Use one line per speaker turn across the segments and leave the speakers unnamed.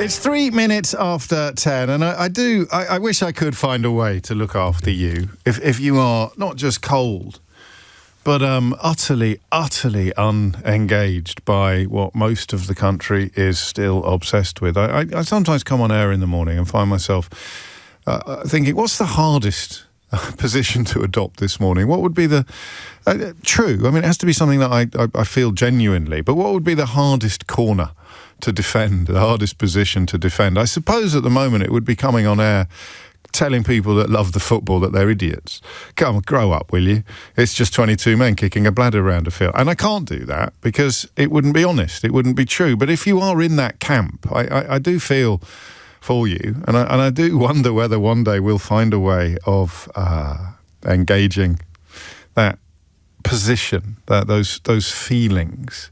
It's 3 minutes after 10, and I wish I could find a way to look after you if you are not just cold, but utterly unengaged by what most of the country is still obsessed with. I sometimes come on air in the morning and find myself thinking, what's the hardest position to adopt this morning? What would be the true? I mean, it has to be something that I feel genuinely, but what would be the hardest corner to defend, the hardest position to defend? I suppose at the moment it would be coming on air telling people that love the football that they're idiots. Come on, grow up, will you? It's just 22 men kicking a bladder around a field. And I can't do that because it wouldn't be honest. It wouldn't be true. But if you are in that camp, I do feel for you. And I do wonder whether one day we'll find a way of engaging that position, those feelings.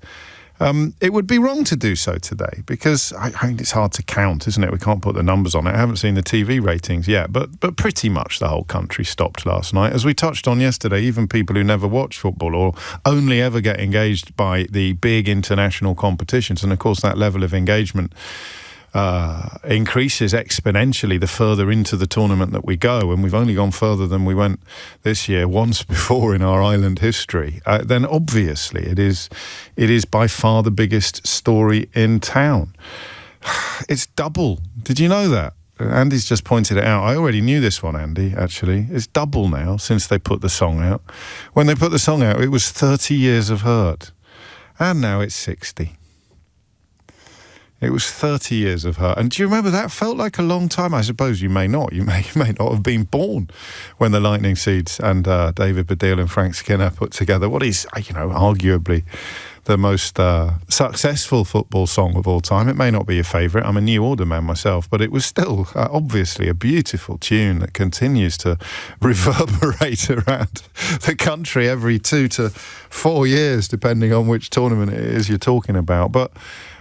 It would be wrong to do so today because I mean, it's hard to count, isn't it? We can't put the numbers on it. I haven't seen the TV ratings yet, but pretty much the whole country stopped last night. As we touched on yesterday, even people who never watch football or only ever get engaged by the big international competitions, and of course that level of engagement increases exponentially the further into the tournament that we go, and we've only gone further than we went this year once before in our island history, then obviously it is by far the biggest story in town. It's double. Did you know that? Andy's just pointed it out. I already knew this one, Andy, actually. It's double now since they put the song out. When they put the song out, it was 30 years of hurt, and now it's 60. It was 30 years of her. And do you remember that felt like a long time? I suppose you may not. You may not have been born when the Lightning Seeds and David Baddiel and Frank Skinner put together what is, arguably the most successful football song of all time. It may not be your favourite. I'm a New Order man myself, but it was still obviously a beautiful tune that continues to reverberate around the country every 2 to 4 years, depending on which tournament it is you're talking about. But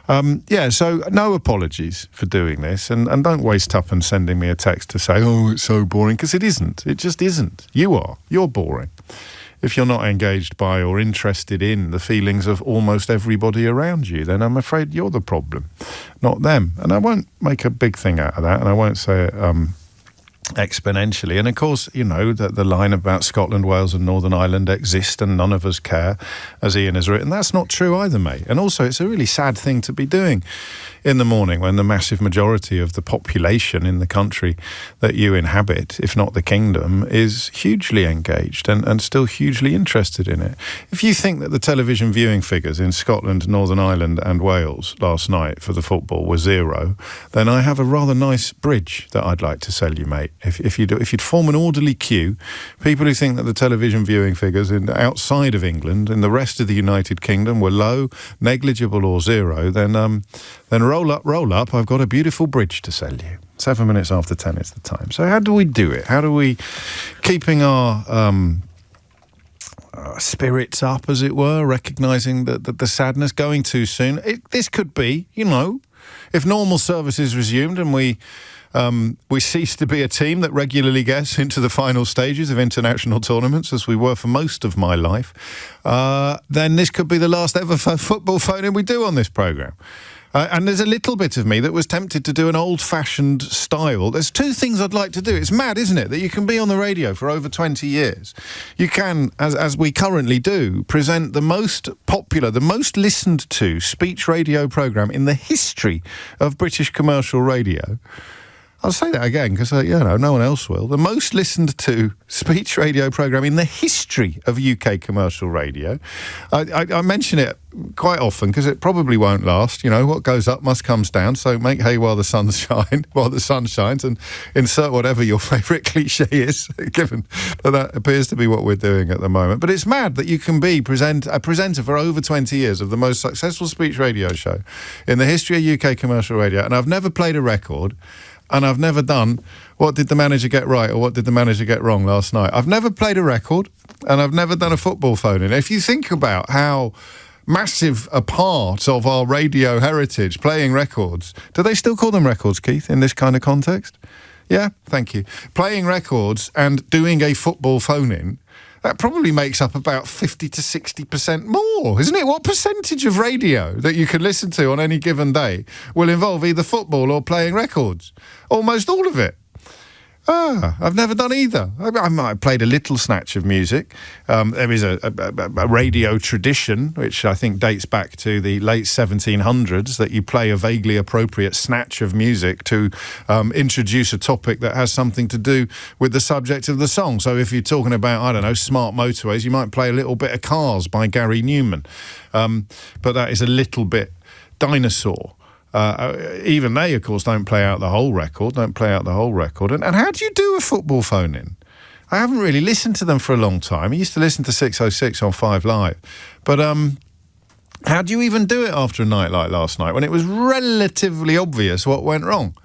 so no apologies for doing this, and don't waste tuppence sending me a text to say, oh, it's so boring, because it isn't. It just isn't. You're boring if you're not engaged by or interested in the feelings of almost everybody around you. Then I'm afraid you're the problem, not them. And I won't make a big thing out of that, and I won't say it exponentially. And of course, you know that the line about Scotland, Wales and Northern Ireland exist and none of us care, as Ian has written, that's not true either, mate. And also it's a really sad thing to be doing in the morning when the massive majority of the population in the country that you inhabit, if not the kingdom, is hugely engaged and still hugely interested in it. If you think that the television viewing figures in Scotland, Northern Ireland and Wales last night for the football were 0, then I have a rather nice bridge that I'd like to sell you, mate. If you'd form an orderly queue, people who think that the television viewing figures outside of England, in the rest of the United Kingdom, were low, negligible or 0, then roll up, I've got a beautiful bridge to sell you. 7 minutes after 10 is the time. So how do we do it? How do we, keeping our spirits up, as it were, recognising the sadness, going too soon? This could be, if normal service is resumed and we cease to be a team that regularly gets into the final stages of international tournaments, as we were for most of my life, then this could be the last ever football phone-in we do on this programme. And there's a little bit of me that was tempted to do an old-fashioned style. There's 2 things I'd like to do. It's mad, isn't it, that you can be on the radio for over 20 years. You can, as we currently do, present the most popular, the most listened to speech radio programme in the history of British commercial radio. I'll say that again because, no one else will. The most listened to speech radio programme in the history of UK commercial radio. I mention it quite often because it probably won't last. What goes up must comes down. So make hay while the sun shines, and insert whatever your favourite cliche is, given that appears to be what we're doing at the moment. But it's mad that you can be a presenter for over 20 years of the most successful speech radio show in the history of UK commercial radio, and I've never played a record. And I've never done what did the manager get right or what did the manager get wrong last night. I've never played a record and I've never done a football phone-in. If you think about how massive a part of our radio heritage, playing records, do they still call them records, Keith, in this kind of context? Yeah, thank you. Playing records and doing a football phone-in, that probably makes up about 50 to 60% more, isn't it? What percentage of radio that you can listen to on any given day will involve either football or playing records? Almost all of it. I've never done either. I might have played a little snatch of music. There is a radio tradition, which I think dates back to the late 1700s, that you play a vaguely appropriate snatch of music to introduce a topic that has something to do with the subject of the song. So if you're talking about, I don't know, smart motorways, you might play a little bit of Cars by Gary Newman. But that is a little bit dinosaur. Even they, of course, don't play out the whole record. And how do you do a football phone-in? I haven't really listened to them for a long time. I used to listen to 606 on 5 Live. But how do you even do it after a night like last night when it was relatively obvious what went wrong?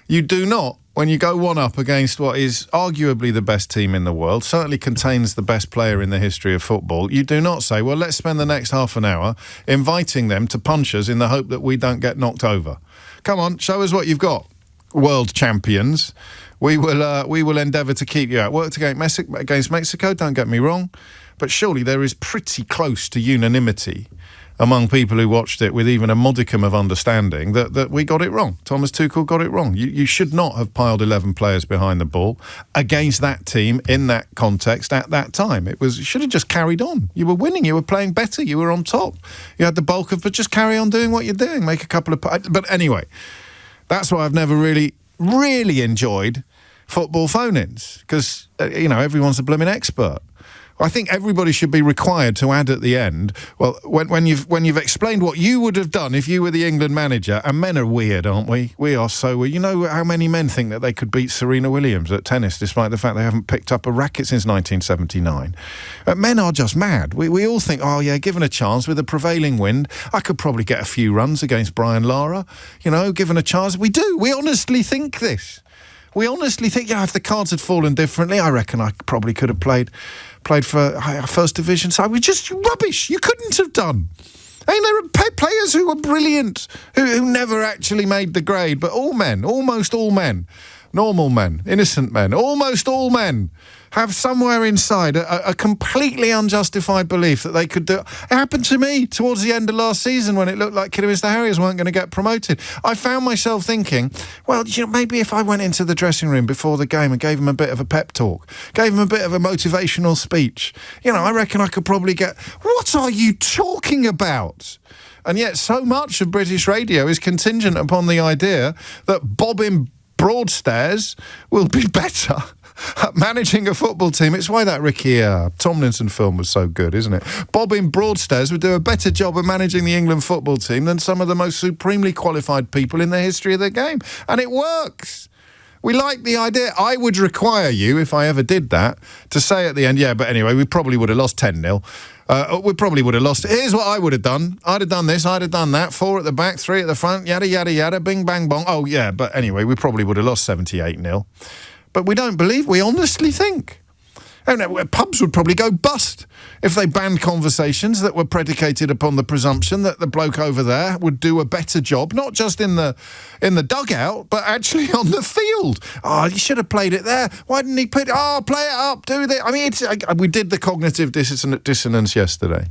You do not, when you go one up against what is arguably the best team in the world, certainly contains the best player in the history of football, you do not say, well, let's spend the next half an hour inviting them to punch us in the hope that we don't get knocked over. Come on, show us what you've got, world champions. We will endeavour to keep you out. Worked against Mexico, don't get me wrong, but surely there is pretty close to unanimity among people who watched it with even a modicum of understanding that we got it wrong. Thomas Tuchel got it wrong. You should not have piled 11 players behind the ball against that team in that context at that time. You should have just carried on. You were winning. You were playing better. You were on top. You had the bulk of, but just carry on doing what you're doing. Make a couple of... But anyway, that's why I've never really enjoyed football phone-ins, because, everyone's a blooming expert. I think everybody should be required to add at the end, well, when you've explained what you would have done if you were the England manager, and men are weird, aren't we? We are so weird. You know how many men think that they could beat Serena Williams at tennis, despite the fact they haven't picked up a racket since 1979? Men are just mad. We all think, oh yeah, given a chance with a prevailing wind, I could probably get a few runs against Brian Lara. Given a chance. We do. We honestly think this. We honestly think, if the cards had fallen differently, I reckon I probably could have played for a first division side. We're just rubbish. You couldn't have done. There are players who were brilliant, who never actually made the grade, but all men, almost all men, normal men, innocent men, almost all men have somewhere inside a completely unjustified belief that they could do. It happened to me towards the end of last season when it looked like Kidderminster Harriers weren't going to get promoted. I found myself thinking, well, maybe if I went into the dressing room before the game and gave them a bit of a pep talk, gave them a bit of a motivational speech, I reckon I could probably get... What are you talking about? And yet so much of British radio is contingent upon the idea that bobbing Broadstairs will be better at managing a football team. It's why that Ricky Tomlinson film was so good, isn't it? Bobbing Broadstairs would do a better job of managing the England football team than some of the most supremely qualified people in the history of the game. And it works. We like the idea. I would require you, if I ever did that, to say at the end, but anyway, we probably would have lost 10-0. We probably would have lost. Here's what I would have done. I'd have done this, I'd have done that. 4 at the back, 3 at the front, yada, yada, yada, bing, bang, bong. Oh, yeah, but anyway, we probably would have lost 78-0. But we don't believe, we honestly think. Pubs would probably go bust if they banned conversations that were predicated upon the presumption that the bloke over there would do a better job, not just in the dugout, but actually on the field. Oh, you should have played it there. Why didn't he play it up, do this? I mean, we did the cognitive dissonance yesterday.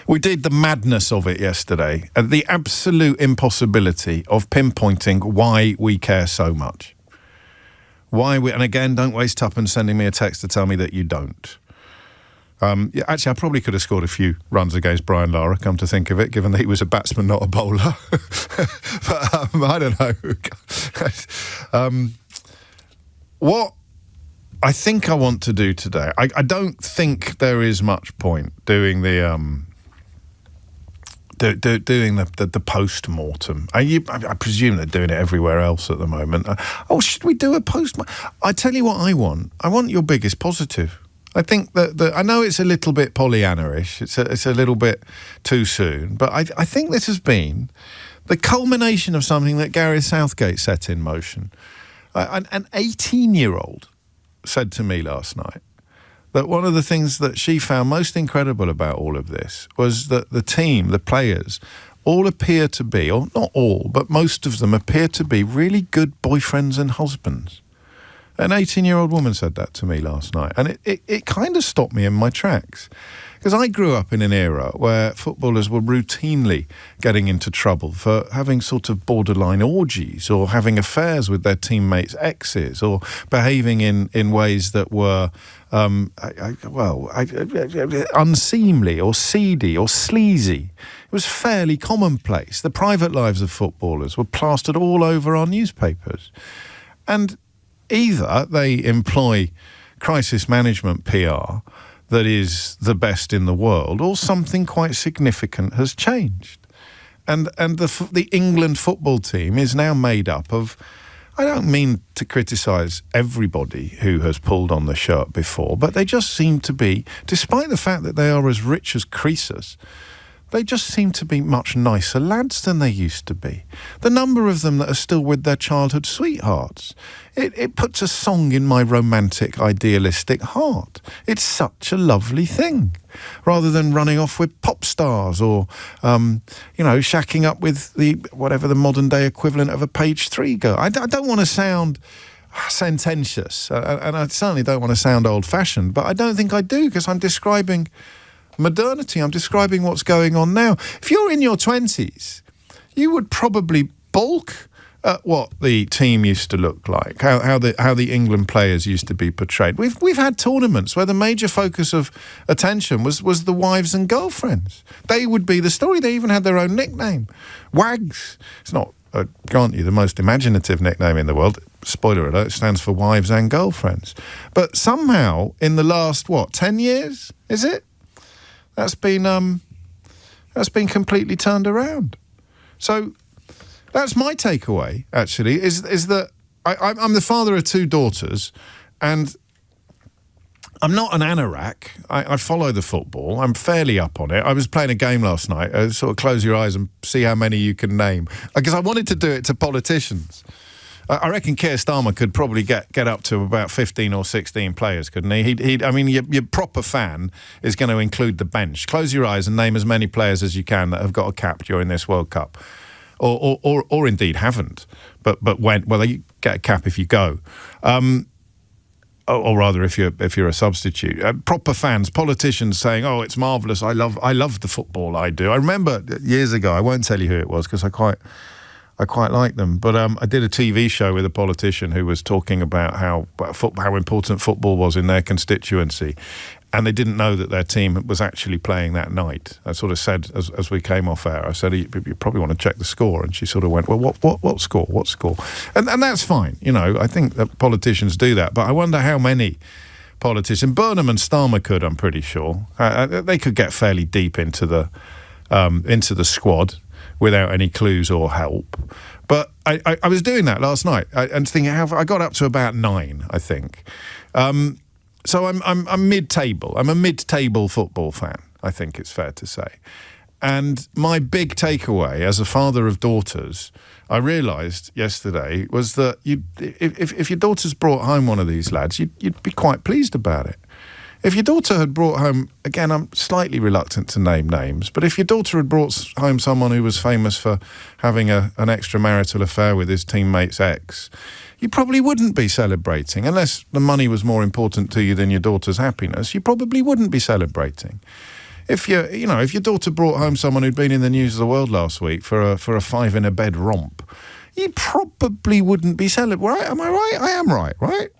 We did the madness of it yesterday, the absolute impossibility of pinpointing why we care so much. And again, don't waste tuppence sending me a text to tell me that you don't. Actually, I probably could have scored a few runs against Brian Lara, come to think of it, given that he was a batsman, not a bowler. But I don't know. What I think I want to do today, I don't think there is much point doing the post-mortem. I presume they're doing it everywhere else at the moment. Should we do a post-mortem? I tell you what I want. I want your biggest positive. I think that I know it's a little bit Pollyanna-ish. It's a little bit too soon. But I think this has been the culmination of something that Gareth Southgate set in motion. An 18-year-old said to me last night that one of the things that she found most incredible about all of this was that the team, the players, all appear to be, or not all, but most of them appear to be really good boyfriends and husbands. An 18-year-old woman said that to me last night, and it kind of stopped me in my tracks. Because I grew up in an era where footballers were routinely getting into trouble for having sort of borderline orgies or having affairs with their teammates' exes or behaving in ways that were unseemly or seedy or sleazy. It was fairly commonplace. The private lives of footballers were plastered all over our newspapers. And either they employ crisis management PR that is the best in the world, or something quite significant has changed. And the England football team is now made up of, I don't mean to criticise everybody who has pulled on the shirt before, but they just seem to be, despite the fact that they are as rich as Croesus, they just seem to be much nicer lads than they used to be. The number of them that are still with their childhood sweethearts, it puts a song in my romantic, idealistic heart. It's such a lovely thing. Rather than running off with pop stars or, shacking up with whatever the modern day equivalent of a page 3 girl. I don't want to sound sententious, and I certainly don't want to sound old-fashioned, but I don't think I do, because I'm describing modernity. I'm describing what's going on now. If you're in your 20s, you would probably balk at what the team used to look like, how the England players used to be portrayed. We've had tournaments where the major focus of attention was the wives and girlfriends. They would be the story. They even had their own nickname, Wags. It's not, grant you, the most imaginative nickname in the world. Spoiler alert, it stands for wives and girlfriends. But somehow, in the last 10 years, is it? That's been completely turned around. So that's my takeaway, actually, is that I'm the father of 2 daughters, and I'm not an anorak. I follow the football. I'm fairly up on it. I was playing a game last night. Sort of close your eyes and see how many you can name, because I wanted to do it to politicians. I reckon Keir Starmer could probably get up to about 15 or 16 players, couldn't he? Your proper fan is going to include the bench. Close your eyes and name as many players as you can that have got a cap during this World Cup, or indeed haven't. But you get a cap if you go, or rather if you're a substitute. Proper fans, politicians saying, "Oh, it's marvellous. I love the football. I do." I remember years ago. I won't tell you who it was because I quite like them. But I did a TV show with a politician who was talking about how important football was in their constituency, and they didn't know that their team was actually playing that night. I sort of said, as we came off air, I said, you probably want to check the score. And she sort of went, well, what score? What score? And that's fine. I think that politicians do that. But I wonder how many politicians, Burnham and Starmer could, I'm pretty sure. They could get fairly deep into the squad without any clues or help. But I was doing that last night and thinking, I got up to about 9, I think. So I'm mid-table. I'm a mid-table football fan, I think it's fair to say. And my big takeaway as a father of daughters, I realised yesterday, was that if your daughters brought home one of these lads, you'd be quite pleased about it. If your daughter had brought home, again, I'm slightly reluctant to name names, but if your daughter had brought home someone who was famous for having an extramarital affair with his teammate's ex, you probably wouldn't be celebrating. Unless the money was more important to you than your daughter's happiness, you probably wouldn't be celebrating. If your daughter brought home someone who'd been in the news of the world last week for a 5-in-a-bed romp, you probably wouldn't be celebrating. Am I right? I am right?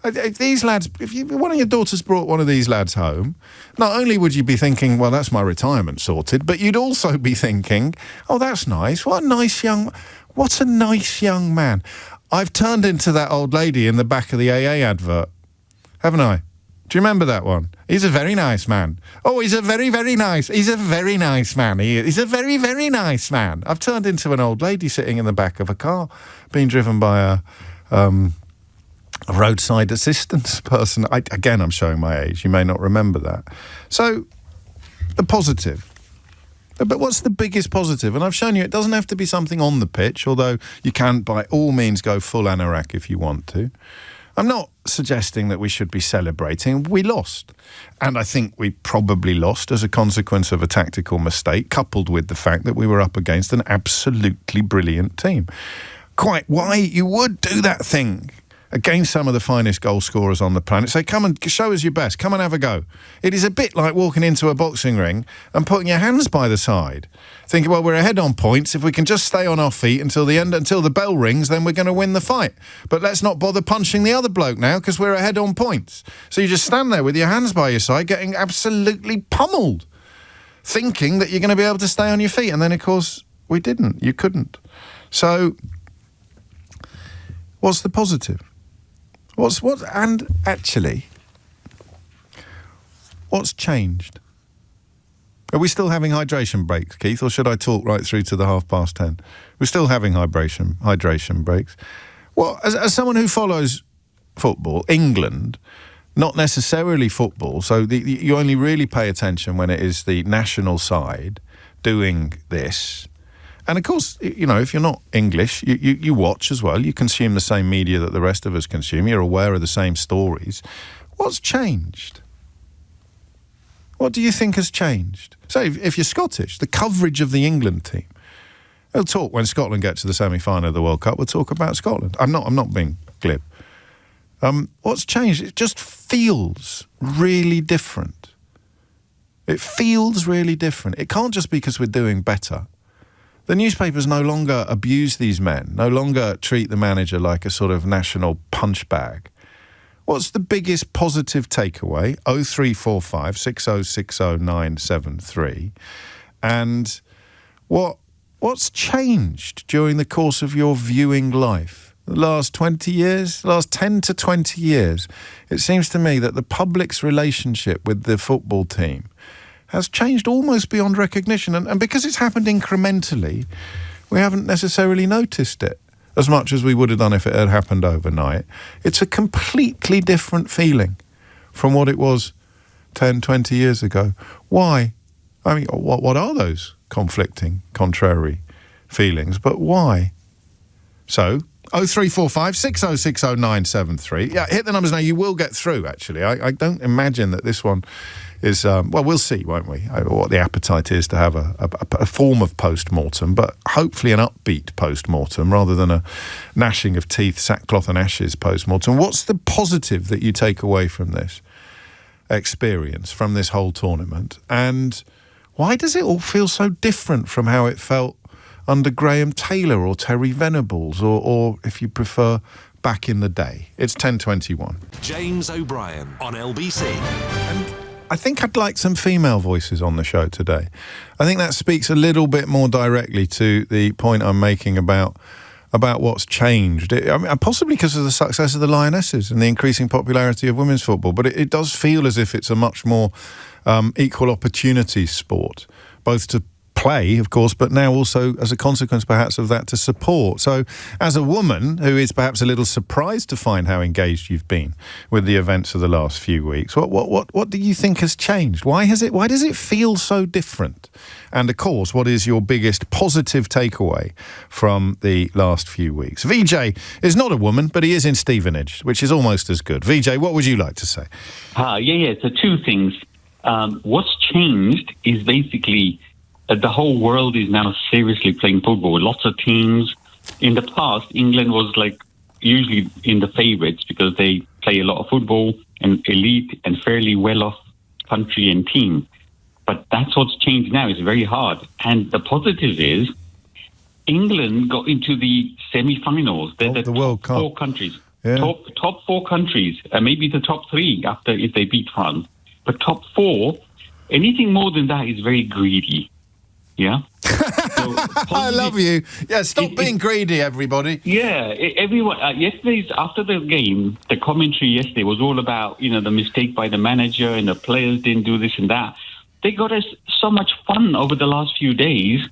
If these lads, if one of your daughters brought one of these lads home, not only would you be thinking, well, that's my retirement sorted, but you'd also be thinking, oh, that's nice. What a nice young man. I've turned into that old lady in the back of the AA advert, haven't I? Do you remember that one? He's a very nice man. Oh, he's a very, very nice. He's a very nice man. He's a very, very nice man. I've turned into an old lady sitting in the back of a car, being driven by a roadside assistance person. I'm showing my age. You may not remember that. So, the positive. But what's the biggest positive? And I've shown you it doesn't have to be something on the pitch, although you can by all means go full anorak if you want to. I'm not suggesting that we should be celebrating. We lost. And I think we probably lost as a consequence of a tactical mistake, coupled with the fact that we were up against an absolutely brilliant team. Quite why you would do that thing against some of the finest goal scorers on the planet. Say, come and show us your best. Come and have a go. It is a bit like walking into a boxing ring and putting your hands by the side, thinking, well, we're ahead on points. If we can just stay on our feet until the end, until the bell rings, then we're going to win the fight. But let's not bother punching the other bloke now because we're ahead on points. So you just stand there with your hands by your side, getting absolutely pummeled, thinking that you're going to be able to stay on your feet. And then, of course, we didn't. You couldn't. So what's the positive? And actually, what's changed? Are we still having hydration breaks, Keith, or should I talk right through to the 10:30? We're still having hydration breaks. Well, as someone who follows football, England, not necessarily football, so you only really pay attention when it is the national side doing this. And of course, you know, if you're not English, you watch as well. You consume the same media that the rest of us consume. You're aware of the same stories. What's changed? What do you think has changed? So if you're Scottish, the coverage of the England team. We'll talk when Scotland get to the semi-final of the World Cup. We'll talk about Scotland. I'm not being glib. What's changed? It just feels really different. It feels really different. It can't just be because we're doing better. The newspapers no longer abuse these men, no longer treat the manager like a sort of national punch bag. What's the biggest positive takeaway? 0345 6060 973. And what's changed during the course of your viewing life? The last 20 years, last 10 to 20 years, it seems to me that the public's relationship with the football team has changed almost beyond recognition. And because it's happened incrementally, we haven't necessarily noticed it as much as we would have done if it had happened overnight. It's a completely different feeling from what it was 10, 20 years ago. Why? I mean, what are those conflicting, contrary feelings? But why? So, 0345 6060 973. Yeah, hit the numbers now. You will get through, actually. I don't imagine that this one is, well, we'll see, won't we, what the appetite is to have a form of post-mortem, but hopefully an upbeat post-mortem rather than a gnashing of teeth, sackcloth and ashes post-mortem. What's the positive that you take away from this experience, from this whole tournament? And why does it all feel so different from how it felt under Graham Taylor or Terry Venables or if you prefer, back in the day? It's 10:21.
James O'Brien on LBC.
And I think I'd like some female voices on the show today. I think that speaks a little bit more directly to the point I'm making about what's changed. I mean, possibly because of the success of the Lionesses and the increasing popularity of women's football, but it does feel as if it's a much more equal opportunity sport, both to play, of course, but now also as a consequence perhaps of that to support. So as a woman who is perhaps a little surprised to find how engaged you've been with the events of the last few weeks, what do you think has changed? Why does it feel so different? And of course, what is your biggest positive takeaway from the last few weeks? VJ is not a woman, but he is in Stevenage, which is almost as good. VJ, what would you like to say?
So two things. What's changed is basically the whole world is now seriously playing football. Lots of teams. In the past, England was usually in the favourites because they play a lot of football, an elite and fairly well-off country and team. But that's what's changed now. It's very hard. And the positive is England got into the semi-finals. They're the
World
top
Cup.
4 countries.
Yeah.
Top 4 countries, maybe the top 3 if they beat France. But top 4, anything more than that is very greedy. Yeah. So
I love you. Yeah, stop being greedy, everybody.
Yeah, everyone. Yesterday's after the game, the commentary yesterday was all about the mistake by the manager and the players didn't do this and that. They got us so much fun over the last few days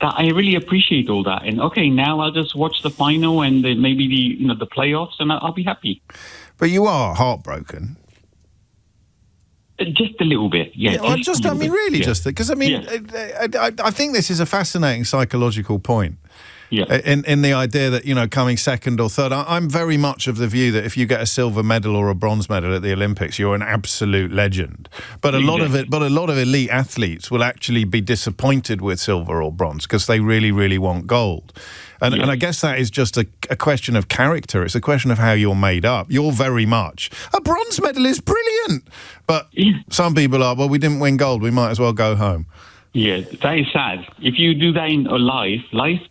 that I really appreciate all that. And okay, now I'll just watch the final and maybe the playoffs, and I'll be happy.
But you are heartbroken.
Just a little bit, yeah.
Because I think this is a fascinating psychological point. in the idea that, you know, coming second or third. I'm very much of the view that if you get a silver medal or a bronze medal at the Olympics, you're an absolute legend. But a lot of elite athletes will actually be disappointed with silver or bronze because they really, really want gold. And I guess that is just a question of character. It's a question of how you're made up. You're very much, a bronze medal is brilliant. But some people are, well, we didn't win gold, we might as well go home.
Yeah, that is sad. If you do that in life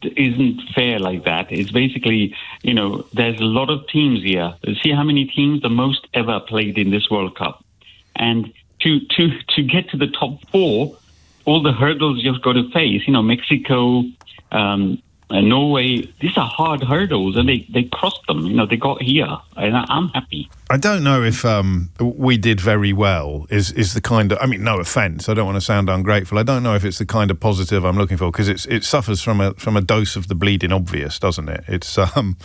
isn't fair like that. It's basically, you know, there's a lot of teams here. See how many teams, the most ever played in this World Cup. And to get to the top 4, all the hurdles you've got to face, you know, Mexico, Norway, these are hard hurdles, and they crossed them. You know, they got here, and I'm happy.
I don't know if we did very well is the kind of, I mean, no offence, I don't want to sound ungrateful. I don't know if it's the kind of positive I'm looking for, because it suffers from a dose of the bleeding obvious, doesn't it? It's I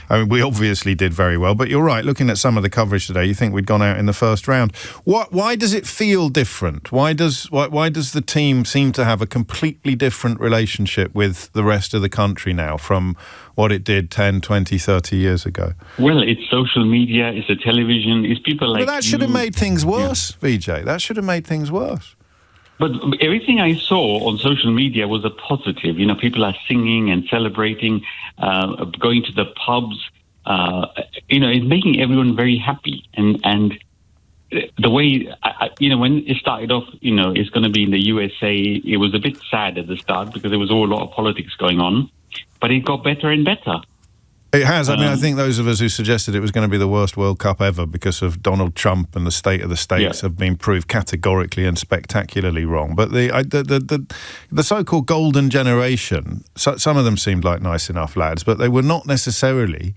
mean, we obviously did very well, but you're right. Looking at some of the coverage today, you think we'd gone out in the first round. Why does it feel different? Why does the team seem to have a completely different relationship with the rest of the country now from what it did 10, 20, 30 years ago?
Well, it's social media, it's the television, it's people like...
But that should have made things worse, Vijay. That should have made things worse.
But everything I saw on social media was a positive. You know, people are singing and celebrating, going to the pubs. You know, it's making everyone very happy. And the way, you know, when it started off, you know, it's going to be in the USA, it was a bit sad at the start because there was a lot of politics going on. But it got better and better.
It has. I mean, I think those of us who suggested it was going to be the worst World Cup ever because of Donald Trump and the state of the states have been proved categorically and spectacularly wrong. But the so-called golden generation, some of them seemed like nice enough lads, but they were not necessarily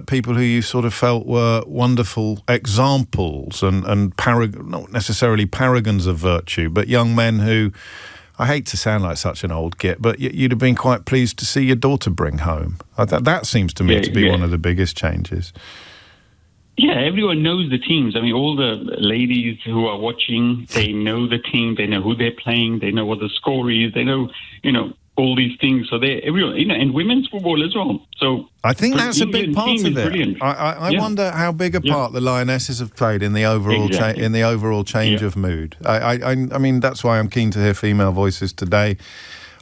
people who you sort of felt were wonderful examples and not necessarily paragons of virtue, but young men who... I hate to sound like such an old git, but you'd have been quite pleased to see your daughter bring home. That seems to me to be one of the biggest changes.
Yeah, everyone knows the teams. I mean, all the ladies who are watching, they know the team, they know who they're playing, they know what the score is, they know, you know, all these things. So everyone, you know, and women's football as well. So
I think that's a big part of it. I wonder how big a part the Lionesses have played in the overall change of mood. I mean, that's why I'm keen to hear female voices today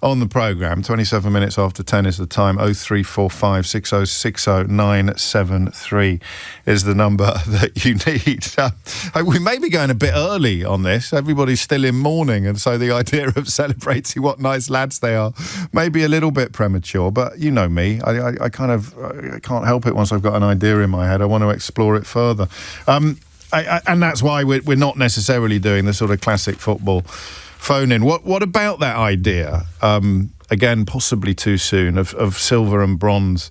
on the programme. 27 minutes after 10 is the time. 0345 6060 973 is the number that you need. We may be going a bit early on this. Everybody's still in mourning, and so the idea of celebrating what nice lads they are may be a little bit premature, but you know me. I can't help it once I've got an idea in my head. I want to explore it further. And that's why we're not necessarily doing the sort of classic football phone in. What about that idea, again, possibly too soon, of silver and bronze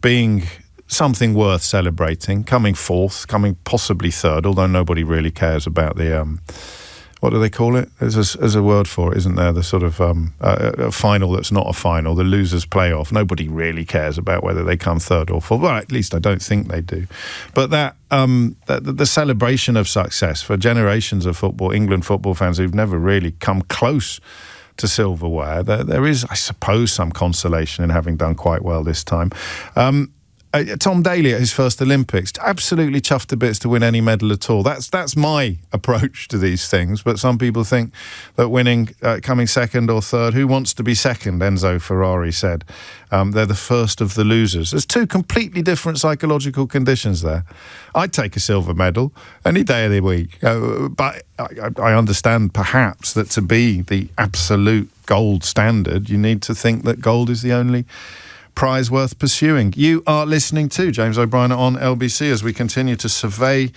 being something worth celebrating, coming fourth, coming possibly third, although nobody really cares about the, what do they call it? There's a word for it, isn't there? The sort of a final that's not a final, the losers playoff. Nobody really cares about whether they come third or fourth. Well, at least I don't think they do. But that the celebration of success for generations of England football fans who've never really come close to silverware, there is, I suppose, some consolation in having done quite well this time. Tom Daley at his first Olympics, absolutely chuffed to bits to win any medal at all. That's my approach to these things. But some people think that winning, coming second or third, who wants to be second? Enzo Ferrari said. They're the first of the losers. There's two completely different psychological conditions there. I'd take a silver medal any day of the week. But I understand perhaps that to be the absolute gold standard, you need to think that gold is the only prize worth pursuing. You are listening to James O'Brien on LBC as we continue to survey,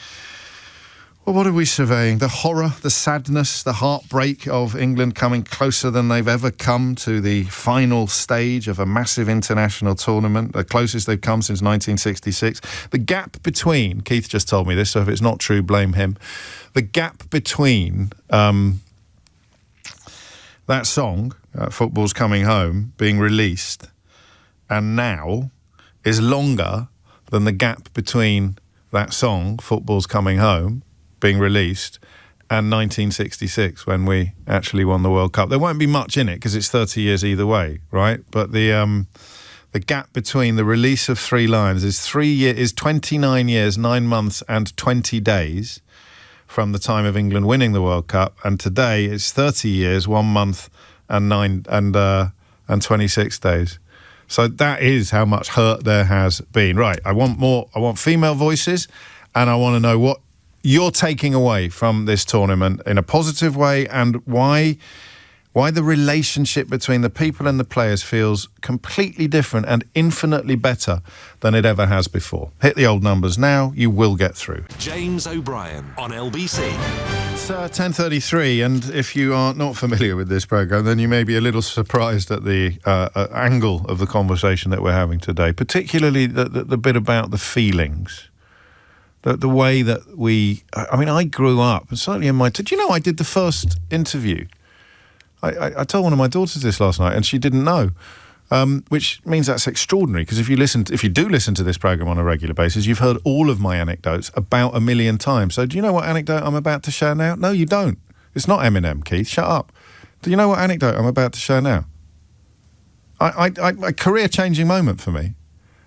well, what are we surveying? The horror, the sadness, the heartbreak of England coming closer than they've ever come to the final stage of a massive international tournament, the closest they've come since 1966. The gap between, Keith just told me this, so if it's not true, blame him. The gap between that song, Football's Coming Home, being released and now is longer than the gap between that song, Football's Coming Home, being released, and 1966 when we actually won the World Cup. There won't be much in it because it's 30 years either way, right? But the gap between the release of Three Lions is 29 years, 9 months and 20 days from the time of England winning the World Cup, and today it's 30 years, 1 month and 26 days. So that is how much hurt there has been. Right, I want more. I want female voices, and I want to know what you're taking away from this tournament in a positive way, and why the relationship between the people and the players feels completely different and infinitely better than it ever has before. Hit the old numbers now, you will get through.
James O'Brien on LBC.
It's 10:33, and if you are not familiar with this programme, then you may be a little surprised at the angle of the conversation that we're having today, particularly the bit about the feelings. The way that I grew up, and certainly in did you know I did the first interview? I told one of my daughters this last night, and she didn't know, which means that's extraordinary, because if you do listen to this programme on a regular basis, you've heard all of my anecdotes about 1 million times. So do you know what anecdote I'm about to share now? No, you don't. It's not Eminem, Keith. Shut up. Do you know what anecdote I'm about to share now? A career-changing moment for me.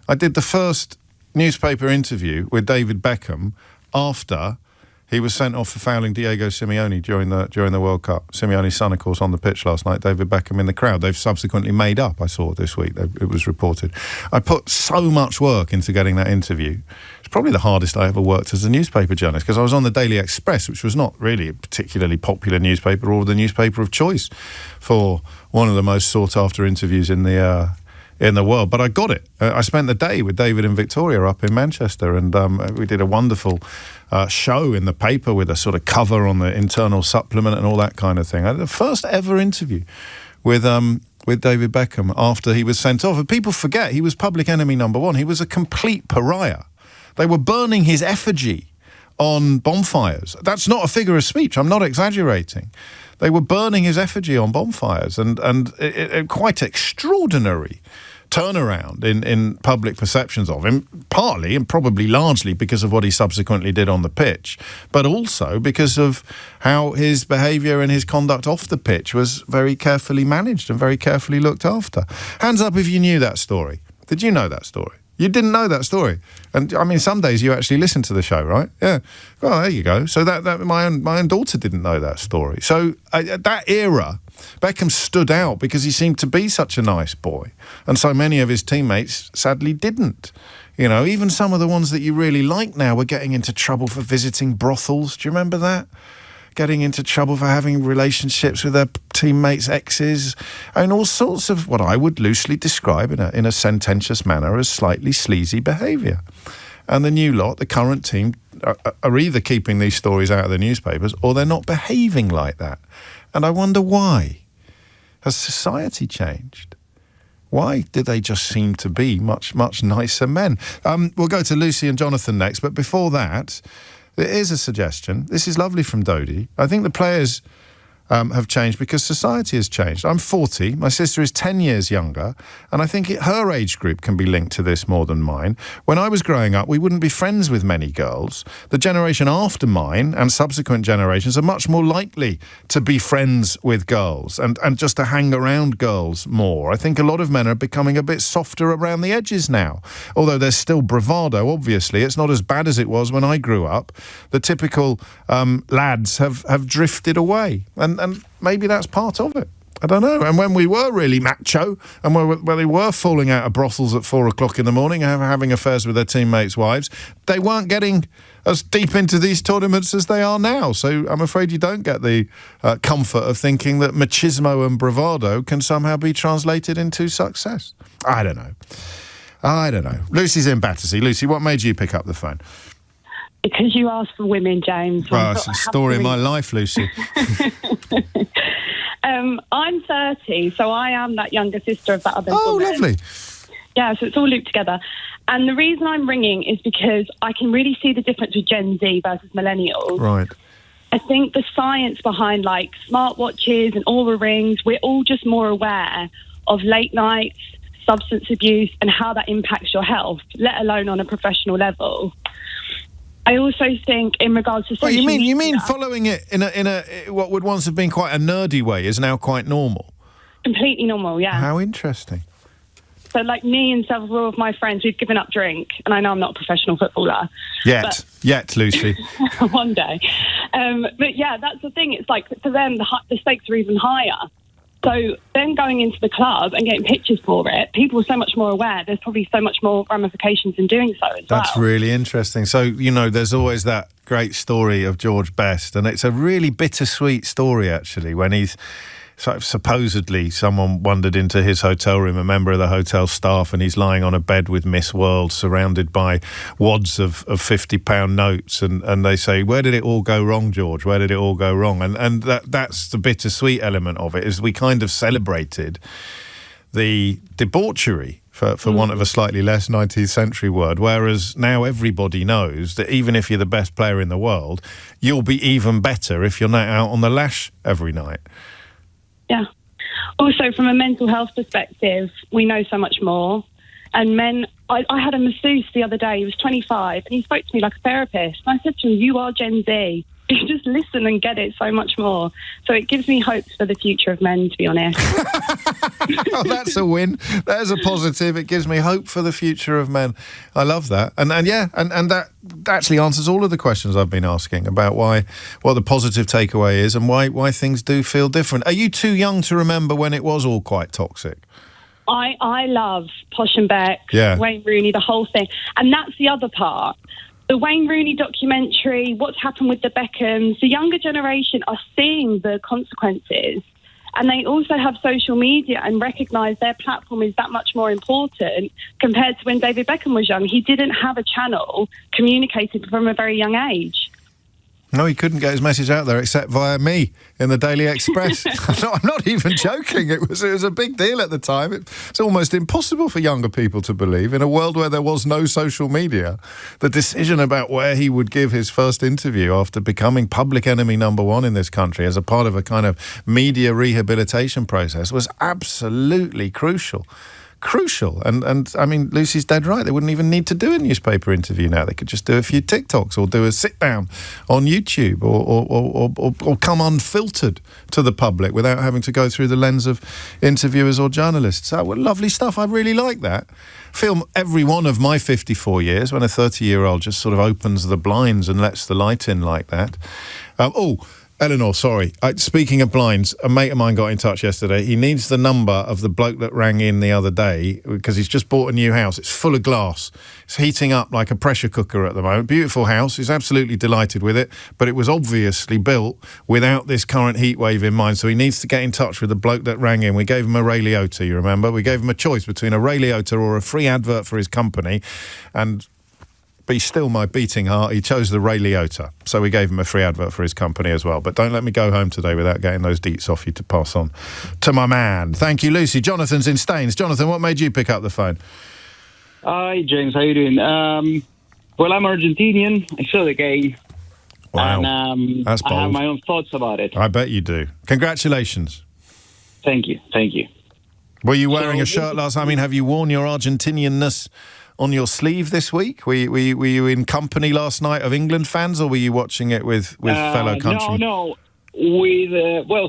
I did the first newspaper interview with David Beckham after he was sent off for fouling Diego Simeone during the World Cup. Simeone's son, of course, on the pitch last night, David Beckham in the crowd. They've subsequently made up, I saw this week, it was reported. I put so much work into getting that interview. It's probably the hardest I ever worked as a newspaper journalist, because I was on the Daily Express, which was not really a particularly popular newspaper or the newspaper of choice for one of the most sought-after interviews in the world, but I got it. I spent the day with David and Victoria up in Manchester, and we did a wonderful show in the paper with a sort of cover on the internal supplement and all that kind of thing. I had the first ever interview with David Beckham after he was sent off. And people forget he was public enemy number one. He was a complete pariah. They were burning his effigy on bonfires. That's not a figure of speech. I'm not exaggerating. They were burning his effigy on bonfires, and quite extraordinary turnaround in public perceptions of him, partly and probably largely because of what he subsequently did on the pitch, but also because of how his behaviour and his conduct off the pitch was very carefully managed and very carefully looked after. Hands up if you knew that story. Did you know that story? You didn't know that story. And I mean, some days you actually listen to the show, right? Yeah. Well, there you go. So that my own daughter didn't know that story. So that era, Beckham stood out because he seemed to be such a nice boy. And so many of his teammates sadly didn't. You know, even some of the ones that you really like now were getting into trouble for visiting brothels. Do you remember that? Getting into trouble for having relationships with their teammates' exes, and all sorts of what I would loosely describe in a sententious manner as slightly sleazy behaviour. And the new lot, the current team, are either keeping these stories out of the newspapers or they're not behaving like that. And I wonder why. Has society changed? Why did they just seem to be much, much nicer men? We'll go to Lucy and Jonathan next, but before that, there is a suggestion. This is lovely from Dodie. I think the players have changed because society has changed. I'm 40. My sister is 10 years younger, and I think her age group can be linked to this more than mine. When I was growing up, we wouldn't be friends with many girls. The generation after mine and subsequent generations are much more likely to be friends with girls and just to hang around girls more. I think a lot of men are becoming a bit softer around the edges now. Although there's still bravado, obviously. It's not as bad as it was when I grew up. The typical lads have drifted away. And maybe that's part of it. I don't know. And when we were really macho, and when they were falling out of brothels at 4 o'clock in the morning and having affairs with their teammates' wives, they weren't getting as deep into these tournaments as they are now. So I'm afraid you don't get the comfort of thinking that machismo and bravado can somehow be translated into success. I don't know. Lucy's in Battersea. Lucy, what made you pick up the phone?
Because you asked for women, James.
Well, it's a story of my life, Lucy.
I'm 30, so I am that younger sister of that other woman.
Oh, lovely.
Yeah, so it's all looped together. And the reason I'm ringing is because I can really see the difference with Gen Z versus millennials.
Right.
I think the science behind, like, smartwatches and Oura rings, we're all just more aware of late nights, substance abuse, and how that impacts your health, let alone on a professional level. I also think in regards to social
Well, you mean
media,
following it in a what would once have been quite a nerdy way is now quite normal?
completely normal, yeah.
How interesting.
So, like me and several of my friends, we've given up drink, and I know I'm not a professional footballer.
Yet, Lucy.
One day. But yeah, that's the thing. It's like, for them, the stakes are even higher. So then going into the club and getting pictures for it, people are so much more aware. There's probably so much more ramifications in doing so as well.
That's really interesting. So, you know, there's always that great story of George Best, and it's a really bittersweet story, actually, when he's... So supposedly someone wandered into his hotel room, a member of the hotel staff, and he's lying on a bed with Miss World surrounded by wads of £50 notes. And they say, where did it all go wrong, George? Where did it all go wrong? And that's the bittersweet element of it, is we kind of celebrated the debauchery, for want of a slightly less 19th century word, whereas now everybody knows that even if you're the best player in the world, you'll be even better if you're not out on the lash every night.
Yeah. Also, from a mental health perspective, we know so much more. And men, I had a masseuse the other day, he was 25, and he spoke to me like a therapist. And I said to him, you are Gen Z. You just listen and get it so much more. So it gives me hopes for the future of men, to be honest.
Oh, that's a win. There's a positive. It gives me hope for the future of men. I love that. And that actually answers all of the questions I've been asking about what the positive takeaway is and why things do feel different. Are you too young to remember when it was all quite toxic?
I love Posh and Beck, Wayne Rooney, the whole thing. And that's the other part. The Wayne Rooney documentary, what's happened with the Beckhams, the younger generation are seeing the consequences, and they also have social media and recognise their platform is that much more important compared to when David Beckham was young. He didn't have a channel, communicated from a very young age.
No, he couldn't get his message out there except via me in the Daily Express. I'm not even joking. It was a big deal at the time. It's almost impossible for younger people to believe. In a world where there was no social media, the decision about where he would give his first interview after becoming public enemy number one in this country as a part of a kind of media rehabilitation process was absolutely crucial. And I mean, Lucy's dead right. They wouldn't even need to do a newspaper interview now. They could just do a few TikToks or do a sit down on YouTube or come unfiltered to the public without having to go through the lens of interviewers or journalists. So, lovely stuff. I really like that. Film every one of my 54 years when a 30-year-old just sort of opens the blinds and lets the light in like that. Eleanor, sorry. Speaking of blinds, a mate of mine got in touch yesterday. He needs the number of the bloke that rang in the other day because he's just bought a new house. It's full of glass. It's heating up like a pressure cooker at the moment. Beautiful house. He's absolutely delighted with it, but it was obviously built without this current heat wave in mind, so he needs to get in touch with the bloke that rang in. We gave him a Ray Liotta, you remember? We gave him a choice between a Ray Liotta or a free advert for his company, and... be still my beating heart, he chose the Ray Liotta. So we gave him a free advert for his company as well. But don't let me go home today without getting those deets off you to pass on to my man. Thank you, Lucy. Jonathan's in Staines. Jonathan, what made you pick up the phone?
Hi, James. How you doing? Well, I'm Argentinian. I saw the game.
Wow.
And
that's bold.
I have my own thoughts about it.
I bet you do. Congratulations.
Thank you.
Were you wearing a shirt last time? I mean, have you worn your Argentinianness on your sleeve this week? Were you in company last night of England fans, or were you watching it with fellow countrymen?
No, with,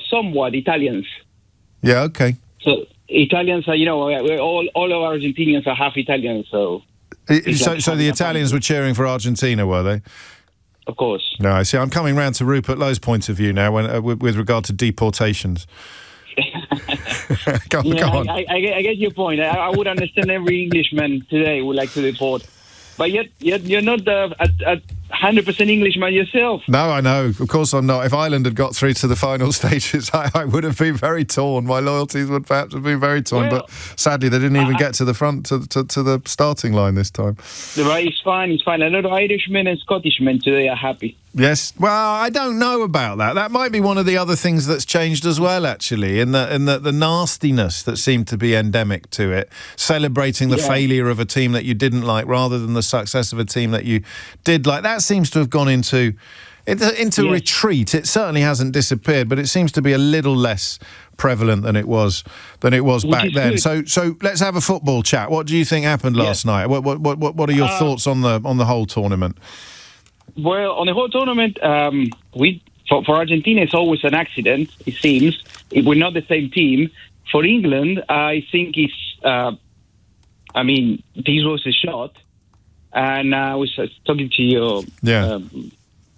somewhat Italians.
Yeah, okay.
So Italians are, all of Argentinians are half Italian, so...
So the Italians were cheering for Argentina, were they?
Of course.
No, I see. I'm coming round to Rupert Lowe's point of view now with regard to deportations. Go on.
I get your point. I would understand every Englishman today would like to deport, but yet you're not a 100% Englishman yourself.
No, I know. Of course I'm not. If Ireland had got through to the final stages, I would have been very torn. My loyalties would perhaps have been very torn. Well, but sadly, they didn't even get to the front, to the starting line this time.
Right, it's fine. A lot of Irishmen and Scottishmen today are happy.
Yes. Well, I don't know about that. That might be one of the other things that's changed as well, actually, in the nastiness that seemed to be endemic to it, celebrating the failure of a team that you didn't like rather than the success of a team that you did like. That seems to have gone into retreat. It certainly hasn't disappeared, but it seems to be a little less prevalent than it was back then. Good. So let's have a football chat. What do you think happened last night? What are your thoughts on the whole tournament?
Well, on the whole tournament, for Argentina, it's always an accident, it seems. We're not the same team. For England, I think this was a shot. And I was talking to your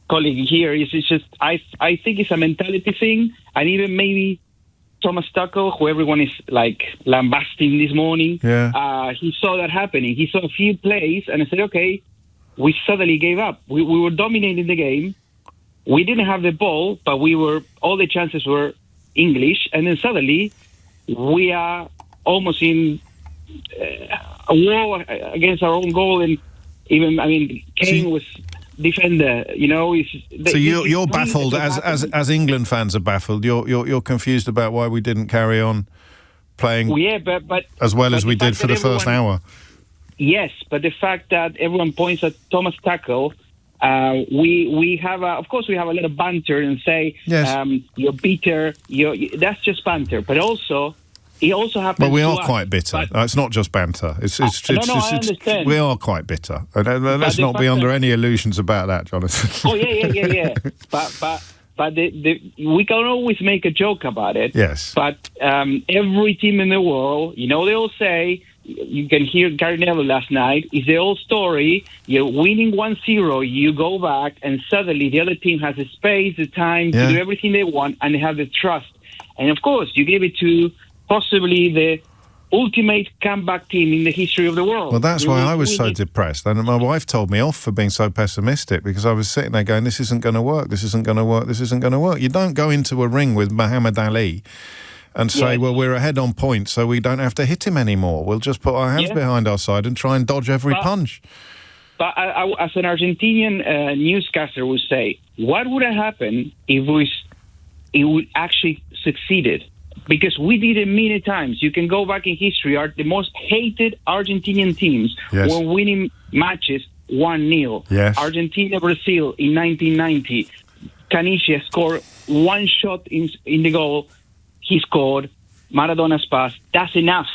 colleague here. It's just, I think it's a mentality thing. And even maybe Thomas Tuchel, who everyone is like lambasting this morning, he saw that happening. He saw a few plays and I said, okay, we suddenly gave up. We were dominating the game. We didn't have the ball, but all the chances were English. And then suddenly we are almost in a war against our own goal. And even, Kane was defender,
So you're baffled, as England fans are baffled. You're confused about why we didn't carry on playing
but
as well as we did for the first hour.
Yes, but the fact that everyone points at Thomas Tuchel, we have of course we have a little banter and say, you're bitter. That's just banter. But also, it also happens.
Well, we are quite bitter. It's not just banter.
I understand.
We are quite bitter. Let's not be under any illusions about that, Jonathan.
Oh yeah. But we can always make a joke about it.
Yes.
But every team in the world, they all say. You can hear Gary Neville last night. It's the old story. You're winning 1-0. You go back, and suddenly the other team has the space, the time to do everything they want, and they have the trust. And of course, you give it to possibly the ultimate comeback team in the history of the world.
Well, that's why I was so depressed. And my wife told me off for being so pessimistic because I was sitting there going, this isn't going to work, this isn't going to work, this isn't going to work. You don't go into a ring with Muhammad Ali and say, well, we're ahead on points, so we don't have to hit him anymore. We'll just put our hands behind our side and try and dodge every punch.
But I, as an Argentinian newscaster would say, what would have happened if it would actually succeeded? Because we did it many times. You can go back in history. The most hated Argentinian teams were winning matches 1-0.
Yes.
Argentina, Brazil in 1990. Caniggia scored one shot in the goal. He scored. Maradona's pass. That's enough.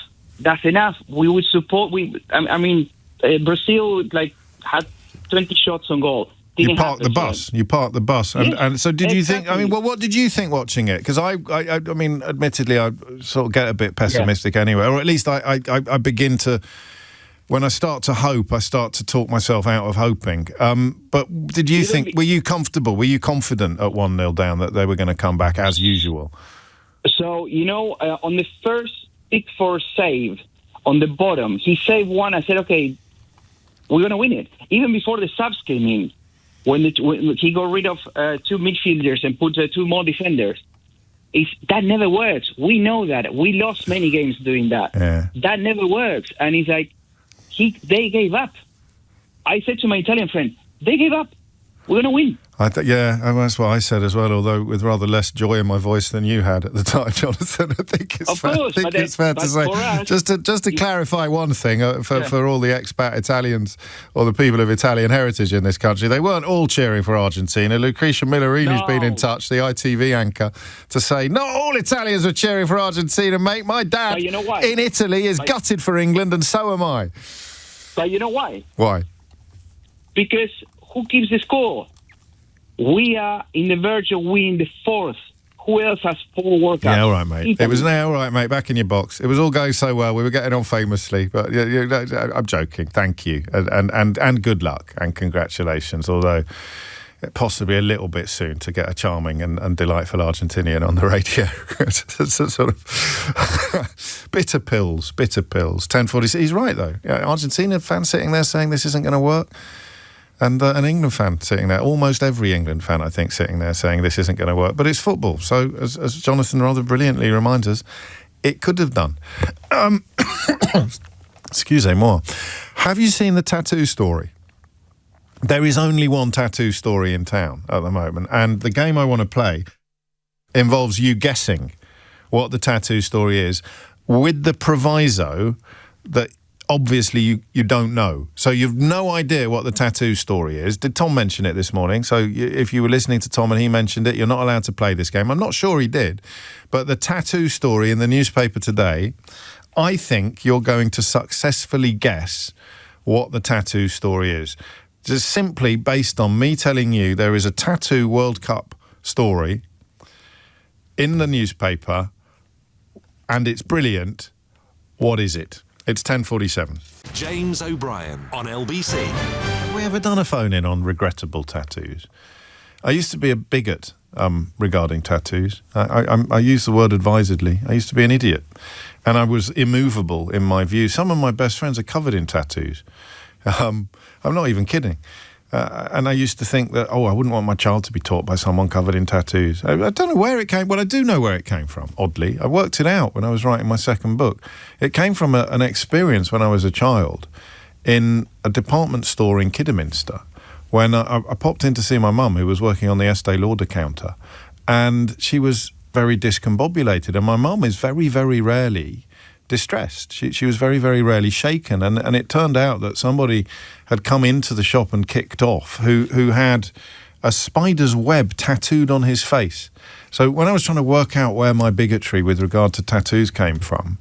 We would support. Brazil had 20 shots on goal.
You parked the bus. And so did you think, what did you think watching it? Because I admittedly, I sort of get a bit pessimistic anyway, or at least I begin to, when I start to hope, I start to talk myself out of hoping. But did you think, were you comfortable? Were you confident at 1-0 down that they were going to come back as usual?
So, on the first Pickford save, on the bottom, he saved one. I said, okay, we're going to win it. Even before the subs came in, when he got rid of two midfielders and put two more defenders, that never works. We know that. We lost many games doing that.
Yeah.
That never works. And he's like, they gave up. I said to my Italian friend, they gave up. We're going to win.
That's what I said as well, although with rather less joy in my voice than you had at the time, Jonathan. I think it's fair to say. Just to clarify one thing, for all the expat Italians or the people of Italian heritage in this country, they weren't all cheering for Argentina. Lucretia Millerini's been in touch, the ITV anchor, to say, not all Italians were cheering for Argentina, mate. My dad in Italy is gutted for England, and so am I.
But you know why?
Why?
Because who keeps the score? We are in the verge of winning the fourth. Who else has 4 World Cups?
Yeah, all right, mate. It was all right, mate. Back in your box. It was all going so well. We were getting on famously. But I'm joking. Thank you, and good luck and congratulations. Although possibly a little bit soon to get a charming and delightful Argentinian on the radio. Sort of bitter pills. 10:40. He's right though. Yeah, Argentina fan sitting there saying this isn't going to work. And an England fan sitting there, almost every England fan, I think, sitting there saying this isn't going to work. But it's football. So, as Jonathan rather brilliantly reminds us, it could have done. Excusez-moi. Have you seen the tattoo story? There is only one tattoo story in town at the moment. And the game I want to play involves you guessing what the tattoo story is, with the proviso that obviously you don't know. So you've no idea what the tattoo story is. Did Tom mention it this morning? So if you were listening to Tom and he mentioned it, you're not allowed to play this game. I'm not sure he did. But the tattoo story in the newspaper today, I think you're going to successfully guess what the tattoo story is. just simply based on me telling you there is a tattoo World Cup story in the newspaper and it's brilliant. What is it? It's 10:47.
James O'Brien on LBC.
Have we ever done a phone-in on regrettable tattoos? I used to be a bigot regarding tattoos. I use the word advisedly. I used to be an idiot. And I was immovable in my view. Some of my best friends are covered in tattoos. I'm not even kidding. And I used to think that, I wouldn't want my child to be taught by someone covered in tattoos. I don't know where it came. Well, I do know where it came from, oddly. I worked it out when I was writing my second book. It came from an experience when I was a child in a department store in Kidderminster when I popped in to see my mum, who was working on the Estee Lauder counter, and she was very discombobulated. And my mum is very, very rarely distressed. She was very, very rarely shaken. And it turned out that somebody had come into the shop and kicked off who had a spider's web tattooed on his face. So when I was trying to work out where my bigotry with regard to tattoos came from,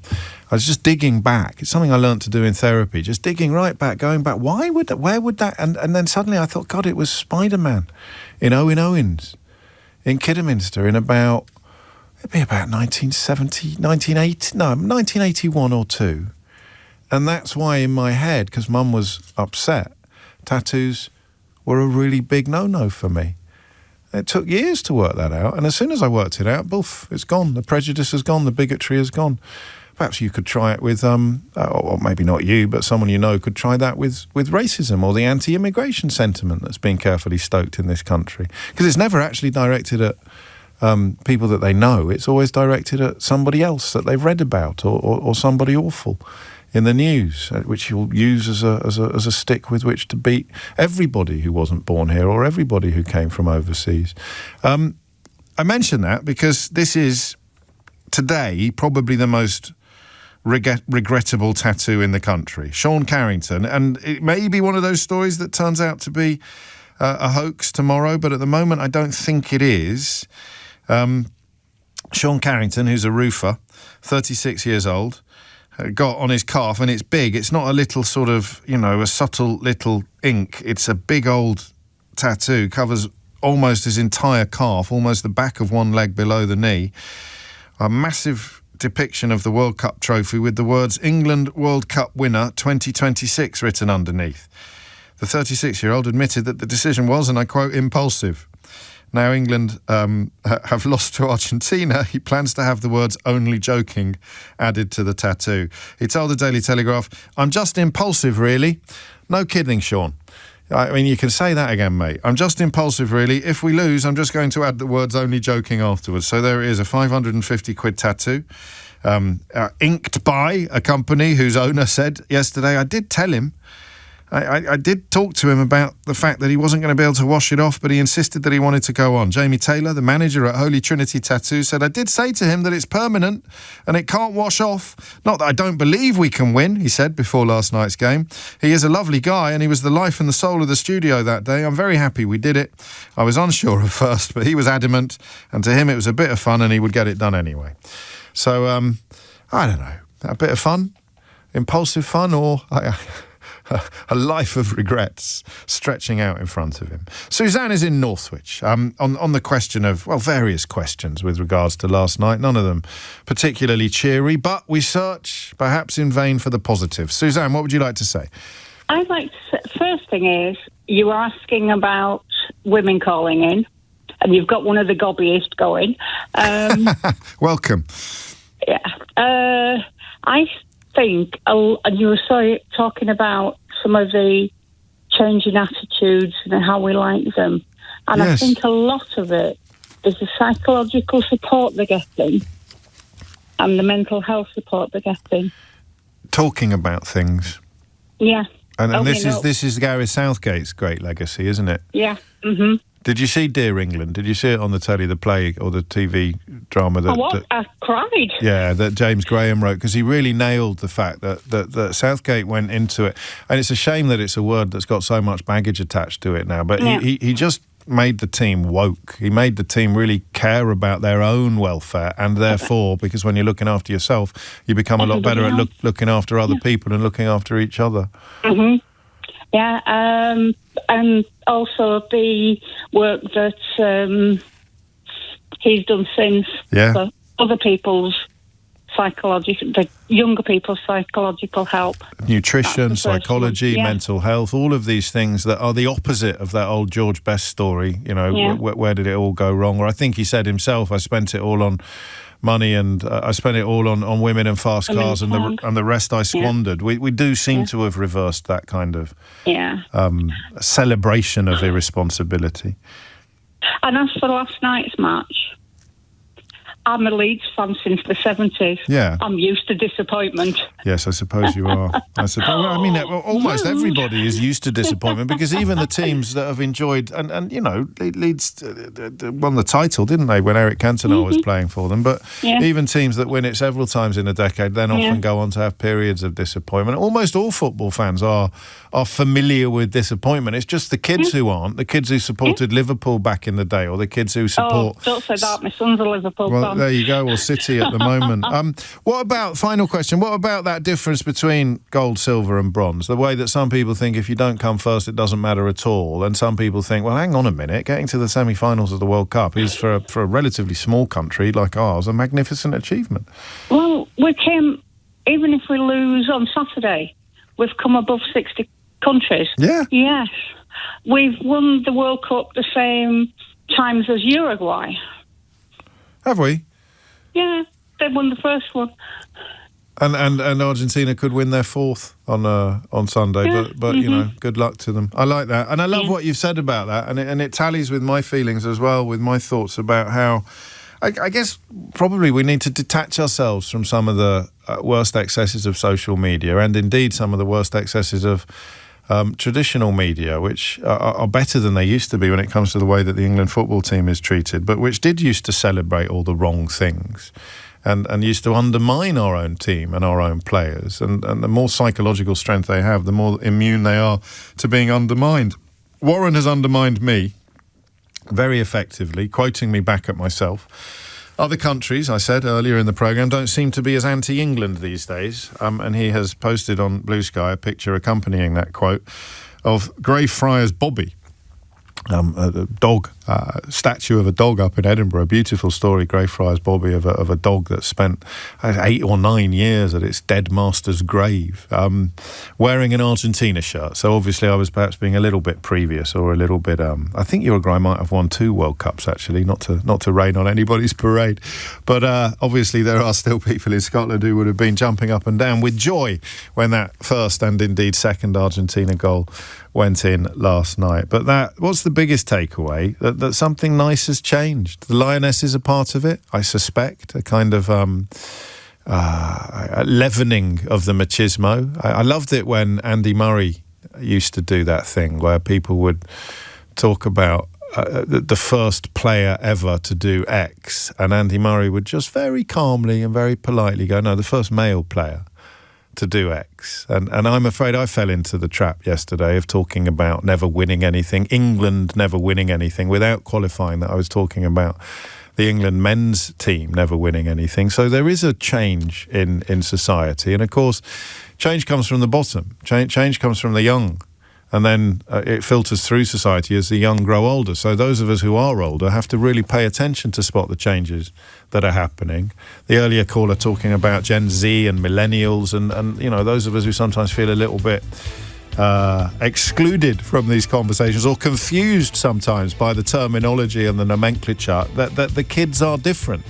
I was just digging back. It's something I learned to do in therapy, just digging right back, going back. Where would that? And then suddenly I thought, God, it was Spider-Man in Owen Owens in Kidderminster in about 1981 or two. And that's why in my head, because Mum was upset, tattoos were a really big no-no for me. It took years to work that out. And as soon as I worked it out, boof, it's gone. The prejudice has gone. The bigotry has gone. Perhaps you could try it with, or maybe not you, but someone you know could try that with racism or the anti-immigration sentiment that's been carefully stoked in this country. Because it's never actually directed at people that they know. It's always directed at somebody else that they've read about or somebody awful in the news, which you'll use as a stick with which to beat everybody who wasn't born here or everybody who came from overseas. I mention that because this is today probably the most regrettable tattoo in the country. Sean Carrington, and it may be one of those stories that turns out to be a hoax tomorrow, but at the moment I don't think it is. Sean Carrington, who's a roofer, 36 years old, got on his calf, and it's big. It's not a little sort of, a subtle little ink. It's a big old tattoo, covers almost his entire calf, almost the back of one leg below the knee. A massive depiction of the World Cup trophy with the words "England World Cup winner 2026" written underneath. The 36-year-old admitted that the decision was, and I quote, impulsive. Now England have lost to Argentina. He plans to have the words "only joking" added to the tattoo. He told the Daily Telegraph, "I'm just impulsive, really." No kidding, Sean. I mean, you can say that again, mate. I'm just impulsive, really. If we lose, I'm just going to add the words "only joking" afterwards. So there it is, a 550 quid tattoo, inked by a company whose owner said yesterday, I did tell him, I did talk to him about the fact that he wasn't going to be able to wash it off, but he insisted that he wanted to go on. Jamie Taylor, the manager at Holy Trinity Tattoo, said, I did say to him that it's permanent and it can't wash off. Not that I don't believe we can win, he said before last night's game. He is a lovely guy and he was the life and the soul of the studio that day. I'm very happy we did it. I was unsure at first, but he was adamant, and to him it was a bit of fun and he would get it done anyway. So, I don't know, a bit of fun, impulsive fun, or a life of regrets stretching out in front of him. Suzanne is in Northwich on the question of, various questions with regards to last night, none of them particularly cheery, but we search perhaps in vain for the positive. Suzanne, what would you like to say?
I'd like to say, first thing is, you were asking about women calling in, and you've got one of the gobbyists going.
Welcome.
Yeah. I think, and you were talking about some of the changing attitudes and how we like them. And yes. I think a lot of it is the psychological support they're getting and the mental health support they're getting.
Talking about things.
Yeah.
And this is Gareth Southgate's great legacy, isn't it?
Yeah. Mm-hmm.
Did you see Dear England? Did you see it on the telly, the play or the TV drama?
I cried.
Yeah, that James Graham wrote, because he really nailed the fact that Southgate went into it. And it's a shame that it's a word that's got so much baggage attached to it now. But yeah. he just made the team woke. He made the team really care about their own welfare. And therefore, because when you're looking after yourself, you become a lot better at looking after other people and looking after each other.
Mm-hmm. Yeah, and also the work that he's done since for other people's the younger people's psychological help.
Nutrition, psychology, mental health, all of these things that are the opposite of that old George Best story, you know, where did it all go wrong? Or I think he said himself, I spent it all on money and I spent it all on women and fast cars and the rest I squandered. We do seem to have reversed that kind of celebration of irresponsibility.
And as for last night's match, I'm a Leeds fan since the 70s.
Yeah.
I'm used to disappointment.
Yes, I suppose you are. I mean, almost everybody is used to disappointment because even the teams that have enjoyed, and you know, Leeds won the title, didn't they, when Eric Cantona was playing for them? But even teams that win it several times in a decade then often go on to have periods of disappointment. Almost all football fans are familiar with disappointment. It's just the kids who aren't, the kids who supported Liverpool back in the day, or the kids who support...
Oh, don't say that. My son's a Liverpool fan.
There you go, or City at the moment. What about, final question, what about that difference between gold, silver and bronze? The way that some people think if you don't come first, it doesn't matter at all. And some people think, well, hang on a minute, getting to the semi-finals of the World Cup is, for a relatively small country like ours, a magnificent achievement.
Well, we came, even if we lose on Saturday, we've come above 60 countries.
Yeah.
Yes. We've won the World Cup the same times as Uruguay.
Have we?
Yeah, they won the first one.
And Argentina could win their fourth on Sunday, but you know, good luck to them. I like that, and I love what you've said about that, and it tallies with my feelings as well, with my thoughts about how I guess probably we need to detach ourselves from some of the worst excesses of social media, and indeed some of the worst excesses of traditional media, which are better than they used to be when it comes to the way that the England football team is treated, but which did used to celebrate all the wrong things and used to undermine our own team and our own players. And the more psychological strength they have, the more immune they are to being undermined. Warren has undermined me very effectively, quoting me back at myself. Other countries, I said earlier in the programme, don't seem to be as anti-England these days. And he has posted on Blue Sky a picture accompanying that quote of Greyfriars Bobby, a dog, statue of a dog up in Edinburgh. A beautiful story, Greyfriars Bobby, of a dog that spent 8 or 9 years at its dead master's grave, wearing an Argentina shirt. So obviously I was perhaps being a little bit previous, or a little bit... I think Uruguay might have won 2 World Cups, actually, not to rain on anybody's parade. But obviously there are still people in Scotland who would have been jumping up and down with joy when that first and indeed second Argentina goal went in last night. But what's the biggest takeaway? That something nice has changed. The Lioness is a part of it, I suspect, a kind of a leavening of the machismo. I loved it when Andy Murray used to do that thing where people would talk about the first player ever to do X, and Andy Murray would just very calmly and very politely go, no, the first male player to do X. And I'm afraid I fell into the trap yesterday of talking about never winning anything, England never winning anything, without qualifying that I was talking about the England men's team never winning anything. So there is a change in society. And of course, change comes from the bottom. Change comes from the young. And then it filters through society as the young grow older. So those of us who are older have to really pay attention to spot the changes that are happening. The earlier caller talking about Gen Z and millennials and you know, those of us who sometimes feel a little bit excluded from these conversations, or confused sometimes by the terminology and the nomenclature, that the kids are different.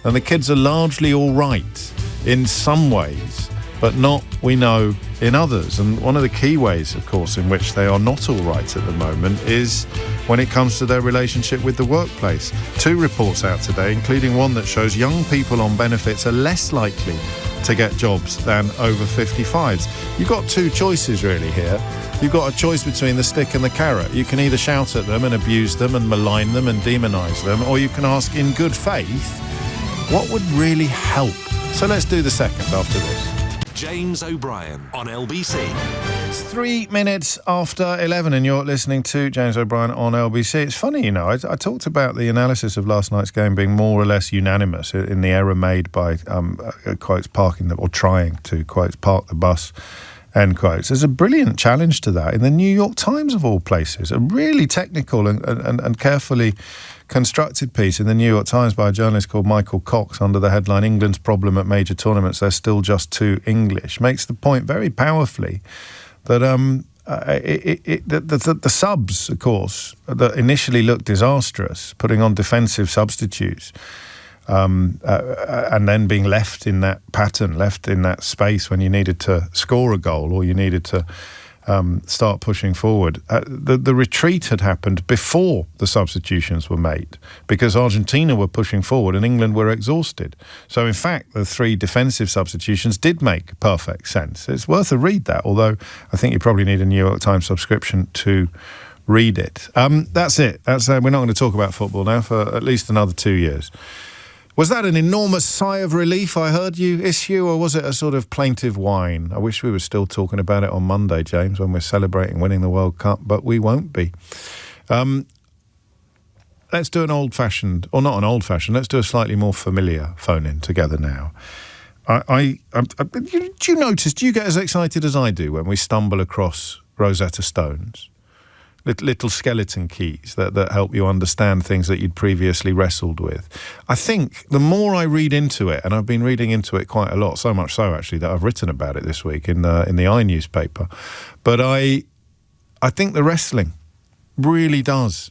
And the kids are largely all right in some ways, but not, we know, in others. And one of the key ways, of course, in which they are not all right at the moment is when it comes to their relationship with the workplace. 2 reports out today, including one that shows young people on benefits are less likely to get jobs than over 55s. You've got 2 choices really here. You've got a choice between the stick and the carrot. You can either shout at them and abuse them and malign them and demonise them, or you can ask in good faith, what would really help? So let's do the second after this.
James O'Brien on LBC.
It's 3 minutes after 11 and you're listening to James O'Brien on LBC. It's funny, you know, I talked about the analysis of last night's game being more or less unanimous in the error made by, quotes, parking the, or trying to, quotes, park the bus end quotes. There's a brilliant challenge to that in the New York Times, of all places. A really technical and carefully constructed piece in the New York Times by a journalist called Michael Cox under the headline, "England's problem at major tournaments, they're still just too English," makes the point very powerfully that the subs, of course, that initially looked disastrous, putting on defensive substitutes, and then being left in that pattern, left in that space when you needed to score a goal or you needed to start pushing forward. The retreat had happened before the substitutions were made because Argentina were pushing forward and England were exhausted. So, in fact, the 3 defensive substitutions did make perfect sense. It's worth a read, that, although I think you probably need a New York Times subscription to read it. That's it. We're not going to talk about football now for at least another 2 years. Was that an enormous sigh of relief I heard you issue, or was it a sort of plaintive whine? I wish we were still talking about it on Monday, James, when we're celebrating winning the World Cup, but we won't be. Let's do an old-fashioned, or not an old-fashioned, let's do a slightly more familiar phone-in together now. Do you notice, do you get as excited as I do when we stumble across Rosetta Stones? Little skeleton keys that help you understand things that you'd previously wrestled with. I think the more I read into it, and I've been reading into it quite a lot, so much so actually that I've written about it this week in the I newspaper. But I think the wrestling really does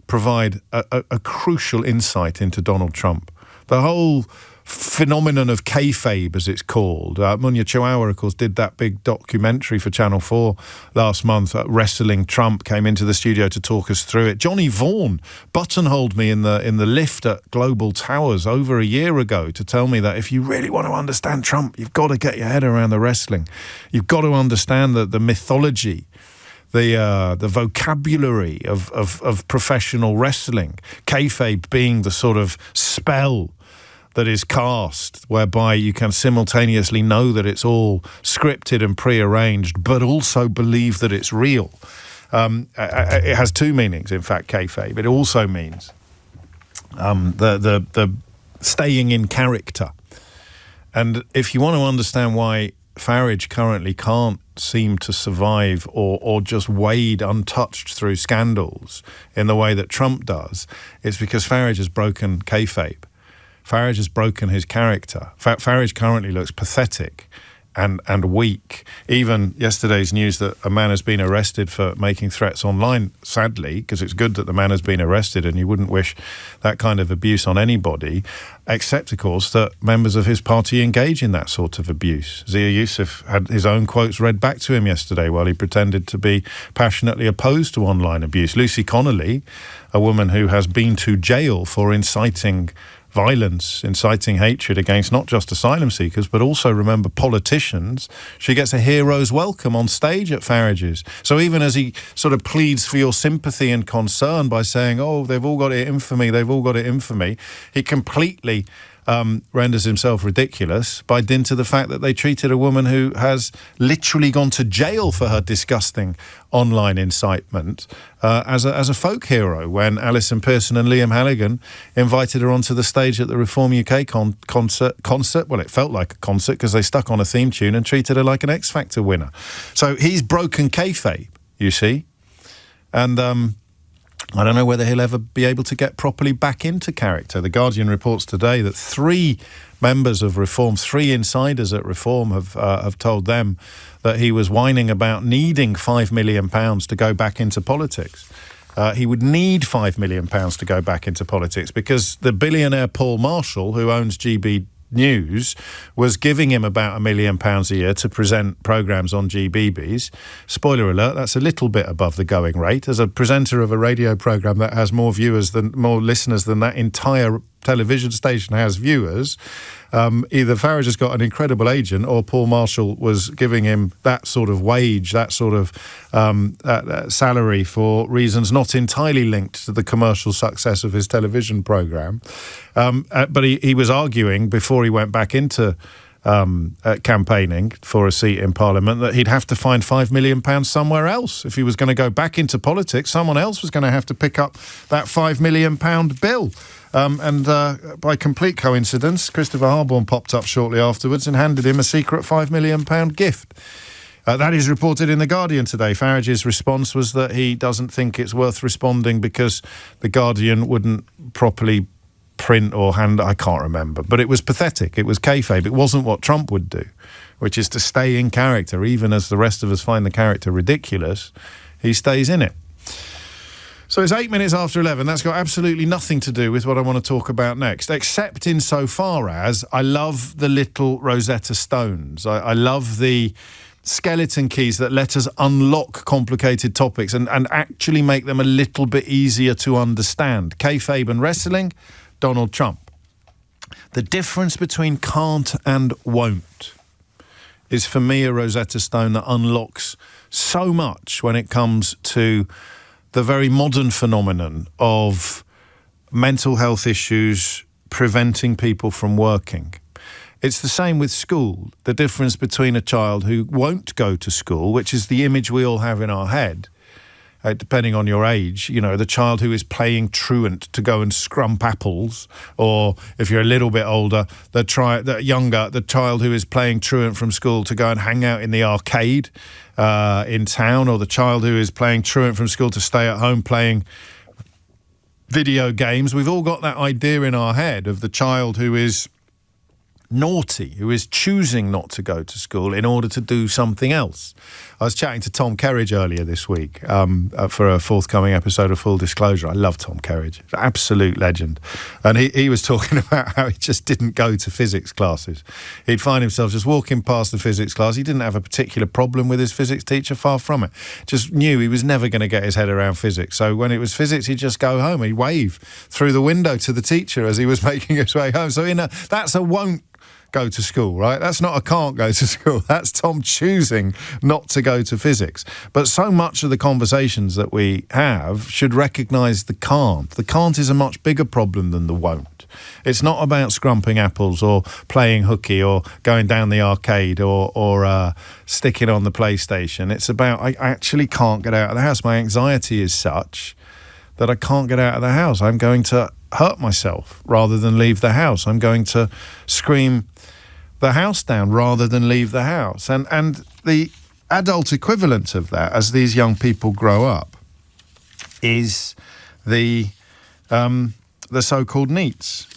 provide a crucial insight into Donald Trump. The whole phenomenon of kayfabe, as it's called. Munya Chihuahua, of course, did that big documentary for Channel 4 last month. Wrestling Trump came into the studio to talk us through it. Johnny Vaughan buttonholed me in the lift at Global Towers over a year ago to tell me that if you really want to understand Trump, you've got to get your head around the wrestling. You've got to understand the mythology, the vocabulary of professional wrestling. Kayfabe being the sort of spell that is cast, whereby you can simultaneously know that it's all scripted and prearranged, but also believe that it's real. It has 2 meanings, in fact, kayfabe. It also means the staying in character. And if you want to understand why Farage currently can't seem to survive or just wade untouched through scandals in the way that Trump does, it's because Farage has broken kayfabe. Farage has broken his character. Farage currently looks pathetic and weak. Even yesterday's news that a man has been arrested for making threats online, sadly, because it's good that the man has been arrested and you wouldn't wish that kind of abuse on anybody, except, of course, that members of his party engage in that sort of abuse. Zia Youssef had his own quotes read back to him yesterday while he pretended to be passionately opposed to online abuse. Lucy Connolly, a woman who has been to jail for inciting violence, inciting hatred against not just asylum seekers, but also, remember, politicians. She gets a hero's welcome on stage at Farage's. So even as he sort of pleads for your sympathy and concern by saying, oh, they've all got it in for me, he completely renders himself ridiculous by dint of the fact that they treated a woman who has literally gone to jail for her disgusting online incitement as a folk hero when Alison Pearson and Liam Halligan invited her onto the stage at the Reform UK concert. Well, it felt like a concert because they stuck on a theme tune and treated her like an X Factor winner. So he's broken kayfabe, you see. And I don't know whether he'll ever be able to get properly back into character. The Guardian reports today that 3 members of Reform, 3 insiders at Reform have told them that he was whining about needing £5 million to go back into politics. He would need £5 million to go back into politics because the billionaire Paul Marshall, who owns GB News, was giving him about £1 million a year to present programmes on GBBs. Spoiler alert, that's a little bit above the going rate. As a presenter of a radio programme that has more listeners than that entire television station has viewers, either Farage has got an incredible agent or Paul Marshall was giving him that sort of wage, that sort of salary for reasons not entirely linked to the commercial success of his television programme. But he was arguing before he went back into campaigning for a seat in Parliament that he'd have to find £5 million somewhere else. If he was going to go back into politics, someone else was going to have to pick up that £5 million bill. And by complete coincidence, Christopher Harborne popped up shortly afterwards and handed him a secret £5 million gift. That is reported in The Guardian today. Farage's response was that he doesn't think it's worth responding because The Guardian wouldn't properly print or hand... I can't remember. But it was pathetic. It was kayfabe. It wasn't what Trump would do, which is to stay in character. Even as the rest of us find the character ridiculous, he stays in it. So it's 8 minutes after 11. That's got absolutely nothing to do with what I want to talk about next, except insofar as I love the little Rosetta Stones. I love the skeleton keys that let us unlock complicated topics and actually make them a little bit easier to understand. Kayfabe and wrestling, Donald Trump. The difference between can't and won't is for me a Rosetta Stone that unlocks so much when it comes to the very modern phenomenon of mental health issues preventing people from working. It's the same with school. The difference between a child who won't go to school, which is the image we all have in our head, depending on your age, you know, the child who is playing truant to go and scrump apples, or if you're a little bit older, the child who is playing truant from school to go and hang out in the arcade in town, or the child who is playing truant from school to stay at home playing video games. We've all got that idea in our head of the child who is naughty, who is choosing not to go to school in order to do something else. I was chatting to Tom Kerridge earlier this week for a forthcoming episode of Full Disclosure. I love Tom Kerridge, absolute legend. And he was talking about how he just didn't go to physics classes. He'd find himself just walking past the physics class. He didn't have a particular problem with his physics teacher, far from it. Just knew he was never going to get his head around physics. So when it was physics, he'd just go home. He'd wave through the window to the teacher as he was making his way home. So that's a won't go to school, right? That's not a can't go to school. That's Tom choosing not to go to physics. But so much of the conversations that we have should recognise the can't. The can't is a much bigger problem than the won't. It's not about scrumping apples or playing hooky or going down the arcade or sticking on the PlayStation. It's about I actually can't get out of the house. My anxiety is such that I can't get out of the house. I'm going to hurt myself rather than leave the house. I'm going to scream the house down rather than leave the house. And the adult equivalent of that, as these young people grow up, is the so-called NEETs.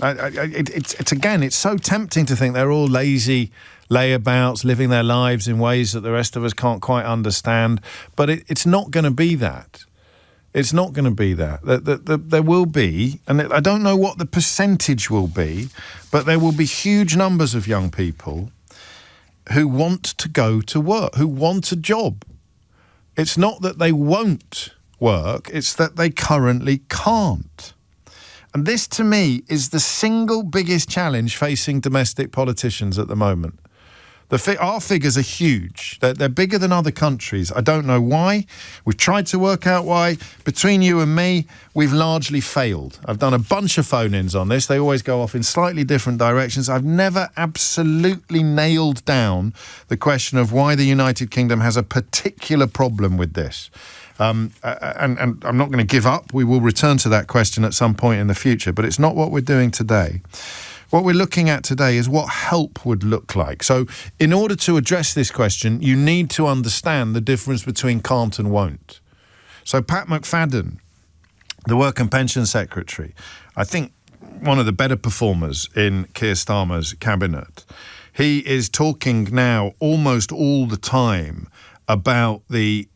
It's so tempting to think they're all lazy layabouts, living their lives in ways that the rest of us can't quite understand. But it's not going to be that. It's not going to be that. There will be, and I don't know what the percentage will be, but there will be huge numbers of young people who want to go to work, who want a job. It's not that they won't work, it's that they currently can't. And this, to me, is the single biggest challenge facing domestic politicians at the moment. Our figures are huge. They're bigger than other countries. I don't know why. We've tried to work out why. Between you and me, we've largely failed. I've done a bunch of phone-ins on this. They always go off in slightly different directions. I've never absolutely nailed down the question of why the United Kingdom has a particular problem with this. And I'm not going to give up. We will return to that question at some point in the future, but it's not what we're doing today. What we're looking at today is what help would look like. So in order to address this question, you need to understand the difference between can't and won't. So Pat McFadden, the Work and Pension Secretary, I think one of the better performers in Keir Starmer's cabinet, he is talking now almost all the time about the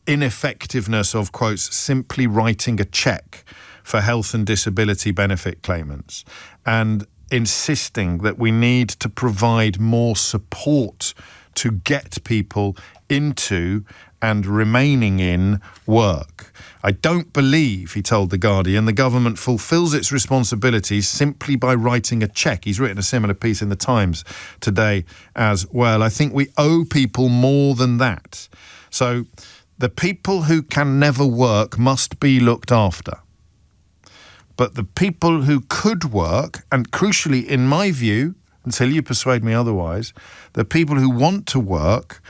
ineffectiveness of, quotes, simply writing a cheque for health and disability benefit claimants, and insisting that we need to provide more support to get people into and remaining in work. I don't believe, he told The Guardian, the government fulfills its responsibilities simply by writing a cheque. He's written a similar piece in The Times today as well. I think we owe people more than that. So the people who can never work must be looked after. But the people who could work, and crucially, in my view, until you persuade me otherwise, the people who want to work,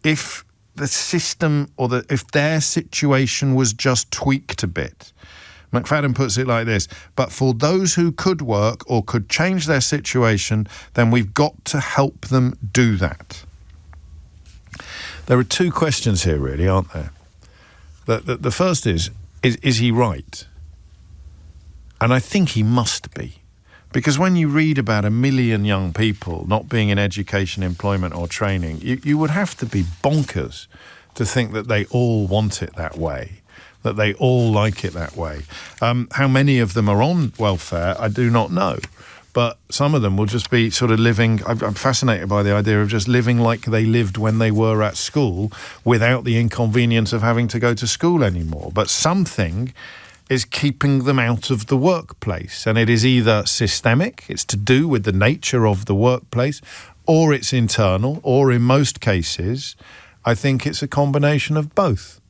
if the system or if their situation was just tweaked a bit. McFadden puts it like this: but for those who could work or could change their situation, then we've got to help them do that. There are two questions here, really, aren't there? The first is he right? And I think he must be. Because when you read about 1 million young people not being in education, employment or training, you would have to be bonkers to think that they all want it that way, that they all like it that way. How many of them are on welfare, I do not know. But some of them will just be sort of living, I'm fascinated by the idea of just living like they lived when they were at school without the inconvenience of having to go to school anymore. But something is keeping them out of the workplace. And it is either systemic, it's to do with the nature of the workplace, or it's internal, or in most cases, I think it's a combination of both.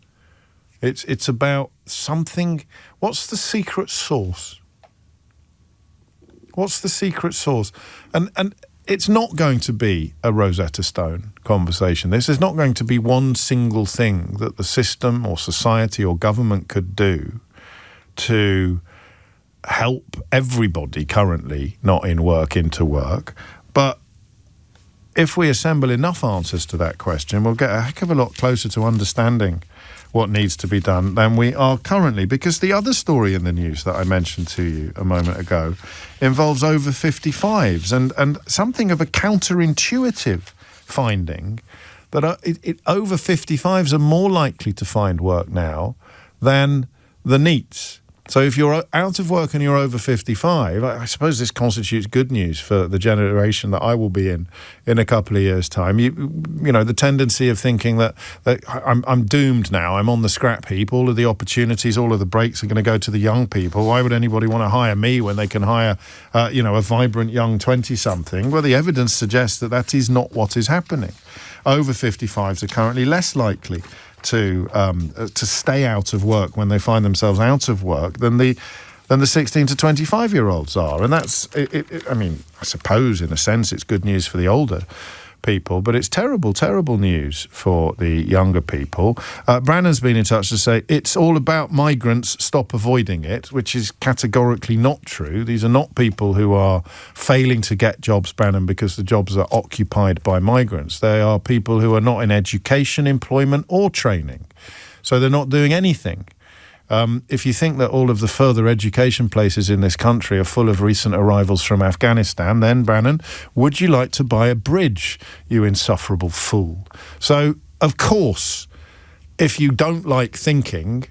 It's about something. What's the secret sauce? What's the secret sauce? And it's not going to be a Rosetta Stone conversation. This is not going to be one single thing that the system or society or government could do to help everybody currently not in work into work. But if we assemble enough answers to that question, we'll get a heck of a lot closer to understanding what needs to be done than we are currently. Because the other story in the news that I mentioned to you a moment ago involves over 55s and something of a counterintuitive finding that over 55s are more likely to find work now than the NEETs. So if you're out of work and you're over 55, I suppose this constitutes good news for the generation that I will be in a couple of years' time. You know, the tendency of thinking that I'm doomed now, I'm on the scrap heap, all of the opportunities, all of the breaks are going to go to the young people. Why would anybody want to hire me when they can hire, a vibrant young 20-something? Well, the evidence suggests that is not what is happening. Over 55s are currently less likely to stay out of work when they find themselves out of work than the 16 to 25-year-olds are. And that's, I mean, I suppose in a sense it's good news for the older people, but it's terrible, terrible news for the younger people. Brannon's been in touch to say it's all about migrants, stop avoiding it, which is categorically not true. These are not people who are failing to get jobs, Brannon, because the jobs are occupied by migrants. They are people who are not in education, employment or training. So they're not doing anything. If you think that all of the further education places in this country are full of recent arrivals from Afghanistan, then, Brannon, would you like to buy a bridge, you insufferable fool? So, of course, if you don't like thinking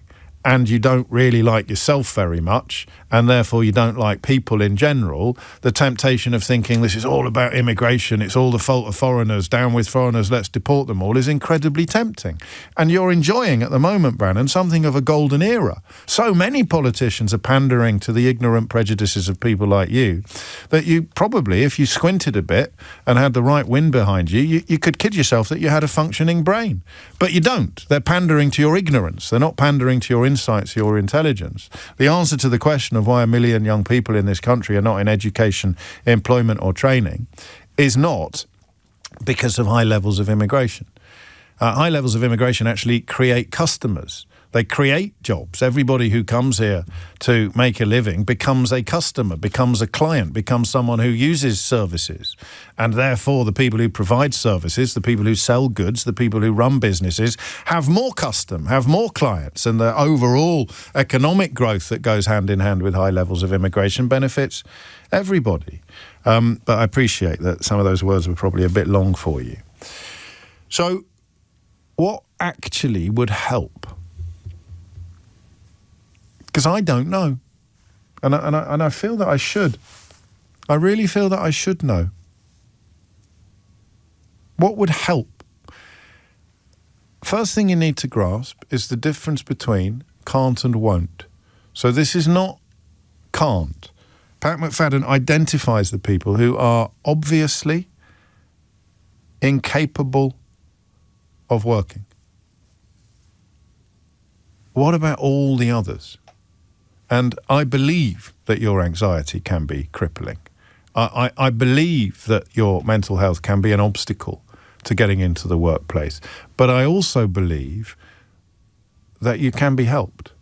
and you don't really like yourself very much, and therefore you don't like people in general, the temptation of thinking this is all about immigration, it's all the fault of foreigners, down with foreigners, let's deport them all, is incredibly tempting. And you're enjoying at the moment, Brannon, something of a golden era. So many politicians are pandering to the ignorant prejudices of people like you that you probably, if you squinted a bit and had the right wind behind you, you could kid yourself that you had a functioning brain. But you don't. They're pandering to your ignorance. They're not pandering to your insights, your intelligence. The answer to the question of why 1 million young people in this country are not in education, employment or training is not because of high levels of immigration. High levels of immigration actually create customers. They create jobs. Everybody who comes here to make a living becomes a customer, becomes a client, becomes someone who uses services. And therefore, the people who provide services, the people who sell goods, the people who run businesses have more custom, have more clients. And the overall economic growth that goes hand in hand with high levels of immigration benefits everybody. But I appreciate that some of those words were probably a bit long for you. So what actually would help? Because I don't know. And I feel that I should. I really feel that I should know. What would help? First thing you need to grasp is the difference between can't and won't. So this is not can't. Pat McFadden identifies the people who are obviously incapable of working. What about all the others? And I believe that your anxiety can be crippling. I believe that your mental health can be an obstacle to getting into the workplace. But I also believe that you can be helped.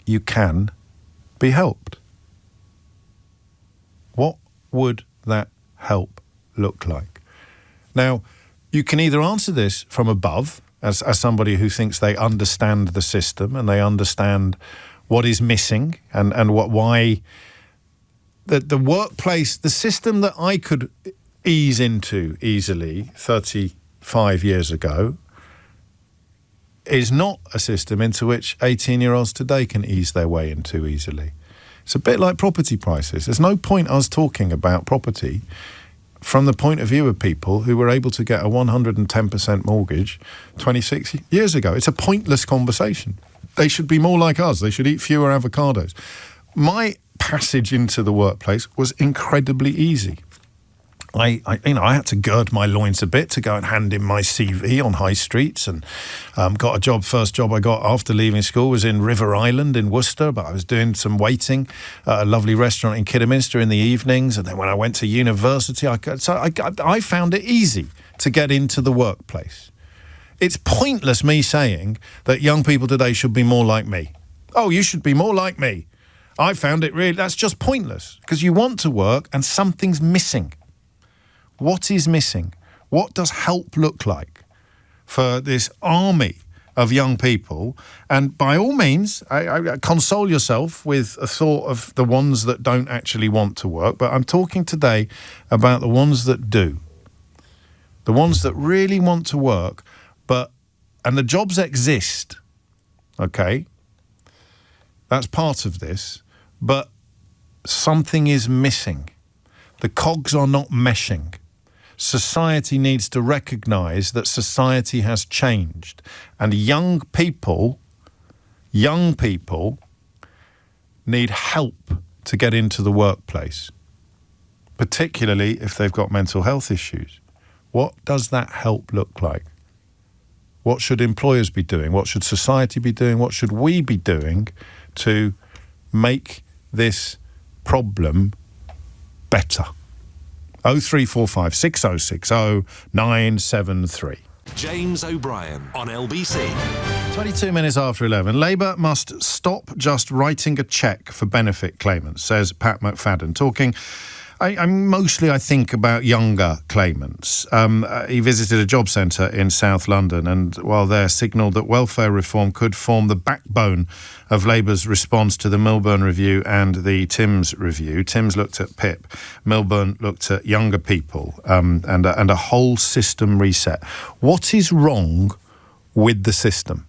You can be helped. What would that help look like? Now, You can either answer this from above, as somebody who thinks they understand the system and they understand what is missing and why the workplace, the system that I could ease into easily 35 years ago is not a system into which 18-year-olds today can ease their way into easily. It's a bit like property prices. There's no point us talking about property from the point of view of people who were able to get a 110% mortgage 26 years ago. It's a pointless conversation. They should be more like us. They should eat fewer avocados. My passage into the workplace was incredibly easy. I had to gird my loins a bit to go and hand in my CV on high streets, and got a job. First job I got after leaving school was in River Island in Worcester, but I was doing some waiting at a lovely restaurant in Kidderminster in the evenings. And then when I went to university, I found it easy to get into the workplace. It's pointless me saying that young people today should be more like me. Oh, you should be more like me. I found it really, that's just pointless, because you want to work and something's missing. What is missing? What does help look like for this army of young people? And by all means, I console yourself with a thought of the ones that don't actually want to work, but I'm talking today about the ones that do. The ones that really want to work, and the jobs exist, okay? That's part of this, but something is missing. The cogs are not meshing. Society needs to recognise that society has changed, and young people need help to get into the workplace, particularly if they've got mental health issues. What does that help look like? What should employers be doing? What should society be doing? What should we be doing to make this problem better? 0345 6060 973.
James O'Brien on LBC.
22 minutes after 11. Labour must stop just writing a cheque for benefit claimants, says Pat McFadden, talking... I think about younger claimants. He visited a job centre in South London, and while there signalled that welfare reform could form the backbone of Labour's response to the Milburn Review and the Timms Review. Timms looked at PIP, Milburn looked at younger people, and a whole system reset. What is wrong with the system?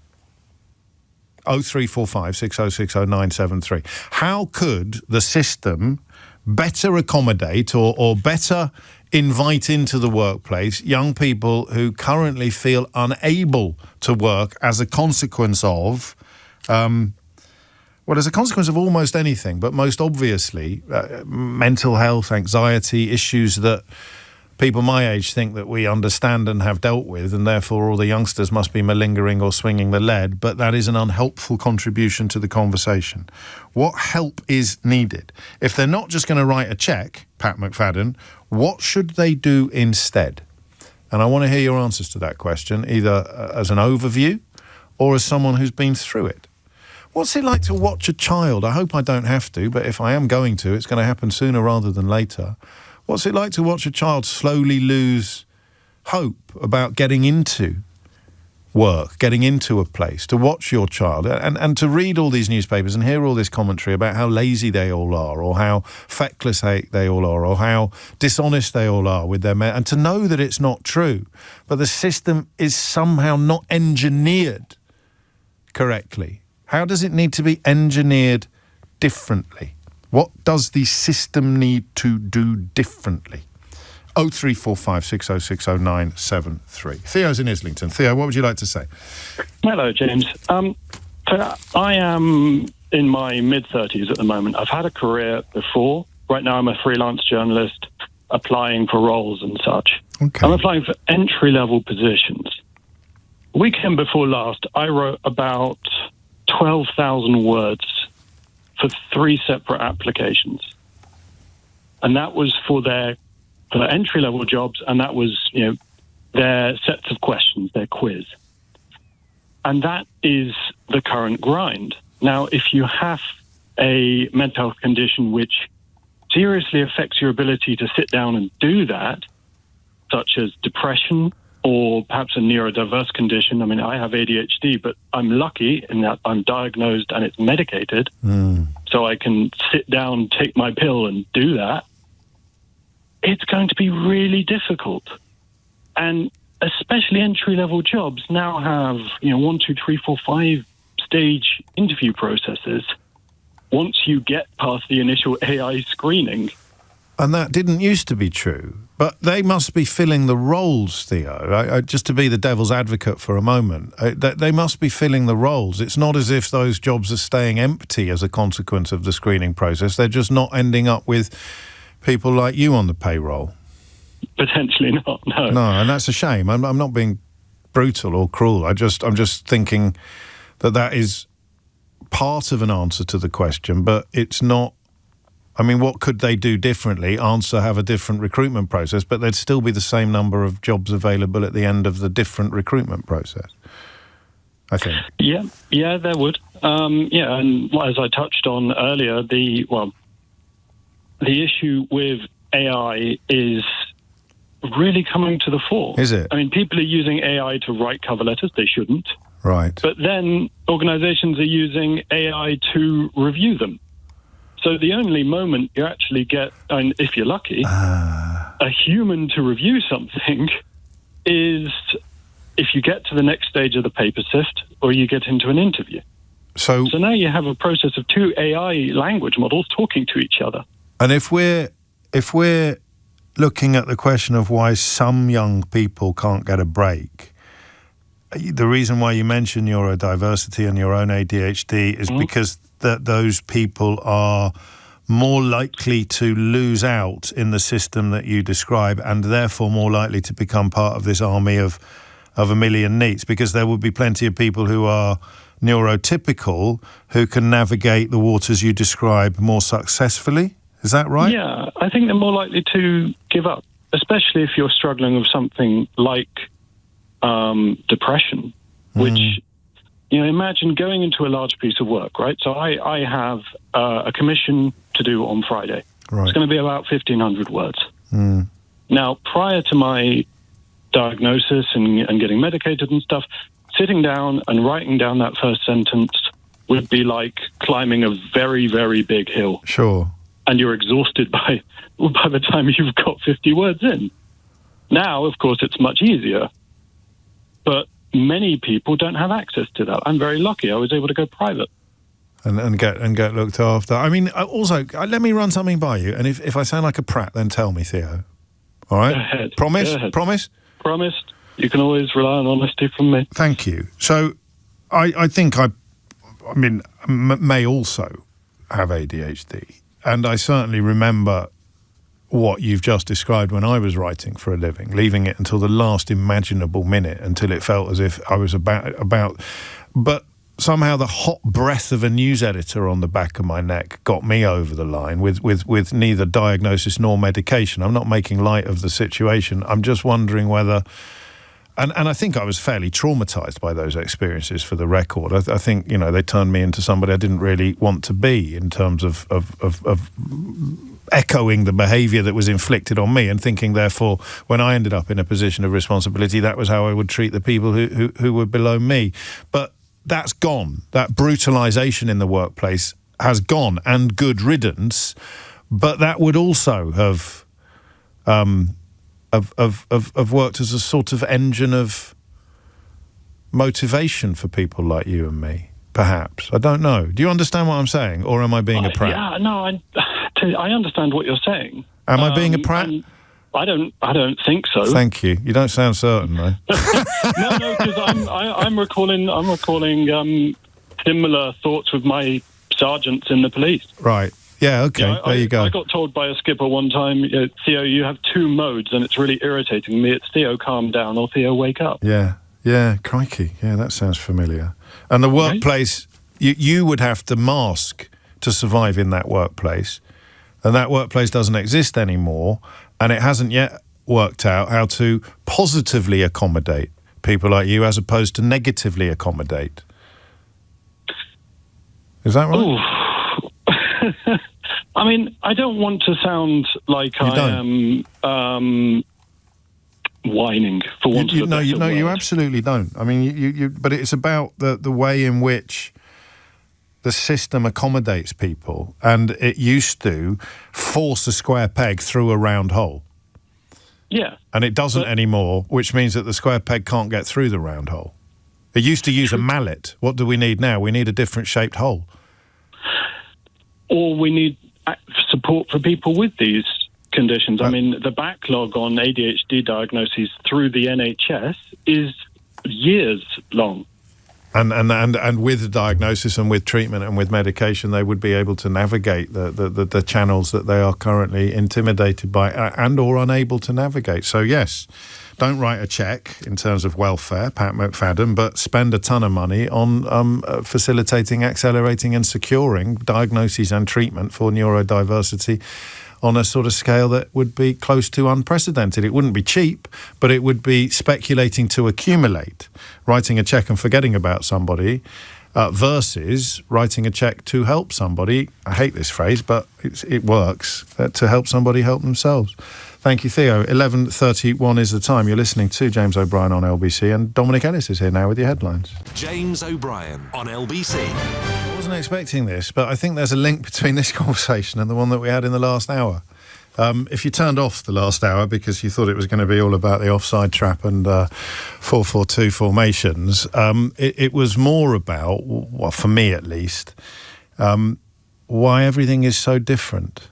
0345 6060 973. How could the system better accommodate or better invite into the workplace young people who currently feel unable to work as a consequence of, as a consequence of almost anything, but most obviously mental health, anxiety, issues that people my age think that we understand and have dealt with, and therefore all the youngsters must be malingering or swinging the lead, but that is an unhelpful contribution to the conversation. What help is needed? If they're not just going to write a cheque, Pat McFadden, what should they do instead? And I want to hear your answers to that question, either as an overview or as someone who's been through it. What's it like to watch a child? I hope I don't have to, but if I am going to, it's going to happen sooner rather than later. What's it like to watch a child slowly lose hope about getting into work, getting into a place, to watch your child and to read all these newspapers and hear all this commentary about how lazy they all are, or how feckless they all are, or how dishonest they all are with their men, and to know that it's not true, but the system is somehow not engineered correctly. How does it need to be engineered differently? What does the system need to do differently? 0345 6060 973. Theo's in Islington. Theo, what would you like to say?
Hello, James. I am in my mid-30s at the moment. I've had a career before. Right now I'm a freelance journalist applying for roles and such. Okay. I'm applying for entry-level positions. Weekend before last, I wrote about 12,000 words for 3 separate applications. And that was for their entry-level jobs, and that was, their sets of questions, their quiz. And that is the current grind. Now, if you have a mental health condition which seriously affects your ability to sit down and do that, such as depression, or perhaps a neurodiverse condition. I mean, I have ADHD, but I'm lucky in that I'm diagnosed and it's medicated, so I can sit down, take my pill and do that. It's going to be really difficult. And especially entry-level jobs now have, 1, 2, 3, 4, 5 stage interview processes once you get past the initial AI screening.
And that didn't used to be true. But they must be filling the roles, Theo. Just to be the devil's advocate for a moment, they must be filling the roles. It's not as if those jobs are staying empty as a consequence of the screening process. They're just not ending up with people like you on the payroll.
Potentially not, no.
No, and that's a shame. I'm not being brutal or cruel. I'm just thinking that is part of an answer to the question, but it's not. I mean, what could they do differently? Have a different recruitment process, but there'd still be the same number of jobs available at the end of the different recruitment process, I think.
Yeah, there would. And as I touched on earlier, the issue with AI is really coming to the fore.
Is it?
I mean, people are using AI to write cover letters. They shouldn't.
Right.
But then organizations are using AI to review them. So the only moment you actually get, and if you're lucky, a human to review something is if you get to the next stage of the paper sift or you get into an interview. So now you have a process of 2 AI language models talking to each other.
And if we're looking at the question of why some young people can't get a break, the reason why you mention neurodiversity and your own ADHD is because those people are more likely to lose out in the system that you describe, and therefore more likely to become part of this army of a million neats, because there would be plenty of people who are neurotypical who can navigate the waters you describe more successfully. Is that right?
Yeah, I think they're more likely to give up, especially if you're struggling with something like depression, which, imagine going into a large piece of work, right? So I have a commission to do on Friday. Right. It's going to be about 1,500 words. Now, prior to my diagnosis and getting medicated and stuff, sitting down and writing down that first sentence would be like climbing a very, very big hill.
Sure.
And you're exhausted by the time you've got 50 words in. Now, of course, it's much easier. But many people don't have access to that. I'm very lucky. I was able to go private.
And get looked after. I mean, also, let me run something by you. And if I sound like a prat, then tell me, Theo. All right?
Go ahead.
Promise?
Go ahead.
Promise?
Promised. You can always rely on honesty from me.
Thank you. So I think I may also have ADHD. And I certainly remember what you've just described when I was writing for a living, leaving it until the last imaginable minute, until it felt as if I was about. But somehow the hot breath of a news editor on the back of my neck got me over the line with neither diagnosis nor medication. I'm not making light of the situation. I'm just wondering whether... And I think I was fairly traumatised by those experiences, for the record. I think, they turned me into somebody I didn't really want to be, in terms of echoing the behaviour that was inflicted on me, and thinking, therefore, when I ended up in a position of responsibility, that was how I would treat the people who were below me. But that's gone. That brutalisation in the workplace has gone, and good riddance. But that would also have worked as a sort of engine of motivation for people like you and me, perhaps. I don't know. Do you understand what I'm saying, or am I being a prat?
Yeah, no, I understand what you're saying.
Am I being a prat?
I don't think so.
Thank you. You don't sound certain, though.
No, because I'm recalling similar thoughts with my sergeants in the police.
Right. Yeah, okay, there you go.
I got told by a skipper one time, Theo, you have 2 modes and it's really irritating me. It's Theo, calm down, or Theo, wake up.
Yeah, crikey. Yeah, that sounds familiar. And the workplace, you would have to mask to survive in that workplace. And that workplace doesn't exist anymore. And it hasn't yet worked out how to positively accommodate people like you as opposed to negatively accommodate. Is that right?
Ooh. I mean, I don't want to sound like I am whining for want of a better word.
You absolutely don't. I mean, but it's about the way in which the system accommodates people, and it used to force a square peg through a round hole.
Yeah.
And it doesn't anymore, which means that the square peg can't get through the round hole. It used to use a mallet. What do we need now? We need a different shaped hole.
Or we need support for people with these conditions. I mean, the backlog on ADHD diagnoses through the NHS is years long.
And with the diagnosis and with treatment and with medication, they would be able to navigate the channels that they are currently intimidated by and or unable to navigate. So yes, don't write a cheque in terms of welfare, Pat McFadden, but spend a ton of money on facilitating, accelerating and securing diagnoses and treatment for neurodiversity on a sort of scale that would be close to unprecedented. It wouldn't be cheap, but it would be speculating to accumulate, writing a cheque and forgetting about somebody, versus writing a cheque to help somebody. I hate this phrase, but it works, to help somebody help themselves. Thank you, Theo. 11:31 is the time. You're listening to James O'Brien on LBC, and Dominic Ellis is here now with your headlines.
James O'Brien on LBC.
I wasn't expecting this, but I think there's a link between this conversation and the one that we had in the last hour. If you turned off the last hour because you thought it was going to be all about the offside trap and 4-4-2 formations, it was more about, well, for me at least, why everything is so different.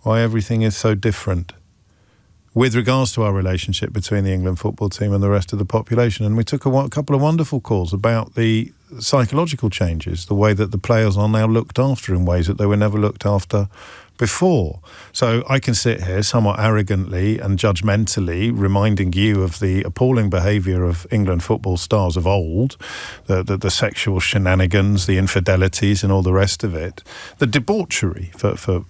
Why everything is so different with regards to our relationship between the England football team and the rest of the population. And we took a couple of wonderful calls about the psychological changes, the way that the players are now looked after in ways that they were never looked after before. So I can sit here somewhat arrogantly and judgmentally reminding you of the appalling behaviour of England football stars of old, the sexual shenanigans, the infidelities and all the rest of it, the debauchery for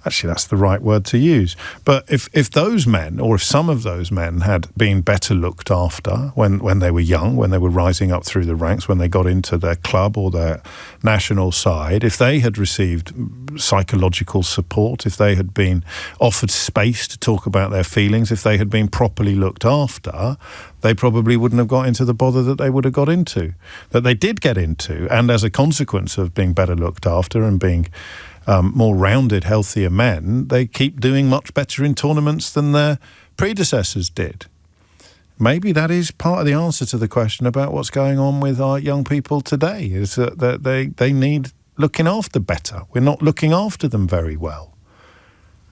actually, that's the right word to use. But if those men, or if some of those men had been better looked after when they were young, when they were rising up through the ranks, when they got into their club or their national side, if they had received psychological support, if they had been offered space to talk about their feelings, if they had been properly looked after, they probably wouldn't have got into the bother that they would have got into, that they did get into. And as a consequence of being better looked after and being more rounded, healthier men, they keep doing much better in tournaments than their predecessors did. Maybe that is part of the answer to the question about what's going on with our young people today, is that they need looking after better. We're not looking after them very well.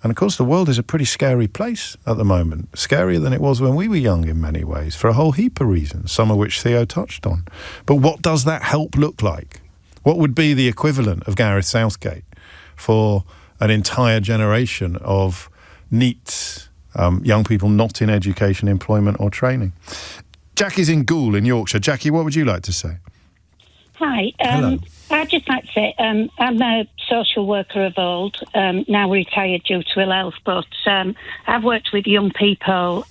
And of course the world is a pretty scary place at the moment, scarier than it was when we were young in many ways, for a whole heap of reasons, some of which Theo touched on. But what does that help look like? What would be the equivalent of Gareth Southgate for an entire generation of neat young people not in education, employment or training? Jackie's in Goole in Yorkshire. Jackie, what would you like to say?
Hi.
Hello.
I'd just like to say I'm a social worker of old, now retired due to ill health, but I've worked with young people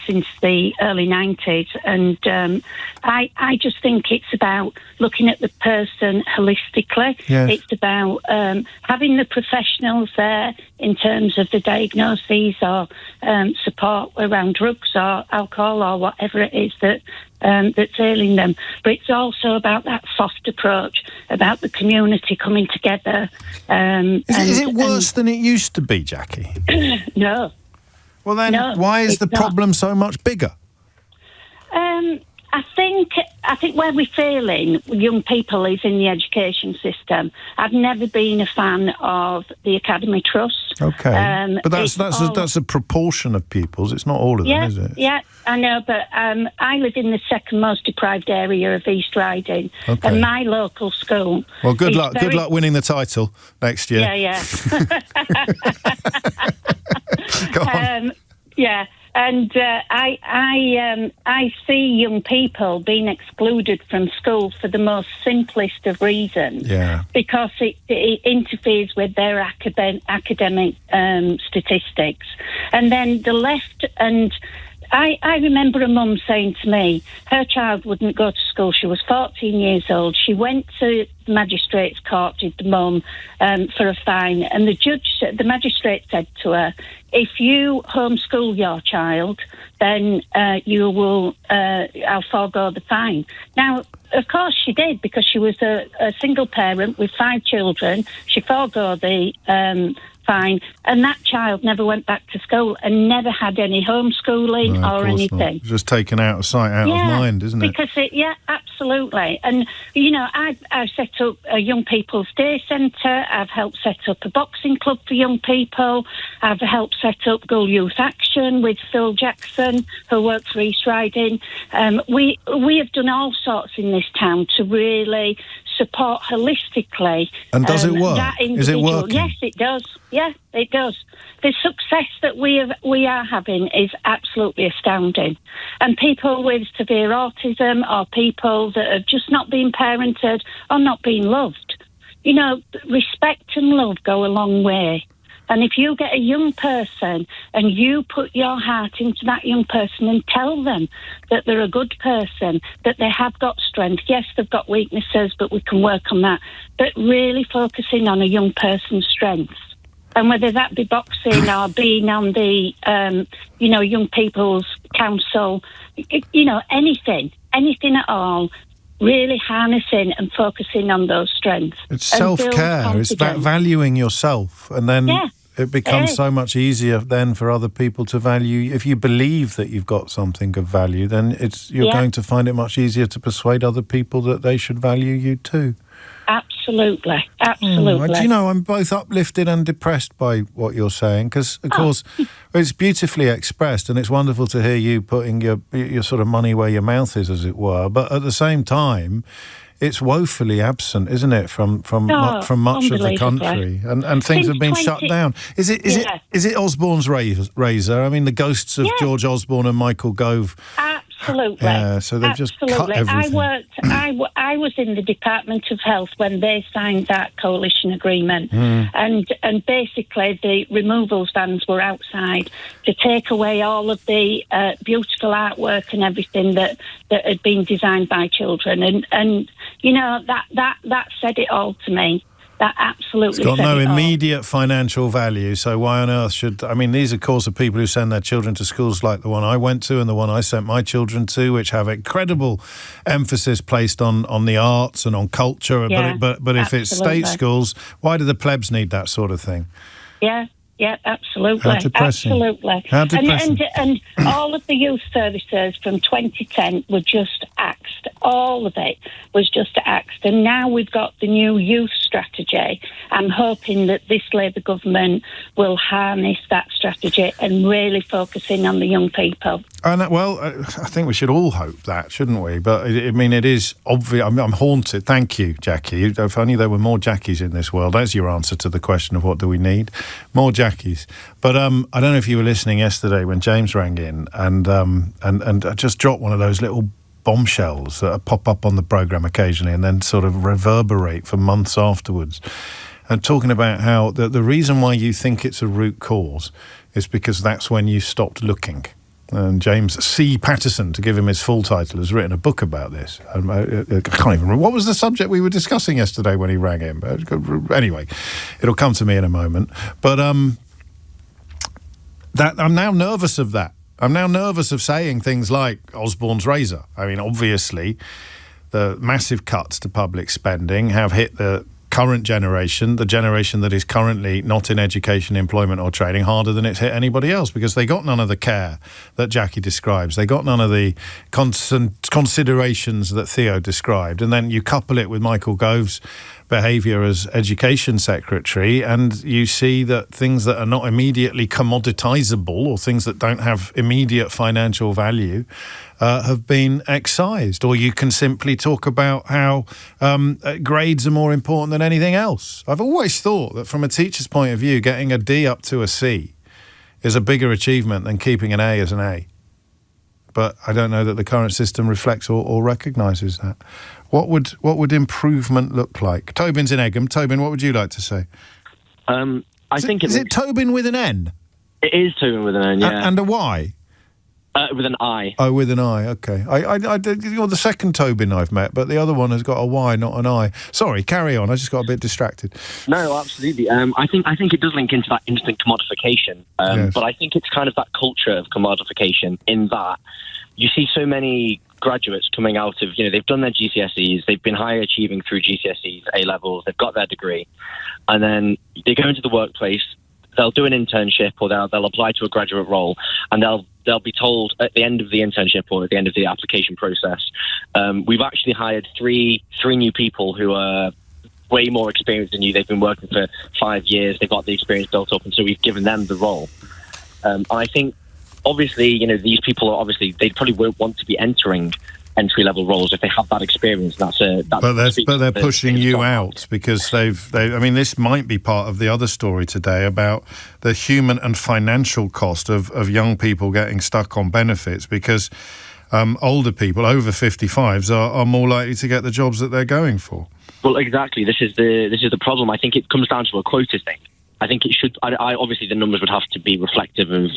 since the early 90s, and I just think it's about looking at the person holistically.
Yes.
It's about having the professionals there in terms of the diagnoses or support around drugs or alcohol or whatever it is that's ailing them. But it's also about that soft approach, about the community coming together.
Is it worse than it used to be, Jackie?
No.
Well then, why is the problem so much bigger?
I think where we're failing young people is in the education system. I've never been a fan of the Academy Trust.
Okay, but that's a proportion of pupils. It's not all of them, is it?
Yeah, I know, but I live in the second most deprived area of East Riding, and my local school.
Well, good luck winning the title next year.
Yeah.
Go on.
Yeah. And I see young people being excluded from school for the most simplest of reasons.
Yeah.
Because it interferes with their academic statistics. And then the left and I remember a mum saying to me, her child wouldn't go to school. She was 14 years old. She went to the magistrate's court with the mum for a fine, and the magistrate said to her, if you homeschool your child, then you will, I'll forego the fine. Now, of course she did, because she was a single parent with 5 children. She forego the fine, and that child never went back to school and never had any homeschooling or anything.
Just taken out of sight, out of mind, isn't it?
Because absolutely. And I've set up a young people's day centre. I've helped set up a boxing club for young people. I've helped set up Girl Youth Action with Phil Jackson, who works for East Riding. We have done all sorts in this town to really support holistically.
And does it work? Is it working?
Yes, it does. Yeah, it does. The success that we are having is absolutely astounding. And people with severe autism, or people that have just not been parented or not been loved, respect and love go a long way. And if you get a young person and you put your heart into that young person and tell them that they're a good person, that they have got strength, yes, they've got weaknesses, but we can work on that, but really focusing on a young person's strengths. And whether that be boxing or being on the, young people's council, anything at all, really harnessing and focusing on those strengths.
It's self-care. It's valuing yourself, and then it becomes so much easier then for other people to value. If you believe that you've got something of value, then you're going to find it much easier to persuade other people that they should value you too.
Absolutely.
I'm both uplifted and depressed by what you're saying, because, of course, it's beautifully expressed, and it's wonderful to hear you putting your sort of money where your mouth is, as it were. But at the same time, it's woefully absent, isn't it, from much of the country, and things have been shut down. Is it Osborne's razor? I mean, the ghosts of George Osborne and Michael Gove.
Absolutely.
Yeah, so they've just cut everything.
I was in the Department of Health when they signed that coalition agreement, and basically the removals vans were outside to take away all of the beautiful artwork and everything that had been designed by children, and that said it all to me. That absolutely.
It's got no immediate financial value, so why on earth should... I mean, these, of course, are people who send their children to schools like the one I went to and the one I sent my children to, which have incredible emphasis placed on the arts and on culture. But if it's state schools, why do the plebs need that sort of thing?
Yeah, absolutely.
How depressing.
Absolutely.
How depressing.
And all of the youth services from 2010 were just axed. All of it was just axed. And now we've got the new youth strategy. I'm hoping that this Labour government will harness that strategy and really focus in on the young people.
I think we should all hope that, shouldn't we? But, it is obvious. I'm haunted. Thank you, Jackie. If only there were more Jackies in this world. That's your answer to the question of what do we need. More Jackies. But I don't know if you were listening yesterday when James rang in and I just dropped one of those little bombshells that pop up on the programme occasionally and then sort of reverberate for months afterwards. And talking about how the reason why you think it's a root cause is because that's when you stopped looking. And James C. Patterson, to give him his full title, has written a book about this. I can't even remember. What was the subject we were discussing yesterday when he rang in? Anyway, it'll come to me in a moment. But that I'm now nervous of that. I'm now nervous of saying things like Osborne's razor. I mean, obviously, the massive cuts to public spending have hit the current generation, the generation that is currently not in education, employment or training, harder than it's hit anybody else, because they got none of the care that Jackie describes. They got none of the considerations that Theo described. And then you couple it with Michael Gove's behaviour as education secretary, and you see that things that are not immediately commoditisable or things that don't have immediate financial value have been excised. Or you can simply talk about how grades are more important than anything else. I've always thought that from a teacher's point of view, getting a D up to a C is a bigger achievement than keeping an A as an A. But I don't know that the current system reflects or recognises that. What would improvement look like? Tobin's in Egham. Tobin, what would you like to say?
Is it
Tobin with an N?
It is Tobin with an N, yeah.
And a Y?
With an I.
Oh, with an I, okay. You're the second Tobin I've met, but the other one has got a Y, not an I. Sorry, carry on. I just got a bit distracted.
No, absolutely. I think it does link into that instant commodification.
Yes.
But I think it's kind of that culture of commodification in that you see so many graduates coming out of, they've done their GCSEs, they've been high achieving through GCSEs, A-levels, they've got their degree, and then they go into the workplace, they'll do an internship or they'll apply to a graduate role, and they'll be told at the end of the internship or at the end of the application process, we've actually hired three new people who are way more experienced than you. They've been working for 5 years, they've got the experience built up, and so we've given them the role. And I think, obviously, these people are they probably won't want to be entering entry-level roles if they have that experience. But
they're pushing you out because this might be part of the other story today about the human and financial cost of young people getting stuck on benefits, because older people over 55s are more likely to get the jobs that they're going for.
Well, exactly. This is the problem. I think it comes down to a quota thing. I think it should. Obviously, the numbers would have to be reflective of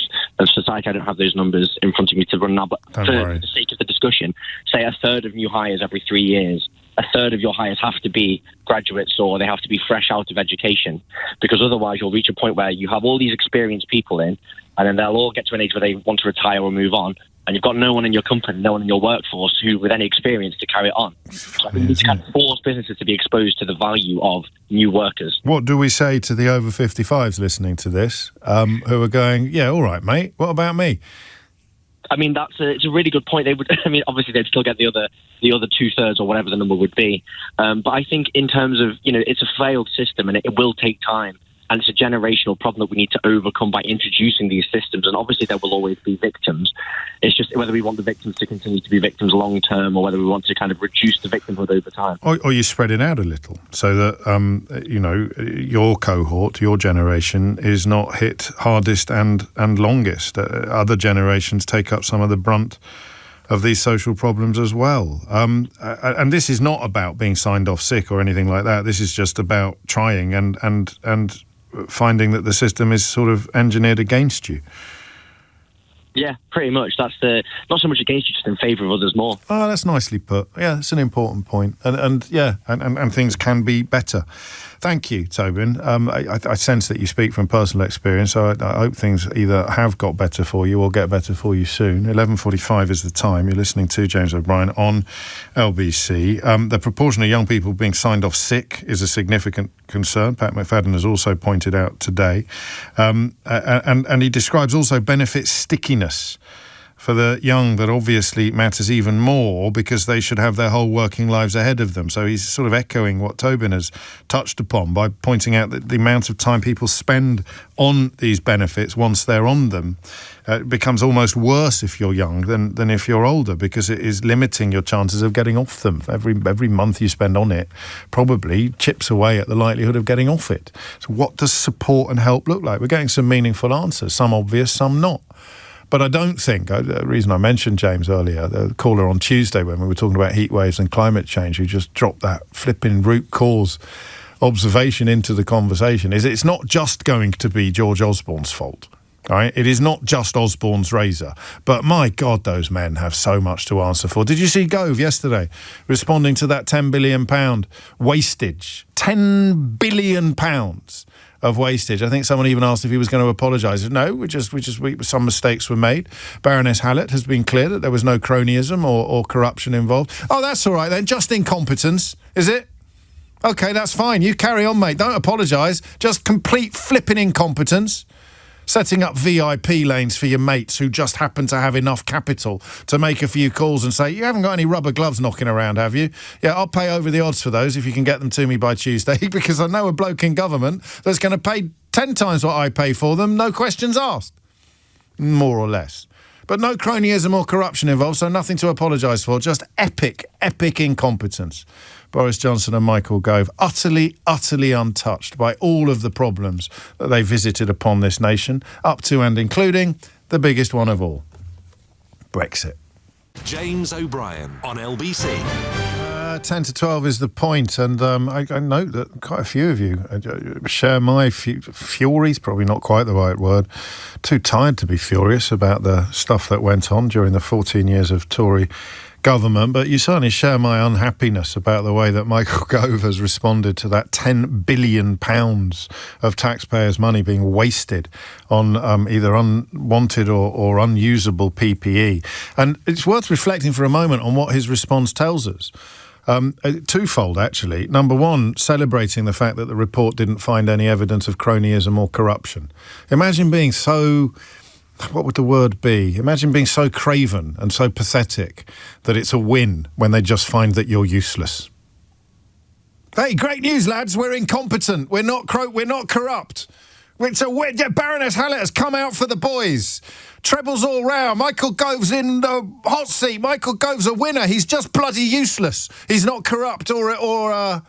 society. I don't have those numbers in front of me to run now, but for the sake of the discussion, say a third of new hires every 3 years. A third of your hires have to be graduates, or they have to be fresh out of education, because otherwise you'll reach a point where you have all these experienced people in, and then they'll all get to an age where they want to retire or move on, and you've got no one in your company, no one in your workforce who with any experience to carry it on. So I think it's kind of force businesses to be exposed to the value of new workers.
What do we say to the over 55s listening to this, who are going, yeah, all right, mate, what about me?
I mean, it's a really good point. They would, obviously they'd still get the other 2/3 or whatever the number would be. But I think in terms of, it's a failed system, and it will take time. And it's a generational problem that we need to overcome by introducing these systems. And obviously there will always be victims. It's just whether we want the victims to continue to be victims long term, or whether we want to kind of reduce the victimhood over time.
Or you spread it out a little so that, your cohort, your generation is not hit hardest and longest. Other generations take up some of the brunt of these social problems as well. And this is not about being signed off sick or anything like that. This is just about trying and finding that the system is sort of engineered against you.
Yeah, pretty much. That's not so much against you, just in favour of others more.
Oh, that's nicely put. Yeah, that's an important point. And things can be better. Thank you, Tobin. I sense that you speak from personal experience, so I hope things either have got better for you or get better for you soon. 11:45 is the time. You're listening to James O'Brien on LBC. The proportion of young people being signed off sick is a significant concern. Pat McFadden has also pointed out today. And he describes also benefit stickiness for the young that obviously matters even more, because they should have their whole working lives ahead of them. So he's sort of echoing what Tobin has touched upon by pointing out that the amount of time people spend on these benefits once they're on them becomes almost worse if you're young than if you're older, because it is limiting your chances of getting off them. Every month you spend on it probably chips away at the likelihood of getting off it. So what does support and help look like? We're getting some meaningful answers, some obvious, some not. But I don't think, the reason I mentioned James earlier, the caller on Tuesday when we were talking about heat waves and climate change, who just dropped that flipping root cause observation into the conversation, is it's not just going to be George Osborne's fault. All right? It is not just Osborne's razor. But my God, those men have so much to answer for. Did you see Gove yesterday responding to that £10 billion wastage? £10 billion of wastage. I think someone even asked if he was going to apologise. No, some mistakes were made. Baroness Hallett has been clear that there was no cronyism or corruption involved. Oh, that's all right then. Just incompetence, is it? OK, that's fine. You carry on, mate. Don't apologise. Just complete flipping incompetence. Setting up VIP lanes for your mates who just happen to have enough capital to make a few calls and say, you haven't got any rubber gloves knocking around, have you? Yeah, I'll pay over the odds for those if you can get them to me by Tuesday, because I know a bloke in government that's going to pay 10 times what I pay for them, no questions asked. More or less. But no cronyism or corruption involved, so nothing to apologise for, just epic incompetence. Boris Johnson and Michael Gove, utterly untouched by all of the problems that they visited upon this nation, up to and including the biggest one of all, Brexit.
James O'Brien on LBC.
10 to 12 is the point, and I note that quite a few of you share my furies, probably not quite the right word, too tired to be furious about the stuff that went on during the 14 years of Tory government, but you certainly share my unhappiness about the way that Michael Gove has responded to that £10 billion of taxpayers' money being wasted on either unwanted or unusable PPE. And it's worth reflecting for a moment on what his response tells us. Twofold, actually. Number one, celebrating the fact that the report didn't find any evidence of cronyism or corruption. Imagine being so... what would the word be? Imagine being so craven and so pathetic that it's a win when they just find that you're useless. Hey, great news, lads. We're incompetent. We're not corrupt. It's a win. Yeah, Baroness Hallett has come out for the boys. Trebles all round. Michael Gove's in the hot seat. Michael Gove's a winner. He's just bloody useless. He's not corrupt or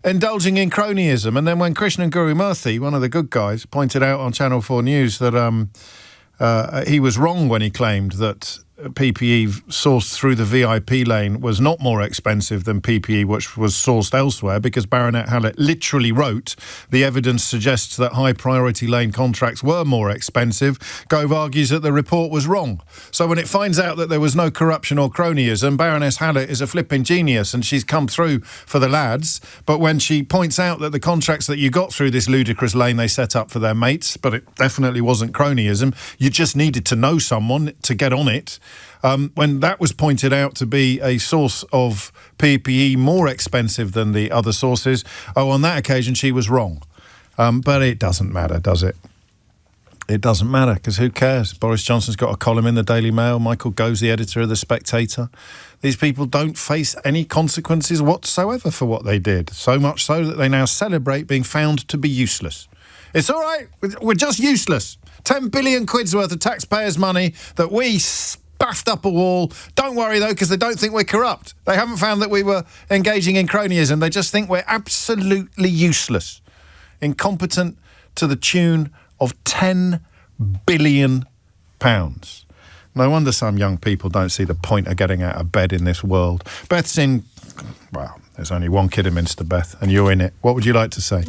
indulging in cronyism. And then when Krishnan Gurumurthy, one of the good guys, pointed out on Channel 4 News that... he was wrong when he claimed that PPE sourced through the VIP lane was not more expensive than PPE which was sourced elsewhere, because Baronet Hallett literally wrote, the evidence suggests that high priority lane contracts were more expensive. Gove argues that the report was wrong. So when it finds out that there was no corruption or cronyism, Baroness Hallett is a flipping genius and she's come through for the lads. But when she points out that the contracts that you got through this ludicrous lane they set up for their mates, but it definitely wasn't cronyism, you just needed to know someone to get on it. When that was pointed out to be a source of PPE more expensive than the other sources, on that occasion she was wrong. But it doesn't matter, does it? It doesn't matter, because who cares? Boris Johnson's got a column in the Daily Mail. Michael Gove's the editor of The Spectator. These people don't face any consequences whatsoever for what they did, so much so that they now celebrate being found to be useless. It's all right, we're just useless. 10 billion quid's worth of taxpayers' money that we baffed up a wall. Don't worry, though, because they don't think we're corrupt. They haven't found that we were engaging in cronyism. They just think we're absolutely useless. Incompetent to the tune of £10 billion. No wonder some young people don't see the point of getting out of bed in this world. Beth's in... well, there's only one Kidderminster, Beth, and you're in it. What would you like to say?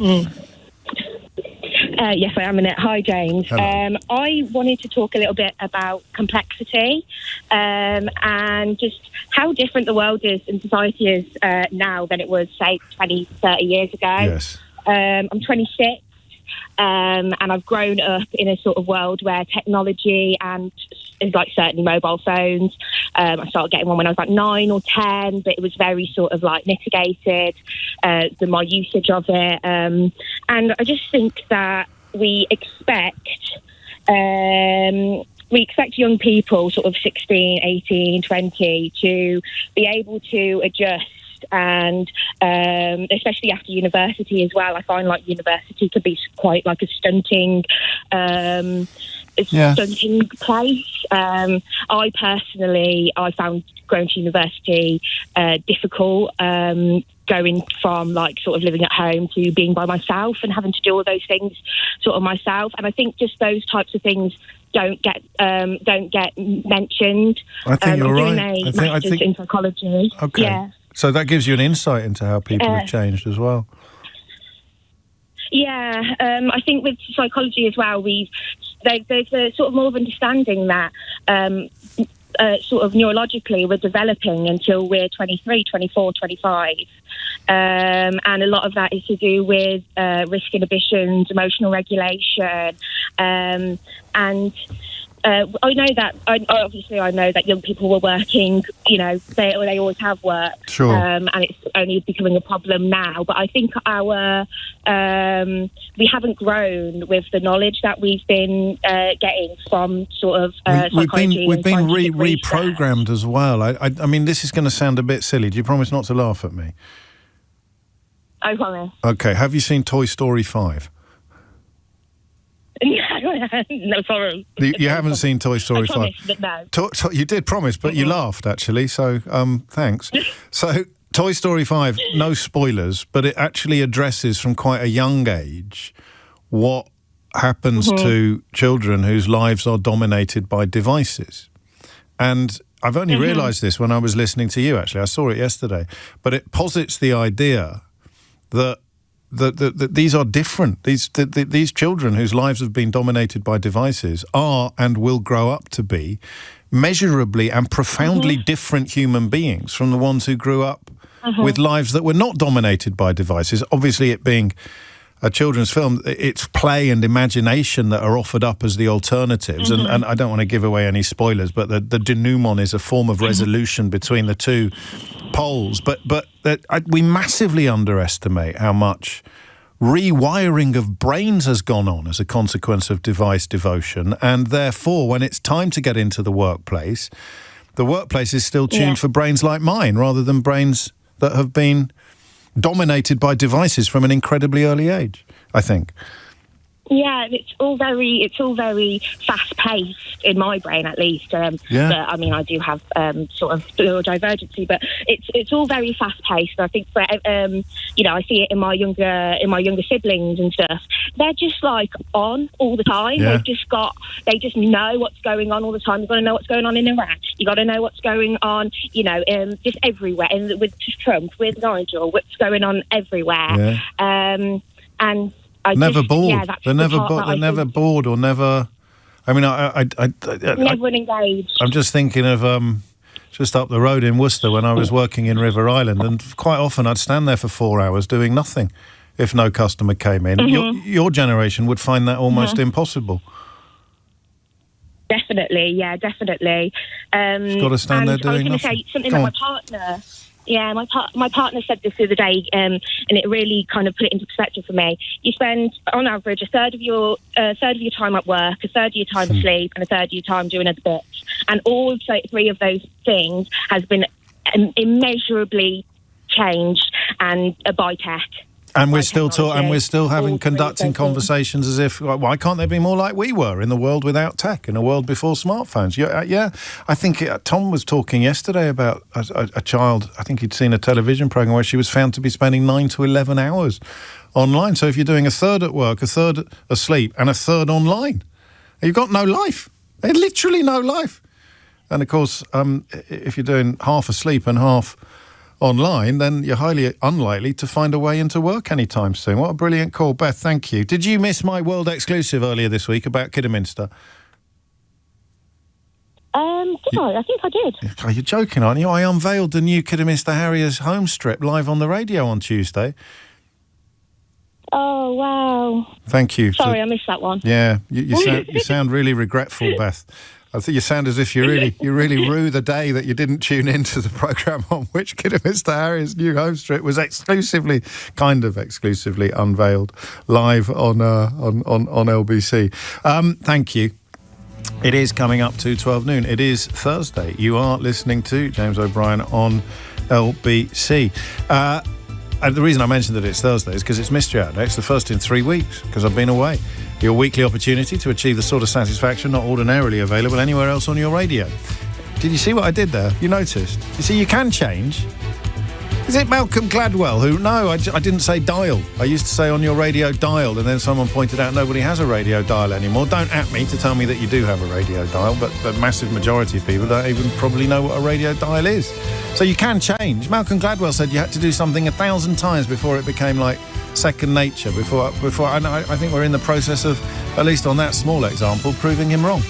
Yes, I am in it. Hi, James. I wanted to talk a little bit about complexity and just how different the world is and society is now than it was, say, 20, 30 years ago.
Yes.
I'm 26 and I've grown up in a sort of world where technology and like certainly mobile phones. I started getting one when I was like 9 or 10, but it was very sort of like mitigated, my usage of it. And I just think that we expect young people, sort of 16, 18, 20, to be able to adjust. And especially after university as well, I find like university could be quite like a stunting place. I personally found going to university difficult, going from like sort of living at home to being by myself and having to do all those things sort of myself. And I think just those types of things don't get mentioned.
I think you're right.
I'm doing a master's in psychology.
Okay.
Yeah.
So that gives you an insight into how people have changed as well.
Yeah, I think with psychology as well, there's a sort of more of understanding that sort of neurologically we're developing until we're 23, 24, 25. And a lot of that is to do with risk inhibitions, emotional regulation, and I know that. I know that young people were working. You know, they always have worked.
Sure.
And it's only becoming a problem now. But I think we haven't grown with the knowledge that we've been getting from sort of psychology.
We've been reprogrammed as well. I mean, this is going to sound a bit silly. Do you promise not to laugh at me?
I promise.
Okay. Have you seen Toy Story 5?
No, sorry.
You haven't seen Toy Story 5?
I promised, but no.
You did promise, but you laughed, actually, so thanks. So, Toy Story 5, no spoilers, but it actually addresses from quite a young age what happens to children whose lives are dominated by devices. And I've only realised this when I was listening to you, actually. I saw it yesterday. But it posits the idea that these are different. These children whose lives have been dominated by devices are and will grow up to be measurably and profoundly different human beings from the ones who grew up with lives that were not dominated by devices. Obviously, it being a children's film, it's play and imagination that are offered up as the alternatives. And I don't want to give away any spoilers, but the denouement is a form of resolution between the two poles. But we massively underestimate how much rewiring of brains has gone on as a consequence of device devotion. And therefore, when it's time to get into the workplace is still tuned for brains like mine rather than brains that have been dominated by devices from an incredibly early age, I think.
Yeah, it's all very fast-paced in my brain, at least. But, I mean, I do have sort of neurodivergency, but it's all very fast-paced. I think for I see it in my younger siblings and stuff. They're just like on all the time.
Yeah.
They just know what's going on all the time. You've got to know what's going on in Iran. You got to know what's going on, just everywhere. And with Trump, with Nigel, what's going on everywhere.
Yeah.
And
never bored. They're never bored or never. I mean, I
never engaged.
I'm just thinking of just up the road in Worcester when I was working in River Island, and quite often I'd stand there for 4 hours doing nothing if no customer came in. Your generation would find that almost impossible.
Definitely, yeah, definitely.
You've got to stand there doing nothing. I was going to say
something that my partner. Yeah, my partner said this the other day, and it really kind of put it into perspective for me. You spend, on average, a third of your time at work, a third of your time asleep, and a third of your time doing other bits. And all three of those things has been immeasurably changed and by tech.
And we're still conducting conversations as if, why can't they be more like we were in the world without tech, in a world before smartphones? Yeah, I think Tom was talking yesterday about a child. I think he'd seen a television program where she was found to be spending 9 to 11 hours online. So if you're doing a third at work, a third asleep, and a third online, you've got no life. Literally no life. And of course, if you're doing half asleep and half online, then you're highly unlikely to find a way into work anytime soon. What a brilliant call, Beth. Thank you. Did you miss my world exclusive earlier this week about Kidderminster?
I think I did.
You're joking, aren't you? I unveiled the new Kidderminster Harriers home strip live on the radio on Tuesday.
Oh, wow.
Thank you.
Sorry, I missed that one.
Yeah, you sound really regretful, Beth. I think you sound as if you really rue the day that you didn't tune into the programme on which Kidderminster Harriers' new home strip was exclusively unveiled live on LBC. Thank you. It is coming up to 12 noon. It is Thursday. You are listening to James O'Brien on LBC. And the reason I mentioned that it's Thursday is because it's Mystery Hour Day. It's the first in 3 weeks because I've been away. Your weekly opportunity to achieve the sort of satisfaction not ordinarily available anywhere else on your radio. Did you see what I did there? You noticed? You see, you can change. Is it Malcolm Gladwell who... No, I didn't say dial. I used to say on your radio dial, and then someone pointed out nobody has a radio dial anymore. Don't at me to tell me that you do have a radio dial, but the massive majority of people don't even probably know what a radio dial is. So you can change. Malcolm Gladwell said you had to do something 1,000 times before it became like second nature. Before, and I think we're in the process of, at least on that small example, proving him wrong.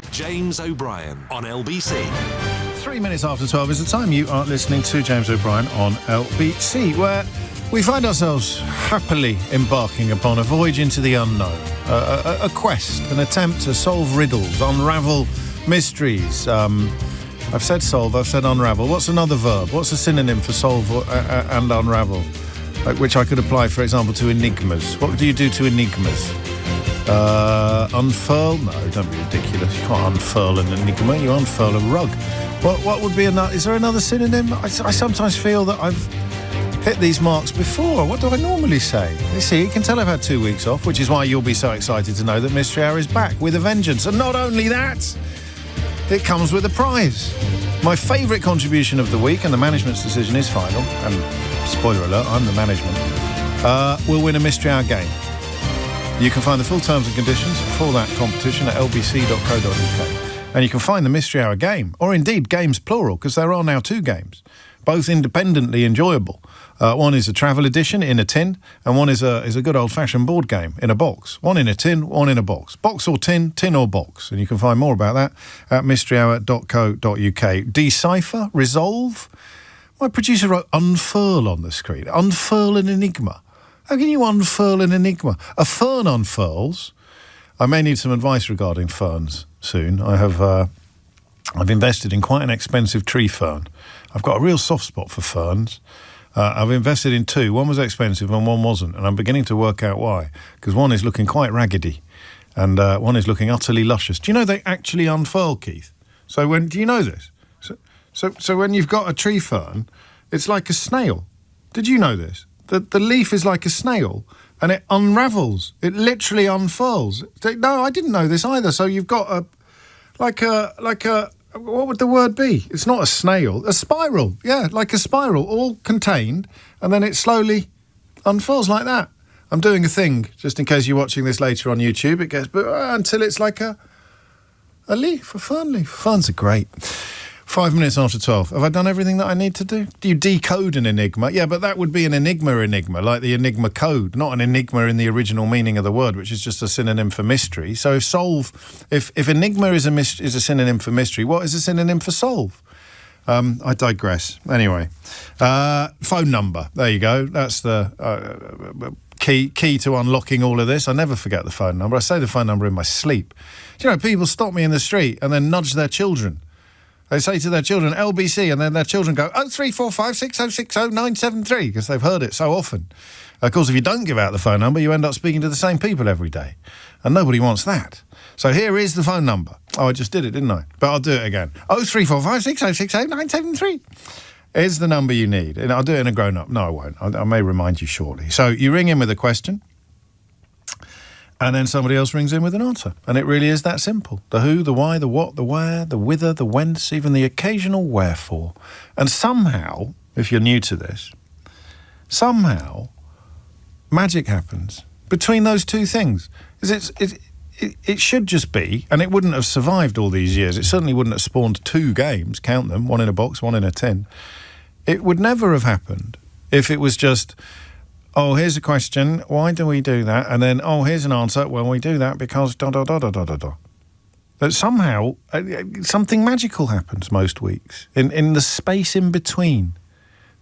James O'Brien on LBC.
3 minutes after 12 is the time. You are listening to James O'Brien on LBC, where we find ourselves happily embarking upon a voyage into the unknown, a quest, an attempt to solve riddles, unravel mysteries. I've said solve, I've said unravel. What's another verb? What's a synonym for solve and unravel? Which I could apply, for example, to enigmas. What do you do to enigmas? Unfurl? No, don't be ridiculous. You can't unfurl an enigma. You unfurl a rug. What would be another? Is there another synonym? I sometimes feel that I've hit these marks before. What do I normally say? You see, you can tell I've had 2 weeks off, which is why you'll be so excited to know that Mystery Hour is back with a vengeance. And not only that, it comes with a prize. My favourite contribution of the week, and the management's decision is final, and spoiler alert, I'm the management, will win a Mystery Hour game. You can find the full terms and conditions for that competition at lbc.co.uk. And you can find the Mystery Hour game, or indeed games plural, because there are now 2 games, both independently enjoyable. One is a travel edition in a tin, and one is a good old-fashioned board game in a box. One in a tin, one in a box. Box or tin, tin or box. And you can find more about that at mysteryhour.co.uk. Decipher, resolve. My producer wrote unfurl on the screen. Unfurl an enigma. How can you unfurl an enigma? A fern unfurls. I may need some advice regarding ferns soon. I've invested in quite an expensive tree fern. I've got a real soft spot for ferns. I've invested in 2. One was expensive and one wasn't, and I'm beginning to work out why. Because one is looking quite raggedy, and one is looking utterly luscious. Do you know they actually unfurl, Keith? Do you know this? So when you've got a tree fern, it's like a snail. Did you know this? The leaf is like a snail, and it unravels. It literally unfurls. No, I didn't know this either. So you've got like a what would the word be? It's not a snail. A spiral. Yeah, like a spiral, all contained, and then it slowly unfurls like that. I'm doing a thing, just in case you're watching this later on YouTube. It goes until it's like a leaf, a fern leaf. Ferns are great. 5 minutes after 12. Have I done everything that I need to do? Do you decode an enigma? Yeah, but that would be an enigma, like the Enigma code, not an enigma in the original meaning of the word, which is just a synonym for mystery. So if enigma is a synonym for mystery, what is a synonym for solve? I digress. Anyway, phone number. There you go. That's the key to unlocking all of this. I never forget the phone number. I say the phone number in my sleep. Do you know, people stop me in the street and then nudge their children. They say to their children, LBC, and then their children go, 0345 6060 973, because they've heard it so often. Of course, if you don't give out the phone number, you end up speaking to the same people every day. And nobody wants that. So here is the phone number. Oh, I just did it, didn't I? But I'll do it again. 0345 6060 973 is the number you need. And I'll do it in a grown-up. No, I won't. I may remind you shortly. So you ring in with a question, and then somebody else rings in with an answer. And it really is that simple. The who, the why, the what, the where, the whither, the whence, even the occasional wherefore. And somehow, if you're new to this, somehow magic happens between those 2 things. It should just be, and it wouldn't have survived all these years. It certainly wouldn't have spawned 2 games, count them, one in a box, one in a tin. It would never have happened if it was just, oh, here's a question, why do we do that? And then, oh, here's an answer, well, we do that because da-da-da-da-da-da-da. But somehow, something magical happens most weeks, in the space in between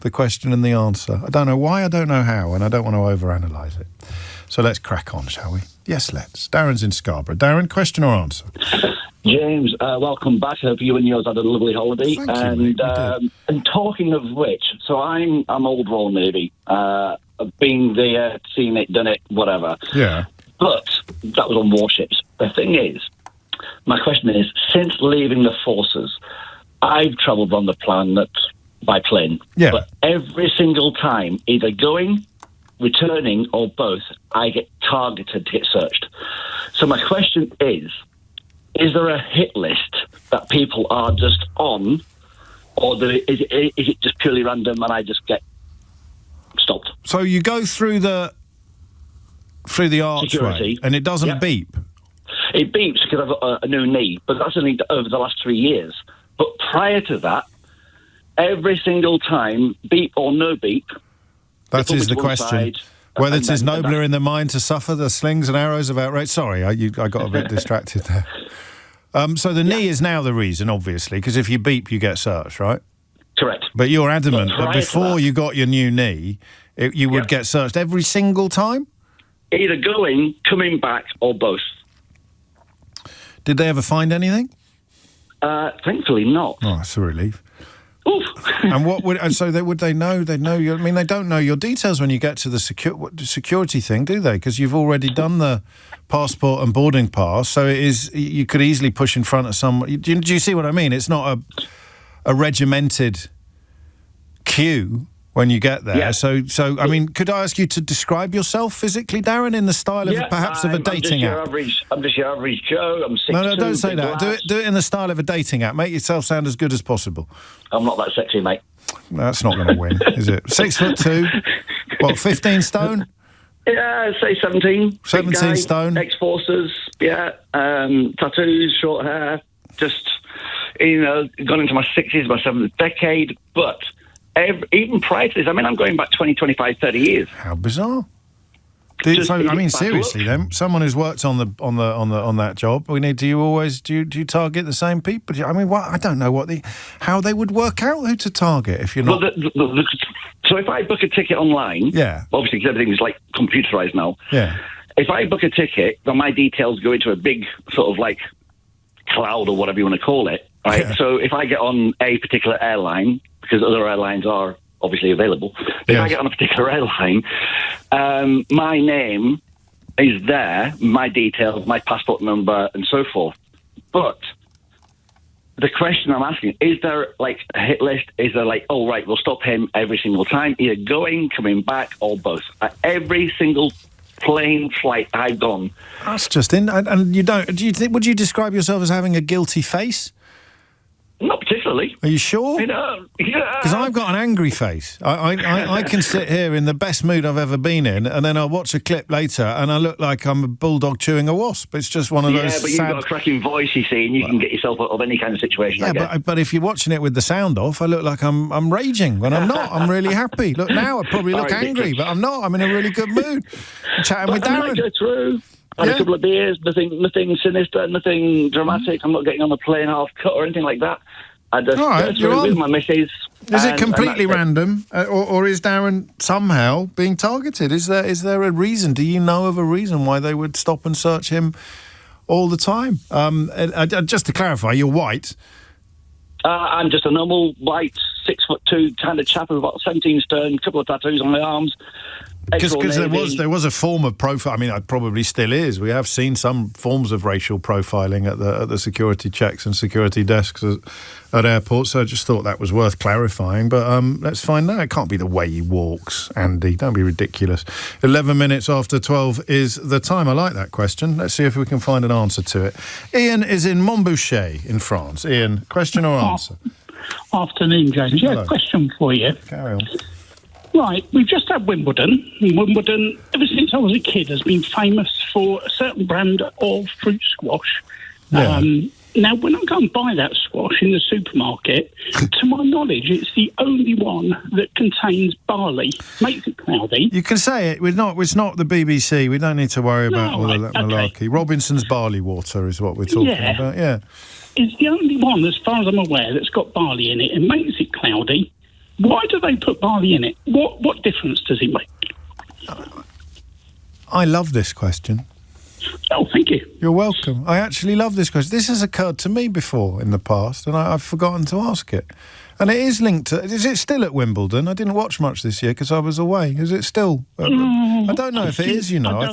the question and the answer. I don't know why, I don't know how, and I don't want to overanalyse it. So let's crack on, shall we? Yes, let's. Darren's in Scarborough. Darren, question or answer?
James, welcome back. Hope you and yours had a lovely holiday.
Thank you,
and talking of which, so I'm old Royal Navy. I've been there, seen it, done it, whatever.
Yeah.
But that was on warships. The thing is, my question is, since leaving the forces, I've travelled on the planet by plane.
Yeah.
But every single time, either going, returning, or both, I get targeted to get searched. So my question is there a hit list that people are just on, or is it just purely random and I just get stopped?
So you go through the archway
security,
and it doesn't beep?
It beeps because I've got a new knee, but that's only over the last 3 years. But prior to that, every single time, beep or no beep...
That is the question. Whether it is nobler in the mind to suffer the slings and arrows of outrage... Sorry, I got a bit distracted there. So the knee is now the reason, obviously, because if you beep, you get searched, right?
Correct.
But you're adamant that before you got your new knee, you would get searched every single time?
Either going, coming back, or both.
Did they ever find anything?
Thankfully not.
Oh, that's a relief.
Oof.
And what would they know? They know you. I mean, they don't know your details when you get to the security thing, do they? Because you've already done the passport and boarding pass, so it is. You could easily push in front of someone. Do you see what I mean? It's not a regimented queue when you get there. Yeah. So I mean, could I ask you to describe yourself physically, Darren, in the style of perhaps of a dating app?
I'm just your average Joe. I'm 6'2".
No, don't say that. Do it in the style of a dating app. Make yourself sound as good as possible.
I'm not that sexy, mate.
That's not going to win, is it? 6'2", what, 15 stone?
Yeah, say 17.
17 stone.
Ex-forces, yeah. Tattoos, short hair. just, gone into my 60s, my 7th decade. But even prior to this, I mean, I'm going back 20, 25, 30 years.
How bizarre. Seriously, then, someone who's worked on that job, do you target the same people? I mean, I don't know how they would work out who to target if you're not.
Well, so if I book a ticket online, obviously because everything is like computerized now.
Yeah.
If I book a ticket, then my details go into a big sort of like cloud or whatever you want to call it, right? Yeah. So if I get on a particular airline, because other airlines are obviously available. If I get on a particular airline, my name is there, my details, my passport number, and so forth. But the question I'm asking, is there like a hit list? Is there like, oh, right, we'll stop him every single time, either going, coming back, or both? At every single plane flight I've gone.
That's just in. And you don't, would you describe yourself as having a guilty face?
Not particularly.
Are you sure?
Yeah.
Because I've got an angry face. I can sit here in the best mood I've ever been in, and then I'll watch a clip later, and I look like I'm a bulldog chewing a wasp. It's just one of those.
Yeah, but you've got a cracking voice, you see, and you can get yourself out of any kind of situation.
Yeah, but if you're watching it with the sound off, I look like I'm raging when I'm not. I'm really happy. Look, now I probably look angry, but I'm not. I'm in a really good mood. I'm chatting with Darren.
I go through. Had a couple of beers, nothing sinister, nothing dramatic. I'm not getting on the plane half cut or anything like that. I just go through with my missus.
Is it completely random, or is Darren somehow being targeted? Is there a reason? Do you know of a reason why they would stop and search him all the time? Just to clarify, you're white.
I'm just a normal white 6'2" kind of chap of about 17 stone, a couple of tattoos on my arms.
Because there was a form of profile. I mean, it probably still is. We have seen some forms of racial profiling at the security checks and security desks at airports. So I just thought that was worth clarifying. But let's find out. It can't be the way he walks, Andy. Don't be ridiculous. 11 minutes after 12 is the time. I like that question. Let's see if we can find an answer to it. Ian is in Montboucher in France. Ian, question or answer?
Afternoon, James. Yeah,
Hello.
Question for you.
Carry on.
Right, we've just had Wimbledon. Wimbledon, ever since I was a kid, has been famous for a certain brand of fruit squash.
Yeah.
Now, when I go and buy that squash in the supermarket, to my knowledge, it's the only one that contains barley. Makes it cloudy.
You can say it. It's not the BBC. We don't need to worry about all of that malarkey. Robinson's barley water is what we're talking about. Yeah.
It's the only one, as far as I'm aware, that's got barley in it and makes it cloudy. Why do they put barley in it? What difference does it make?
I love this question.
Oh, thank you.
You're welcome. I actually love this question. This has occurred to me before in the past, and I've forgotten to ask it. And it is linked to... Is it still at Wimbledon? I didn't watch much this year because I was away. Is it still... I don't know if it is, you know.
I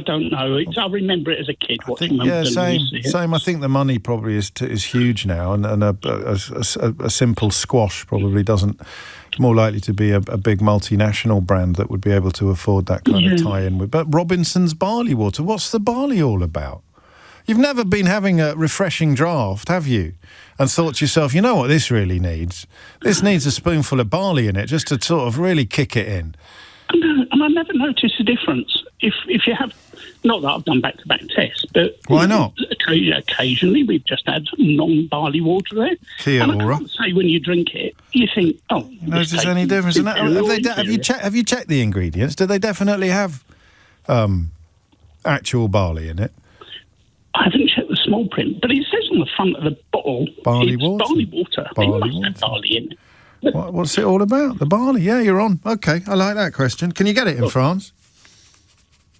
don't know. I remember it as a kid watching Wimbledon.
Yeah, same. I think the money probably is huge now, and a simple squash probably doesn't... More likely to be a big multinational brand that would be able to afford that kind of tie-in with. But Robinson's barley water, what's the barley all about? You've never been having a refreshing draft, have you? And thought to yourself, you know what this really needs? This needs a spoonful of barley in it just to sort of really kick it in.
And I never noticed a difference. If you have, not that I've done back-to-back tests, but...
Why not?
Occasionally we've just had non-barley water there.
Kia
and
ora.
I can't say when you drink it, you think, oh...
Is there any difference? Have you checked the ingredients? Do they definitely have actual barley in it?
I haven't checked the small print, but it says on the front of the bottle,
barley water.
Barley water. They must have barley in it.
What's it all about? The barley? Yeah, you're on. Okay, I like that question. Can you get it in France?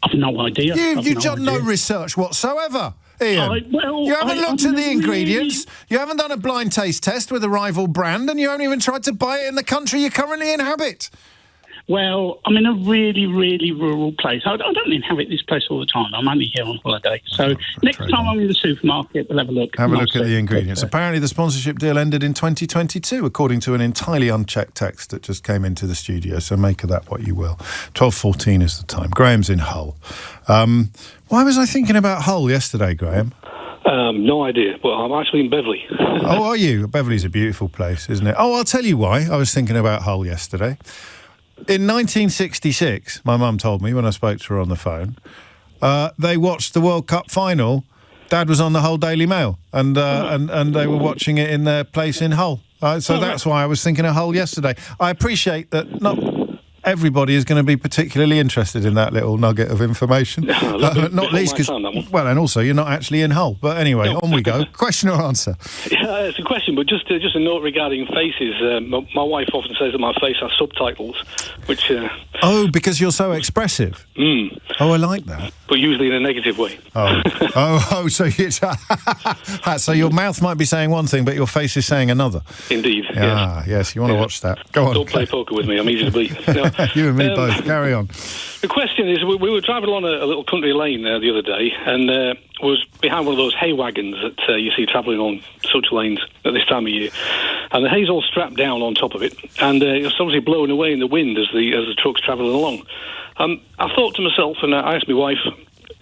I've no idea.
You've done no research whatsoever, Ian. You haven't looked at the ingredients. You haven't done a blind taste test with a rival brand, and you haven't even tried to buy it in the country you currently inhabit.
Well, I'm in a really, really rural place. I don't inhabit this place all the time. I'm only here on holiday. So next time I'm in the supermarket, we'll have a look.
Have a look at the ingredients. Apparently the sponsorship deal ended in 2022, according to an entirely unchecked text that just came into the studio. So make of that what you will. 12:14 is the time. Graham's in Hull. Why was I thinking about Hull yesterday, Graham?
No idea. Well, I'm actually in Beverley.
Oh, are you? Beverley's a beautiful place, isn't it? Oh, I'll tell you why I was thinking about Hull yesterday. In 1966, my mum told me when I spoke to her on the phone, they watched the World Cup final Dad was on the Hull Daily Mail, and they were watching it in their place in Hull. That's why I was thinking of Hull yesterday. I appreciate that not everybody is going to be particularly interested in that little nugget of information. Not least because, well, and also you're not actually in Hull. But anyway, on we go. Question or answer?
Yeah, it's a question, but just a note regarding faces. My wife often says that my face has subtitles, which...
because you're so expressive. Oh, I like that.
But usually in a negative way.
So your mouth might be saying one thing, but your face is saying another.
Indeed.
Yes, you want to watch that. Go on.
Don't play poker with me, I'm easy to beat. No.
You and me both. Carry on.
The question is, we were driving along a little country lane the other day, and was behind one of those hay wagons that you see travelling on such lanes at this time of year. And the hay's all strapped down on top of it, and it's obviously blowing away in the wind as the truck's travelling along. I thought to myself, and I asked my wife,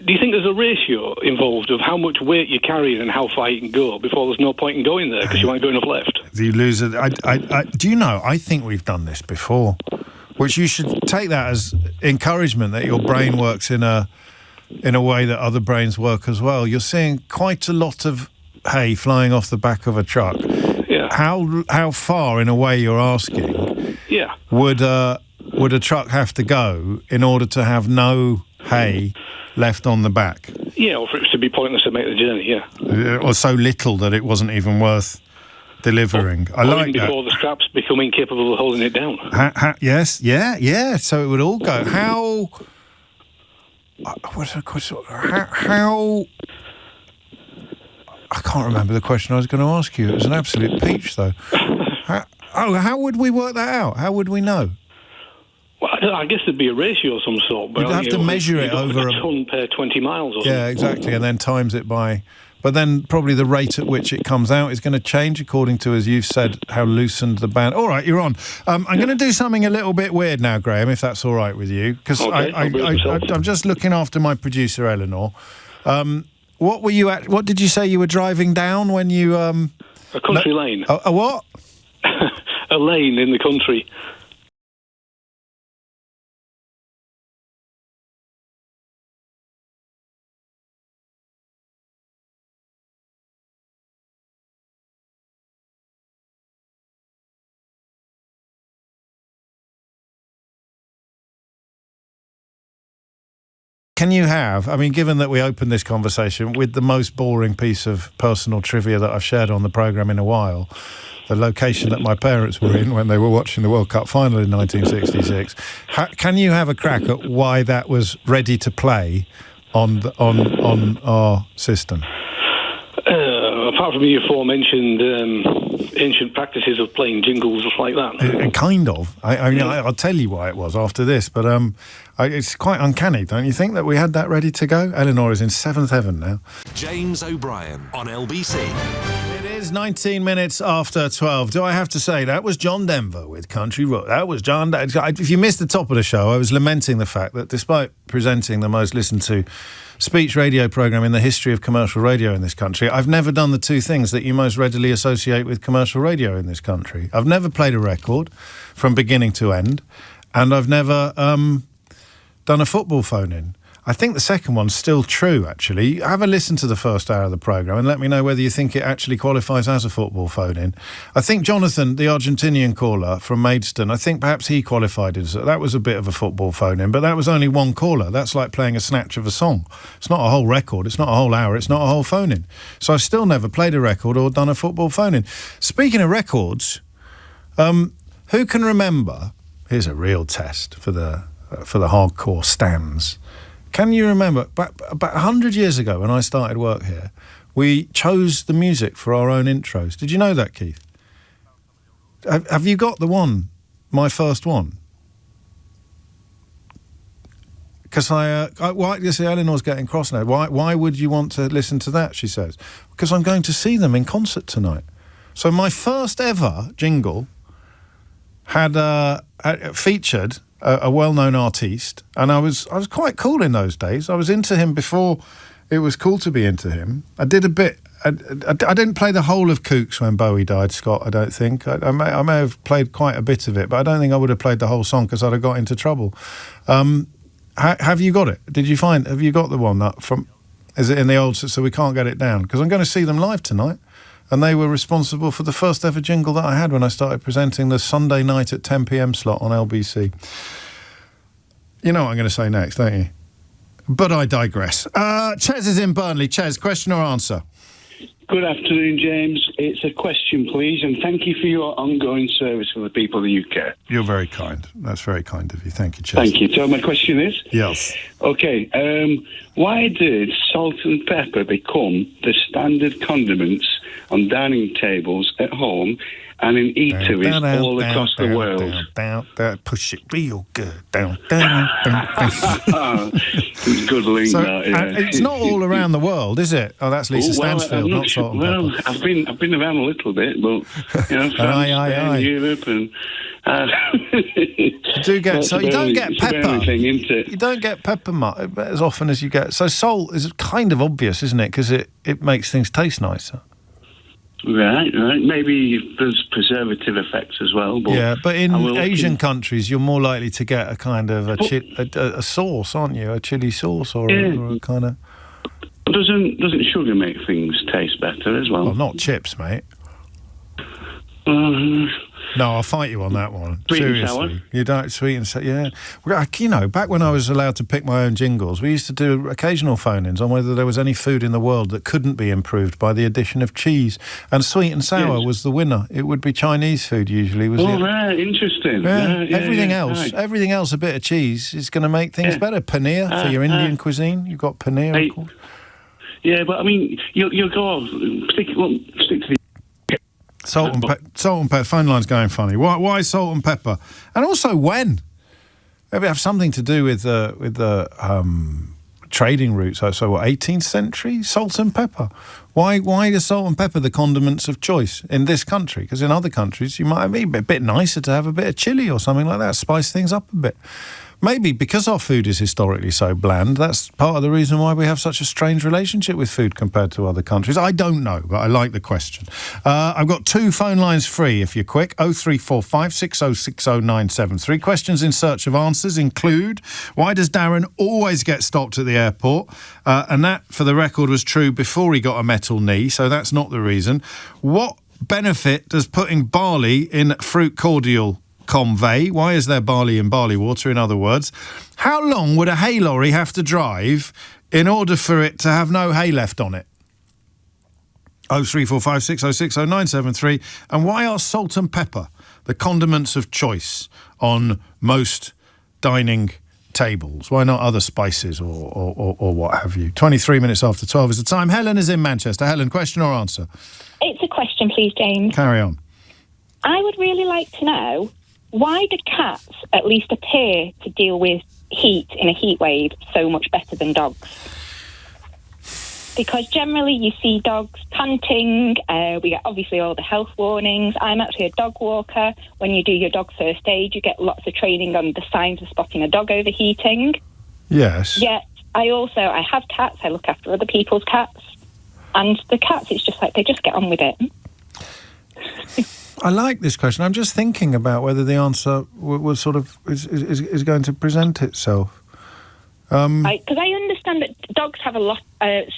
do you think there's a ratio involved of how much weight you're carrying and how far you can go before there's no point in going there because you won't go enough left?
You lose it. Do you know, I think we've done this before, which you should take that as encouragement that your brain works in a way that other brains work as well. You're seeing quite a lot of hay flying off the back of a truck.
Yeah.
How far, in a way, you're asking?
Yeah.
Would a truck have to go in order to have no hay left on the back?
Yeah, or for it to be pointless to make the journey. Yeah.
Or so little that it wasn't even worth delivering. I like that.
Before the straps become incapable of holding it down.
Yes, yeah. So it would all go. How? What's the question? How? I can't remember the question I was going to ask you. It was an absolute peach, though. How would we work that out? How would we know?
Well, I guess there'd be a ratio of some sort. But
you'd have to measure it over
a ton per 20 miles or something.
Yeah, exactly, and then times it by... But then probably the rate at which it comes out is going to change according to, as you've said, how loosened the band... All right, you're on. I'm going to do something a little bit weird now, Graham, if that's all right with you, because I'm just looking after my producer, Eleanor. What were you at? What did you say you were driving down when you...
a country lane.
A what?
A lane in the country.
Can you have, I mean, given that we opened this conversation with the most boring piece of personal trivia that I've shared on the programme in a while, the location that my parents were in when they were watching the World Cup final in 1966, can you have a crack at why that was ready to play on our system?
Apart from the aforementioned ancient practices of playing jingles like that.
Kind of. I'll tell you why it was after this, but it's quite uncanny, don't you think, that we had that ready to go? Eleanor is in seventh heaven now.
James O'Brien on LBC.
It is 19 minutes after 12. Do I have to say, that was John Denver with Country Road. That was John... If you missed the top of the show, I was lamenting the fact that despite presenting the most listened to speech radio programme in the history of commercial radio in this country, I've never done the two things that you most readily associate with commercial radio in this country. I've never played a record from beginning to end, and I've never done a football phone-in. I think the second one's still true, actually. Have a listen to the first hour of the programme and let me know whether you think it actually qualifies as a football phone-in. I think Jonathan, the Argentinian caller from Maidstone, I think perhaps he qualified as... That was a bit of a football phone-in, but that was only one caller. That's like playing a snatch of a song. It's not a whole record, it's not a whole hour, it's not a whole phone-in. So I've still never played a record or done a football phone-in. Speaking of records, who can remember... Here's a real test for the hardcore stans. Can you remember, about 100 years ago when I started work here, we chose the music for our own intros. Did you know that, Keith? Have you got the one, my first one? Because you see, Eleanor's getting cross now. Why would you want to listen to that, she says? Because I'm going to see them in concert tonight. So my first ever jingle had featured... a well-known artiste, and I was quite cool in those days. I was into him before it was cool to be into him. I did a bit... I didn't play the whole of Kooks when Bowie died, Scott, I don't think. I may have played quite a bit of it, but I don't think I would have played the whole song because I'd have got into trouble. Have you got it? Have you got the one that from... Is it in the old... So we can't get it down? Because I'm going to see them live tonight. And they were responsible for the first ever jingle that I had when I started presenting the Sunday night at 10 p.m. slot on LBC. You know what I'm going to say next, don't you? But I digress. Ches is in Burnley. Ches, question or answer?
Good afternoon, James. It's a question, please, and thank you for your ongoing service for the people of the UK.
You're very kind. That's very kind of you. Thank you, Ches.
Thank you. So my question is?
Yes.
Okay. Why did salt and pepper become the standard condiments on dining tables at home and in eateries all across the world?
Down, push it real good. Down.
Good link,
so,
that, yeah.
It's not all around the world, is it? Oh, that's Lisa Stansfield, not salt and pepper.
Well, I've been around a little bit, but France, Spain, Europe, and
you do get you don't get pepper. You don't get pepper as often as you get. So salt is kind of obvious, isn't it? Because it makes things taste nicer.
Right. Maybe there's preservative effects as well. But
yeah, but in Asian countries, you're more likely to get a kind of a sauce, aren't you? A chili sauce or a kind of...
Doesn't sugar make things taste better as well?
Well, not chips, mate. No, I'll fight you on that one.
Sweet
Seriously.
and sour?
You don't sweet and sour, yeah. You know, back when I was allowed to pick my own jingles, we used to do occasional phone-ins on whether there was any food in the world that couldn't be improved by the addition of cheese. And sweet and sour was the winner. It would be Chinese food usually.
Right, interesting.
Everything else, a bit of cheese is going to make things better. Paneer for your Indian cuisine. You've got paneer, of course.
Yeah, but I mean, you'll go off, stick to the...
Salt and pepper. Phone line's going funny. Why salt and pepper? And also when? Maybe have something to do with the trading routes. So what? 18th century salt and pepper. Why is salt and pepper the condiments of choice in this country? Because in other countries, you might be a bit nicer to have a bit of chili or something like that. Spice things up a bit. Maybe because our food is historically so bland, that's part of the reason why we have such a strange relationship with food compared to other countries. I don't know, but I like the question. I've got 2 phone lines free if you're quick. 0345 6060973. Questions in search of answers include, why does Darren always get stopped at the airport? And that, for the record, was true before he got a metal knee, so that's not the reason. What benefit does putting barley in fruit cordial convey? Why is there barley in barley water, in other words? How long would a hay lorry have to drive in order for it to have no hay left on it? 0345 6060973. And why are salt and pepper the condiments of choice on most dining tables? Why not other spices or what have you? 23 minutes after 12 is the time. Helen is in Manchester. Helen, question or answer?
It's a question, please, James.
Carry on.
I would really like to know, why do cats at least appear to deal with heat in a heat wave so much better than dogs? Because generally you see dogs panting, we get obviously all the health warnings. I'm actually a dog walker. When you do your dog first aid, you get lots of training on the signs of spotting a dog overheating.
Yes.
Yet I have cats, I look after other people's cats, and the cats, it's just like they just get on with it.
I like this question. I'm just thinking about whether the answer was sort of is going to present itself.
Because I understand that dogs have a lot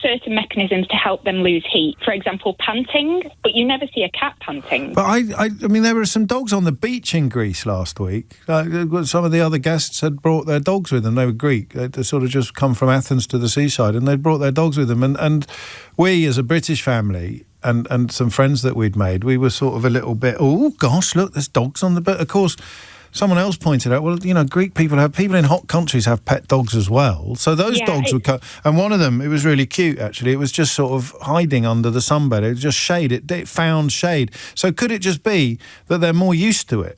certain mechanisms to help them lose heat. For example, panting, but you never see a cat panting.
But I mean, there were some dogs on the beach in Greece last week. Some of the other guests had brought their dogs with them. They were Greek. They'd sort of just come from Athens to the seaside, and they'd brought their dogs with them. And we, as a British family, and some friends that we'd made, we were sort of a little bit, oh, gosh, look, there's dogs on the boat. Of course, someone else pointed out, well, you know, Greek people in hot countries have pet dogs as well. So those dogs would come. And one of them, it was really cute, actually. It was just sort of hiding under the sunbed. It was just shade. It found shade. So could it just be that they're more used to it?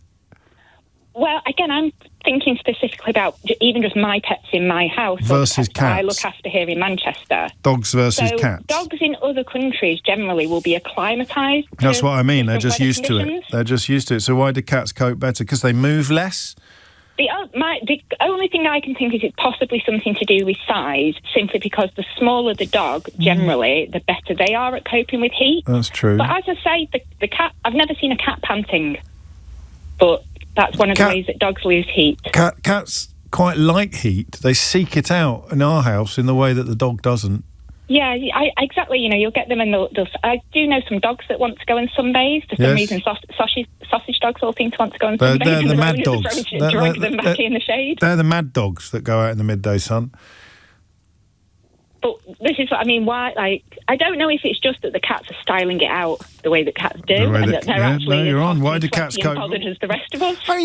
Well, again, I'm thinking specifically about even just my pets in my house.
Versus cats.
I look after here in Manchester.
Dogs versus cats.
Dogs in other countries generally will be acclimatised.
That's what I mean. They're just used to it. They're just used to it. So why do cats cope better? Because they move less?
The only thing I can think is it's possibly something to do with size, simply because the smaller the dog, generally, the better they are at coping with heat.
That's true.
But as I say, the cat, I've never seen a cat panting, but that's one of the ways that dogs lose heat.
Cats quite like heat. They seek it out in our house in the way that the dog doesn't.
Yeah, exactly. You know, you'll get them and I do know some dogs that want to go on Sundays. For some reason, sausage dogs all seem to want to go on Sundays.
They're the mad dogs.
Drag them back in the shade.
They're the mad dogs that go out in the midday sun.
But this is what I mean. Why? Like, I don't know if it's just that the cats are styling it out the way that cats do, and that they're actually.
No, you're on. Why do cats cope?
As the rest of us.
I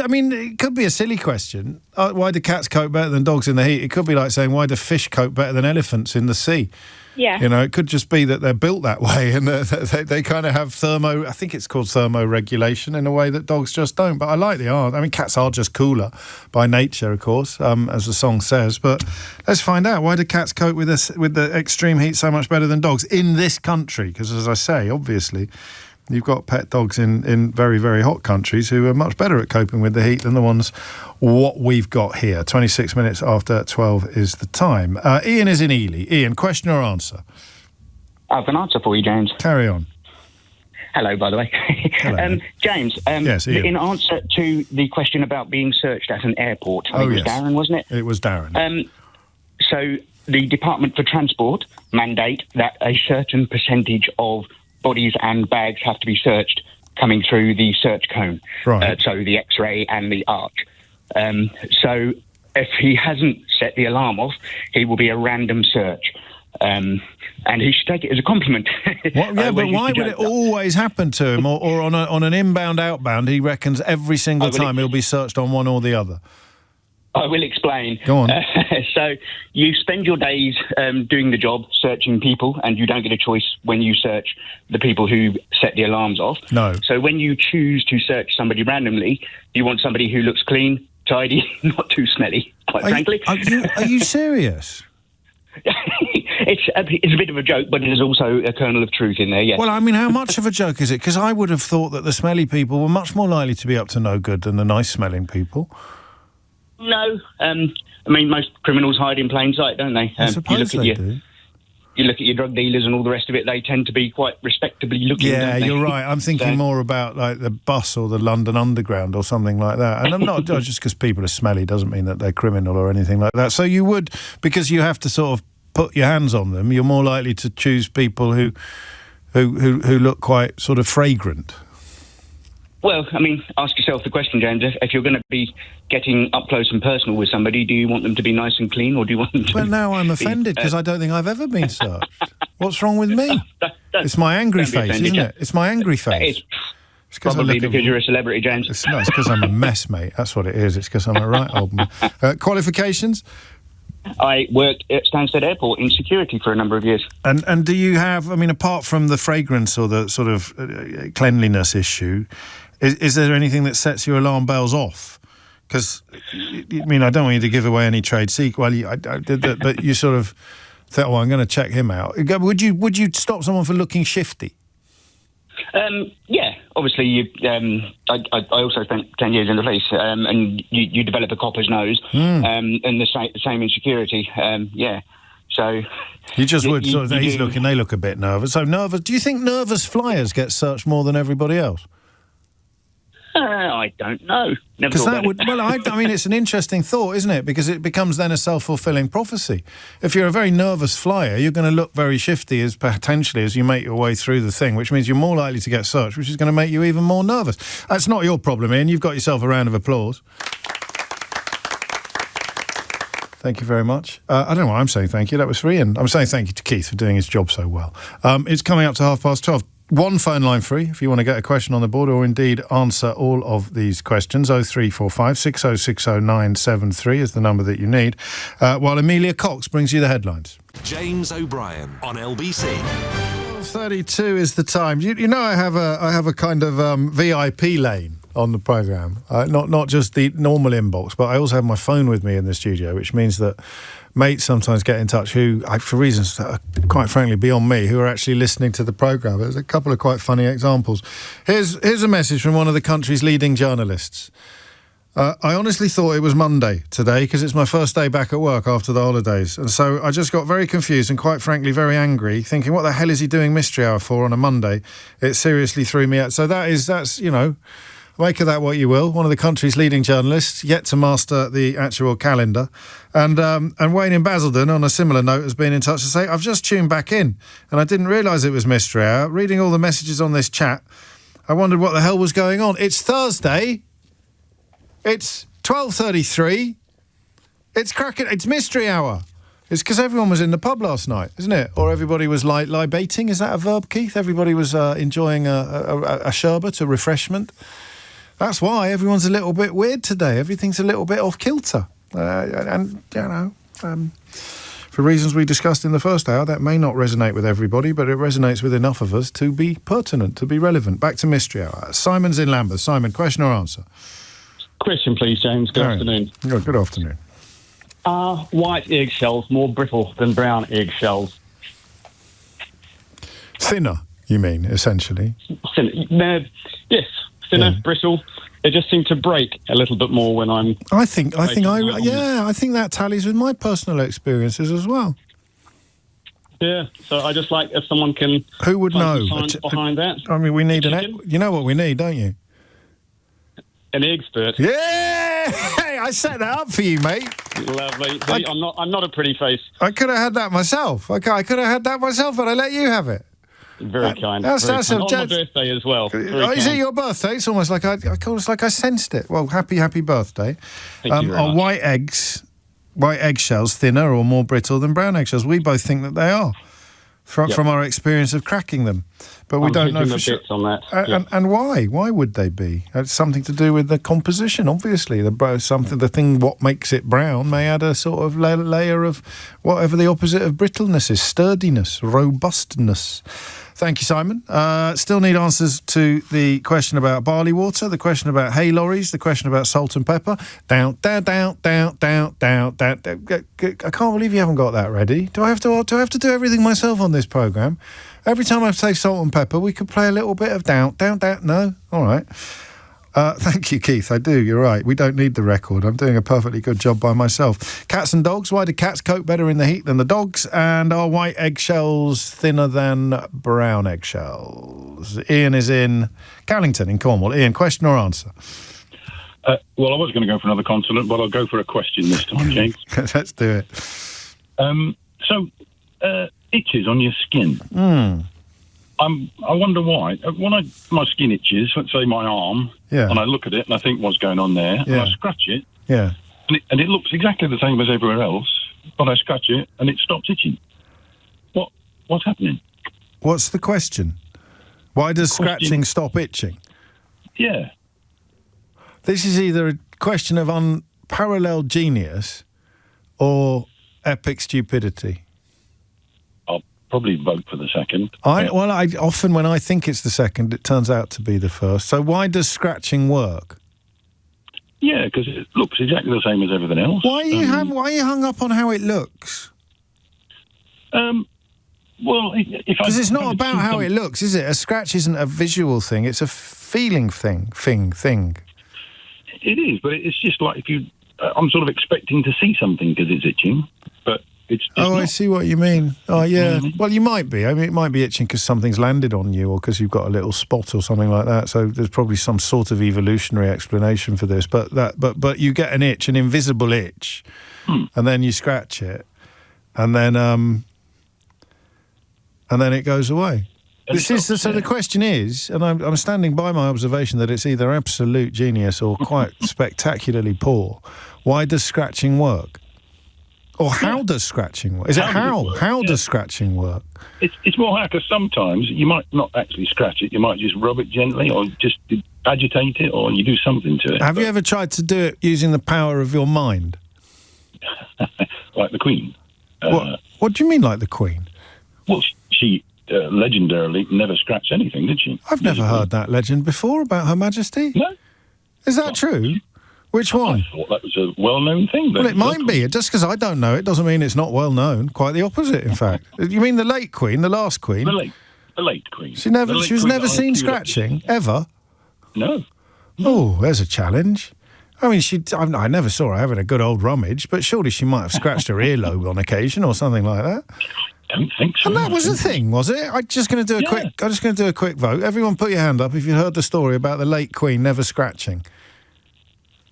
mean, it could be a silly question. Why do cats cope better than dogs in the heat? It could be like saying, why do fish cope better than elephants in the sea?
Yeah.
You know, it could just be that they're built that way and they kind of have I think it's called thermoregulation in a way that dogs just don't. But I like the art. I mean, cats are just cooler by nature, of course, as the song says. But let's find out, why do cats cope with the extreme heat so much better than dogs in this country? Because, as I say, obviously, you've got pet dogs in very, very hot countries who are much better at coping with the heat than the ones what we've got here. 26 minutes after 12 is the time. Ian is in Ely. Ian, question or answer?
I have an answer for you, James.
Carry on.
Hello, by the way.
Hello.
James,
yes, Ian.
In answer to the question about being searched at an airport, I think it was Darren, wasn't it?
It was Darren.
So the Department for Transport mandate that a certain percentage of bodies and bags have to be searched coming through the search cone.
Right.
So the X-ray and the arch. So if he hasn't set the alarm off, he will be a random search. And he should take it as a compliment.
But why would it always happen to him? Or on an inbound, outbound, he reckons every single time he'll be searched on one or the other?
I will explain.
Go on.
So you spend your days doing the job, searching people, and you don't get a choice when you search the people who set the alarms off.
No.
So when you choose to search somebody randomly, you want somebody who looks clean, tidy, not too smelly, quite frankly.
Are you serious?
It's a bit of a joke, but there's also a kernel of truth in there, yes.
Well, I mean, how much of a joke is it? Because I would have thought that the smelly people were much more likely to be up to no good than the nice-smelling people.
No. I mean, most criminals hide in plain sight, don't they?
I suppose they do.
You look at your drug dealers and all the rest of it, they tend to be quite respectably looking, don't they?
You're right. I'm thinking more about, like, the bus or the London Underground or something like that. And I'm not, just because people are smelly doesn't mean that they're criminal or anything like that. So you would, because you have to sort of put your hands on them, you're more likely to choose people who look quite sort of fragrant.
Well, I mean, ask yourself the question, James. If you're going to be getting up close and personal with somebody, do you want them to be nice and clean, or do you want them to?
Well, now I'm offended because I don't think I've ever been searched. What's wrong with me? It's my angry face,
offended,
isn't it? It's my angry face.
It's probably because you're a celebrity, James.
It's because I'm a mess, mate. That's what it is. It's because I'm a right old man. Qualifications?
I worked at Stansted Airport in security for a number of years.
And do you have, I mean, apart from the fragrance or the sort of cleanliness issue, is there anything that sets your alarm bells off? Because, I mean, I don't want you to give away any trade secret. Well, but you sort of thought, I'm going to check him out. Would you stop someone for looking shifty?
Yeah, obviously. I also spent 10 years in the police, and you develop a copper's nose, and the same in security. Yeah, so
you just would. They look a bit nervous. So nervous. Do you think nervous flyers get searched more than everybody else?
I don't know.
Because that would. Well, I mean, it's an interesting thought, isn't it? Because it becomes then a self-fulfilling prophecy. If you're a very nervous flyer, you're going to look very shifty as you make your way through the thing, which means you're more likely to get searched, which is going to make you even more nervous. That's not your problem, Ian. You've got yourself a round of applause. Thank you very much. I don't know why I'm saying thank you. That was for Ian. I'm saying thank you to Keith for doing his job so well. It's coming up to 12:30. One phone line free if you want to get a question on the board or indeed answer all of these questions. 0345 6060 973 is the number that you need. While Amelia Cox brings you the headlines.
James O'Brien on LBC.
32 is the time. You know, I have a kind of VIP lane on the programme. Not just the normal inbox, but I also have my phone with me in the studio, which means that mates sometimes get in touch who, for reasons that are quite frankly beyond me, who are actually listening to the programme. There's a couple of quite funny examples. Here's a message from one of the country's leading journalists. I honestly thought it was Monday today because it's my first day back at work after the holidays. And so I just got very confused and quite frankly very angry, thinking, what the hell is he doing Mystery Hour for on a Monday? It seriously threw me out. So that's, you know, Make of that what you will. One of the country's leading journalists, yet to master the actual calendar. And Wayne in Basildon, on a similar note, has been in touch to say, I've just tuned back in and I didn't realise it was Mystery Hour. Reading all the messages on this chat, I wondered what the hell was going on. It's Thursday. It's 12:33. It's cracking. It's Mystery Hour. It's because everyone was in the pub last night, isn't it? Or everybody was libating. Is that a verb, Keith? Everybody was enjoying a sherbet, a refreshment. That's why everyone's a little bit weird today. Everything's a little bit off kilter. And, you know, for reasons we discussed in the first hour, that may not resonate with everybody, but it resonates with enough of us to be pertinent, to be relevant. Back to Mystery Hour. Simon's in Lambeth. Simon, question or answer?
Question, please, James. Good afternoon.
Good afternoon.
Are white eggshells more brittle than brown eggshells?
Thinner, you mean, essentially?
Thinner, yes, thinner, brittle. They just seem to break a little bit more when I'm...
I think that tallies with my personal experiences as well.
Yeah, so I just like if someone can...
Who would know?
Science behind that.
I mean, we need you know what we need, don't you?
An expert.
Yeah! Hey, I set that up for you, mate.
Lovely. See, I'm not a pretty face.
I could have had that myself. I could have had that myself, but I let you have it.
Very kind.
That's
on my birthday as well.
Is it your birthday? It's almost like I sensed it. Well, happy birthday.
Thank you very
are
much.
white eggshells thinner or more brittle than brown eggshells? We both think that they are. From our experience of cracking them. But we don't know for sure.
On that.
And why? Why would they be? It's something to do with the composition, obviously. What makes it brown may add a sort of layer of whatever the opposite of brittleness is. Sturdiness, robustness. Thank you, Simon. Still need answers to the question about barley water, the question about hay lorries, the question about salt and pepper. Down. I can't believe you haven't got that ready. Do I have to do everything myself on this programme? Every time I say salt and pepper, we could play a little bit of down. No? All right. Thank you, Keith. I do. You're right. We don't need the record. I'm doing a perfectly good job by myself. Cats and dogs. Why do cats cope better in the heat than the dogs? And are white eggshells thinner than brown eggshells? Ian is in Callington in Cornwall. Ian, question or answer?
Well, I was going to go for another consonant, but I'll go for a question this time, James.
Let's do it.
So, itches on your skin. I wonder why. When my skin itches, let's say my arm, and I look at it and I think what's going on there, and I scratch it, and it looks exactly the same as everywhere else, but I scratch it and it stops itching. What's happening?
What's the question? Why does scratching stop itching?
Yeah.
This is either a question of unparalleled genius or epic stupidity.
Probably vote for the second.
I often, when I think it's the second, it turns out to be the first. So why does scratching work?
Yeah, because it looks exactly the same as everything else.
Why are you hung up on how it looks?
Well,
because it's not about how it looks, is it? A scratch isn't a visual thing; it's a feeling thing.
It is, but it's just like if you. I'm sort of expecting to see something because it's itching, but.
I see what you mean. Oh, yeah. Mm-hmm. Well, you might be. I mean, it might be itching because something's landed on you or because you've got a little spot or something like that. So there's probably some sort of evolutionary explanation for this. But you get an itch, an invisible itch, and then you scratch it, and then it goes away. So the question is, and I'm standing by my observation that it's either absolute genius or quite spectacularly poor. Why does scratching work? Or how does scratching work? Is it how? How does scratching work?
It's more hard because sometimes you might not actually scratch it. You might just rub it gently or just agitate it or you do something to it.
Have you ever tried to do it using the power of your mind?
Like the Queen.
What do you mean like the Queen?
Well, she legendarily never scratched anything, did she?
I've never heard that legend before about Her Majesty.
No.
Is that true? Which one?
I thought that was a well-known thing.
Well, it might be. Just because I don't know it doesn't mean it's not well-known. Quite the opposite, in fact. You mean the late Queen, the last Queen?
The late Queen.
She was never seen scratching, ever?
No.
Oh, there's a challenge. I mean, I never saw her having a good old rummage, but surely she might have scratched her earlobe on occasion or something like that.
don't think so.
And that was the thing, was it? I'm just going to do a quick vote. Everyone put your hand up if you heard the story about the late Queen never scratching.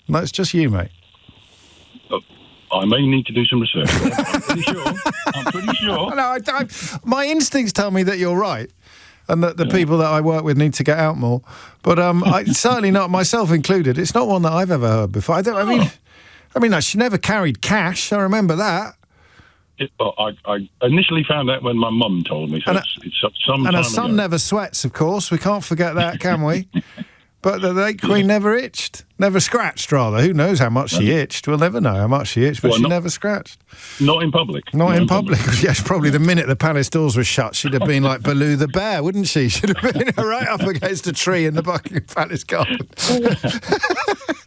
No, it's just you, mate.
I may need to do some research. I'm pretty sure.
No, my instincts tell me that you're right, and that the people that I work with need to get out more. But certainly not, myself included. It's not one that I've ever heard before. I mean, she never carried cash. I remember that.
I initially found out when my mum told me. So it's some time
and her son
ago.
never sweats, of course. We can't forget that, can we? But the late Queen never itched. Never scratched, rather. Who knows how much she itched? We'll never know how much she itched, but she never scratched.
Not in public.
Not in public. Yes, probably the minute the palace doors were shut, she'd have been like Baloo the bear, wouldn't she? She'd have been right up against a tree in the Buckingham Palace garden.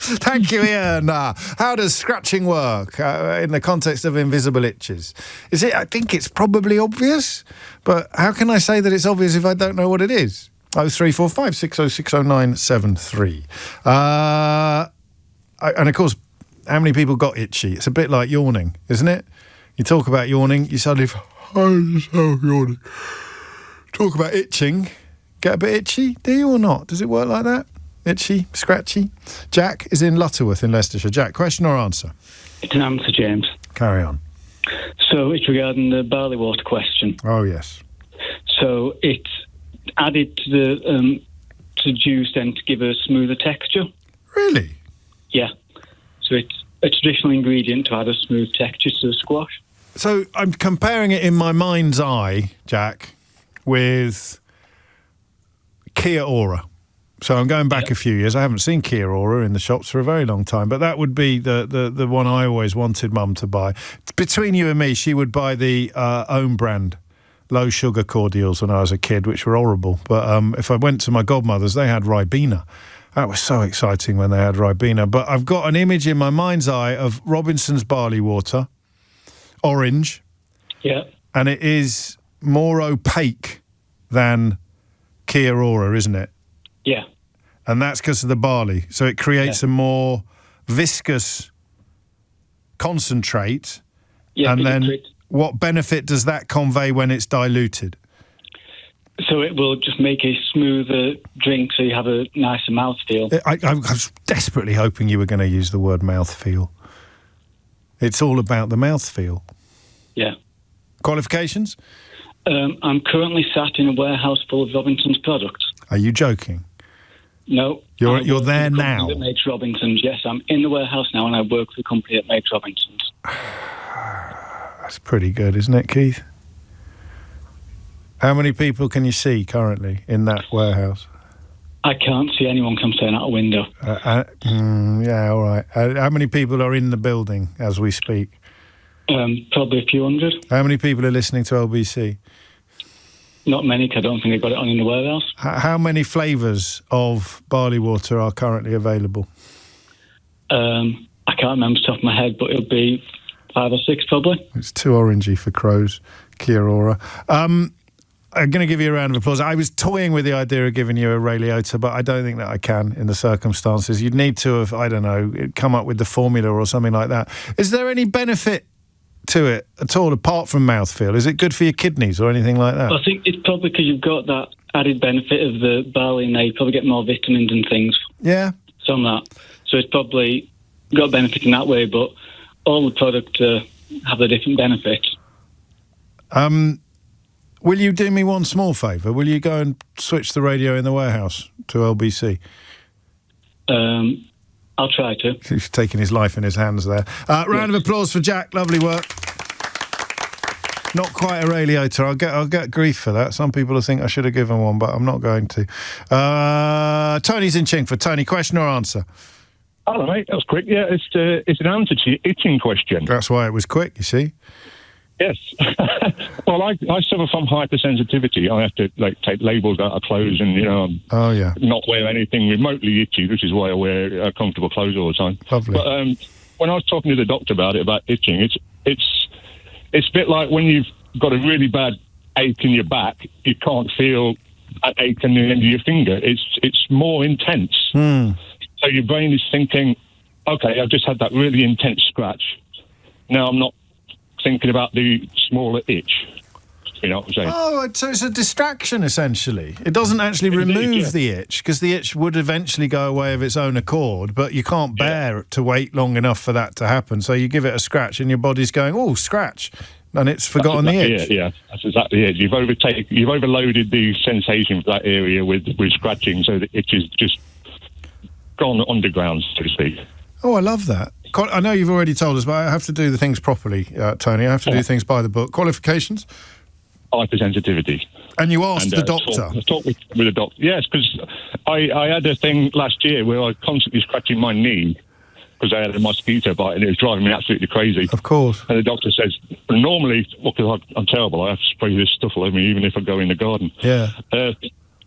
Thank you, Ian. How does scratching work in the context of invisible itches? I think it's probably obvious, but how can I say that it's obvious if I don't know what it is? 0345 606 0973. And of course, how many people got itchy? It's a bit like yawning, isn't it? You talk about yawning, you suddenly yawning. Talk about itching, get a bit itchy, do you or not? Does it work like that? Itchy, scratchy? Jack is in Lutterworth in Leicestershire. Jack, question or answer?
It's an answer, James.
Carry on.
So it's regarding the barley water question.
Oh, yes.
So it's added to the juice then to give a smoother texture.
Really?
Yeah. So it's a traditional ingredient to add a smooth texture to the squash.
So I'm comparing it in my mind's eye, Jack, with Kia Ora. So I'm going back a few years. I haven't seen Kia Ora in the shops for a very long time, but that would be the one I always wanted Mum to buy. Between you and me, she would buy the own brand low sugar cordials when I was a kid, which were horrible. But if I went to my godmother's, they had Ribena. That was so exciting when they had Ribena. But I've got an image in my mind's eye of Robinson's barley water, orange.
Yeah.
And it is more opaque than Kia Ora, isn't it?
Yeah.
And that's because of the barley. So it creates a more viscous concentrate.
Yeah,
and then what benefit does that convey when it's diluted?
So it will just make a smoother drink so you have a nicer mouthfeel.
I was desperately hoping you were going to use the word mouthfeel. It's all about the mouthfeel.
Yeah.
Qualifications?
I'm currently sat in a warehouse full of Robinson's products.
Are you joking?
No.
You're there now?
That makes Robinson's, yes. I'm in the warehouse now and I work for the company that makes Robinson's.
That's pretty good, isn't it, Keith? How many people can you see currently in that warehouse?
I can't see anyone come staring out a window.
Yeah, all right. How many people are in the building as we speak?
Probably a few hundred.
How many people are listening to LBC?
Not many, because I don't think they've got it on in the warehouse.
How many flavours of barley water are currently available?
I can't remember off the top of my head, but it'll be 5 or 6 probably.
It's too orangey for crows, Kia Ora. I'm going to give you a round of applause. I was toying with the idea of giving you a Ray Liotta, but I don't think that I can in the circumstances. You'd need to have, I don't know, come up with the formula or something like that. Is there any benefit to it at all, apart from mouthfeel? Is it good for your kidneys or anything like that?
I think it's probably because you've got that added benefit of the barley in there. You probably get more vitamins and things.
Yeah.
From that. So it's probably got benefit in that way, but all the products have a different benefit.
Will you do me one small favour? Will you go and switch the radio in the warehouse to LBC?
I'll try to.
He's taking his life in his hands there. Round of applause for Jack. Lovely work. Not quite a Ray Liotta. I'll get grief for that. Some people will think I should have given one, but I'm not going to. Tony's in Chingford. Tony, question or answer?
Hello, mate. That was quick. Yeah, it's an answer to your itching question.
That's why it was quick, you see.
Yes. Well, I suffer from hypersensitivity. I have to take labels out of clothes and, not wear anything remotely itchy, which is why I wear comfortable clothes all the time.
Lovely.
But when I was talking to the doctor about itching, it's a bit like when you've got a really bad ache in your back, you can't feel an ache in the end of your finger. It's more intense. So your brain is thinking, okay, I've just had that really intense scratch. Now I'm not thinking about the smaller itch. You know what I'm saying?
Oh, so it's a distraction, essentially. It doesn't actually remove the itch, because the itch would eventually go away of its own accord, but you can't bear to wait long enough for that to happen. So you give it a scratch and your body's going, oh, scratch, and it's forgotten the itch.
Yeah, that's exactly it. You've overloaded the sensation of that area with scratching, so the itch is just gone underground, so to speak.
Oh, I love that. I know you've already told us, but I have to do the things properly, Tony. I have to do things by the book. Qualifications?
Hypersensitivity.
And you asked the doctor?
Talk with the doctor. Yes, because I had a thing last year where I was constantly scratching my knee because I had a mosquito bite and it was driving me absolutely crazy.
Of course.
And the doctor says, normally, because I'm terrible, I have to spray this stuff all over me even if I go in the garden.
Yeah.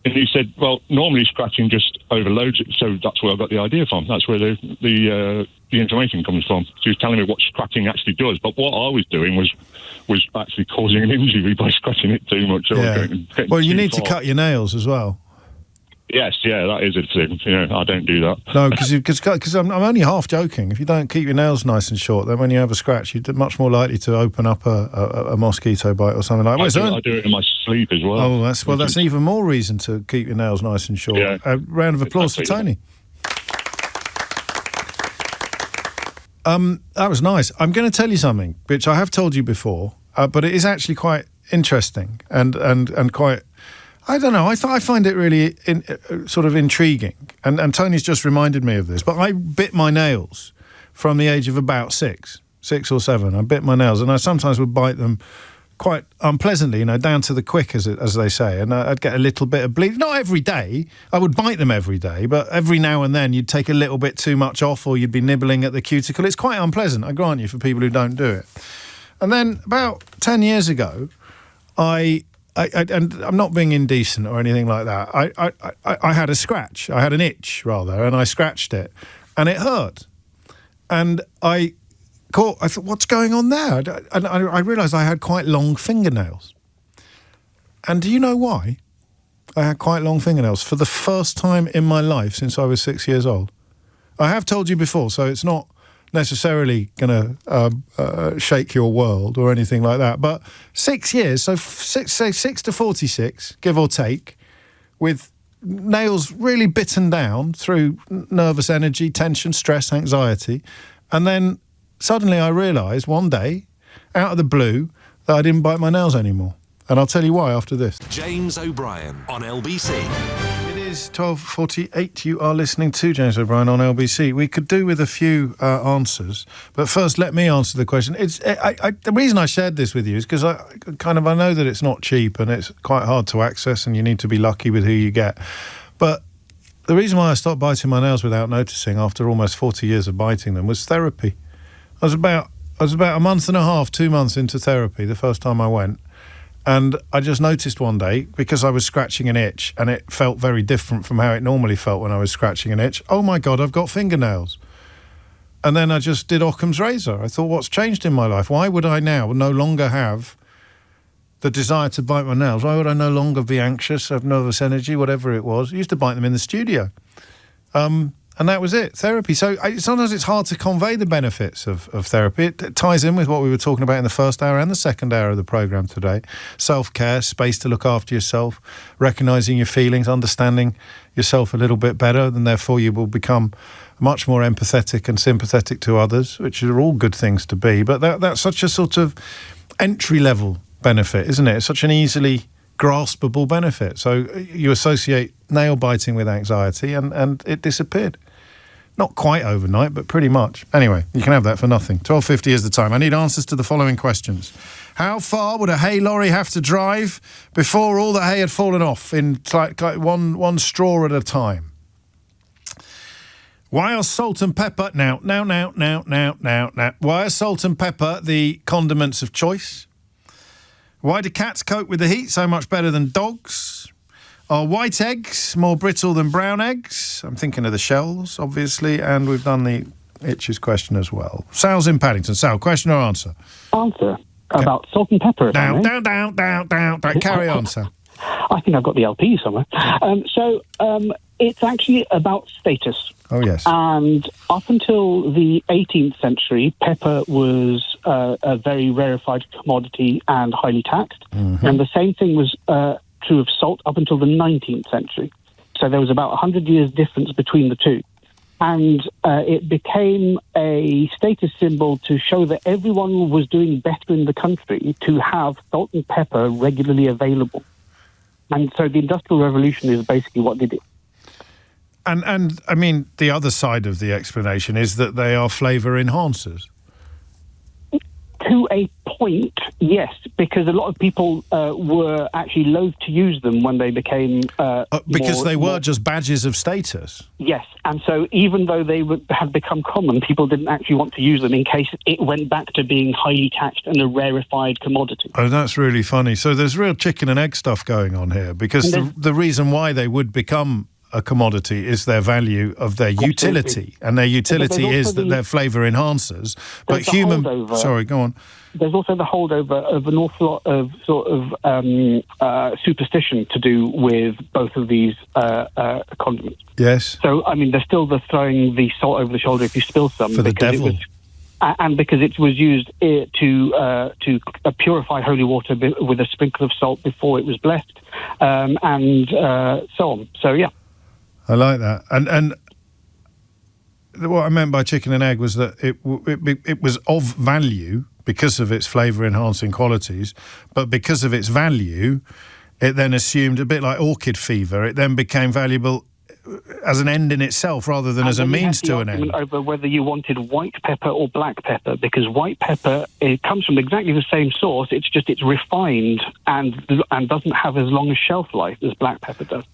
And he said, well, normally scratching just overloads it, so that's where I got the idea from. That's where the information comes from. So he was telling me what scratching actually does, but what I was doing was actually causing an injury by scratching it too much.
Yeah. Well, you need to cut your nails as well.
Yes, yeah, that is a thing. I don't do that.
No, because I'm only half joking. If you don't keep your nails nice and short, then when you have a scratch, you're much more likely to open up a mosquito bite or something like that.
I do it in my sleep as well.
Oh, that's even more reason to keep your nails nice and short.
Yeah.
A round of applause for Tony. That was nice. I'm going to tell you something, which I have told you before, but it is actually quite interesting and quite... I don't know. I find it really sort of intriguing. And Tony's just reminded me of this. But I bit my nails from the age of about 6 or 7. I bit my nails, and I sometimes would bite them quite unpleasantly, down to the quick, as they say. And I'd get a little bit of bleed. Not every day. I would bite them every day, but every now and then you'd take a little bit too much off, or you'd be nibbling at the cuticle. It's quite unpleasant, I grant you, for people who don't do it. And then about 10 years ago, and I'm not being indecent or anything like that. I had a scratch. I had an itch, rather, and I scratched it, and it hurt. And I thought, what's going on there? And I realised I had quite long fingernails. And do you know why I had quite long fingernails? For the first time in my life since I was 6 years old. I have told you before, so it's not necessarily going to shake your world or anything like that. But 6 years, so 6 to 46, give or take, with nails really bitten down through nervous energy, tension, stress, anxiety. And then suddenly I realised one day, out of the blue, that I didn't bite my nails anymore. And I'll tell you why after this.
James O'Brien on LBC.
It is 12:48. You are listening to James O'Brien on LBC. We could do with a few answers, but first let me answer the question. The reason I shared this with you is because I know that it's not cheap and it's quite hard to access, and you need to be lucky with who you get. But the reason why I stopped biting my nails without noticing after almost 40 years of biting them was therapy. I was about a month and a half, 2 months into therapy the first time I went. And I just noticed one day, because I was scratching an itch and it felt very different from how it normally felt when I was scratching an itch. Oh my God, I've got fingernails. And then I just did Occam's razor. I thought, what's changed in my life? Why would I now no longer have the desire to bite my nails? Why would I no longer be anxious, have nervous energy, whatever it was? I used to bite them in the studio. And that was it, therapy. So sometimes it's hard to convey the benefits of therapy. It ties in with what we were talking about in the first hour and the second hour of the programme today. Self-care, space to look after yourself, recognising your feelings, understanding yourself a little bit better, and therefore you will become much more empathetic and sympathetic to others, which are all good things to be. But that's such a sort of entry-level benefit, isn't it? It's such an easily graspable benefit. So you associate nail biting with anxiety and it disappeared. Not quite overnight, but pretty much. Anyway, you can have that for nothing. 12:50 is the time. I need answers to the following questions. How far would a hay lorry have to drive before all the hay had fallen off in like one straw at a time? Why are salt and pepper... Now. Why are salt and pepper the condiments of choice? Why do cats cope with the heat so much better than dogs? Are white eggs more brittle than brown eggs? I'm thinking of the shells, obviously, and we've done the itches question as well. Sal's in Paddington. Sal, question or answer?
Answer. About salt and pepper.
Down. Carry on, Sal.
I think I've got the LP somewhere. It's actually about status.
Oh, yes.
And up until the 18th century, pepper was a very rarefied commodity and highly taxed.
Mm-hmm.
And the same thing was true of salt up until the 19th century. So there was about 100 years difference between the two. And it became a status symbol to show that everyone was doing better in the country to have salt and pepper regularly available. And so the Industrial Revolution is basically what did it.
And I mean, the other side of the explanation is that they are flavour enhancers.
To a point, yes, because a lot of people were actually loath to use them when they became
because they were just badges of status.
Yes, and so even though they had become common, people didn't actually want to use them in case it went back to being highly taxed and a rarefied commodity.
Oh, that's really funny. So there's real chicken and egg stuff going on here, because the reason why they would become a commodity is their value of their utility, and their utility is that they're flavour enhancers. But human... Sorry, go on.
There's also the holdover of an awful lot of sort of superstition to do with both of these condiments.
Yes.
So, I mean, there's still the throwing the salt over the shoulder if you spill some.
For the devil.
And because it was used to purify holy water with a sprinkle of salt before it was blessed, and so on. So, yeah.
I like that. And what I meant by chicken and egg was that it was of value because of its flavour-enhancing qualities, but because of its value, it then assumed, a bit like orchid fever, it then became valuable as an end in itself rather than as a means to an end.
Over whether you wanted white pepper or black pepper, because white pepper, it comes from exactly the same source, it's just it's refined and doesn't have as long a shelf life as black pepper does.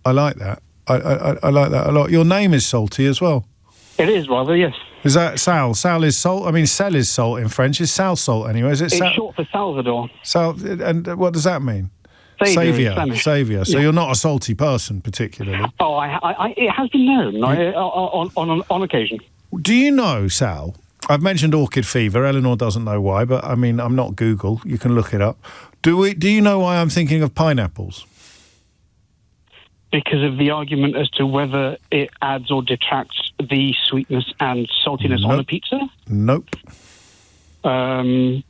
I like that. I like that a lot. Your name is salty as well.
It is, rather, yes.
Is that Sal? Sal is salt? I mean, sel is salt in French. Is Sal salt anyway? Is it
It's short for Salvador.
And what does that mean? Saviour. So you're not a salty person, particularly.
Oh, it has been known on occasion.
Do you know, Sal? I've mentioned orchid fever. Eleanor doesn't know why, but I mean, I'm not Google. You can look it up. Do you know why I'm thinking of pineapples?
Because of the argument as to whether it adds or detracts the sweetness and saltiness on a pizza?
Nope.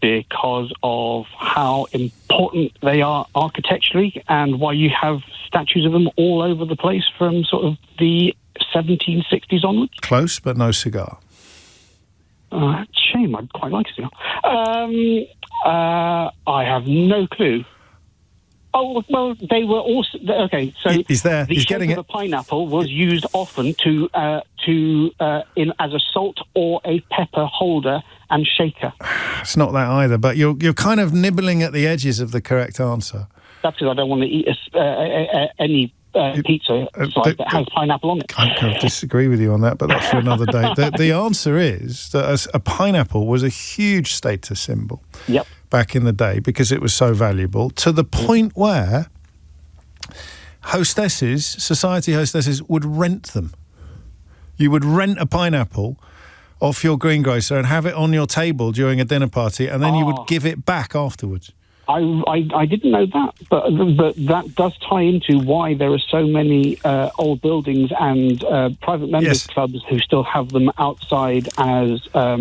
Because of how important they are architecturally and why you have statues of them all over the place from sort of the 1760s onwards.
Close, but no cigar.
Shame, I'd quite like a cigar. I have no clue. Oh, well, they were also... Okay, so
he's there.
The
he's
shape
getting
of a pineapple was used often as a salt or a pepper holder and shaker.
It's not that either, but you're kind of nibbling at the edges of the correct answer.
That's because I don't want to eat any pizza slice that has pineapple on it.
I kind of disagree with you on that, but that's for another day. The answer is that a pineapple was a huge status symbol.
Yep.
Back in the day, because it was so valuable, to the point where society hostesses would rent them. You would rent a pineapple off your greengrocer and have it on your table during a dinner party, and then you would give it back afterwards.
I didn't know that, but that does tie into why there are so many old buildings and private members clubs who still have them outside as
a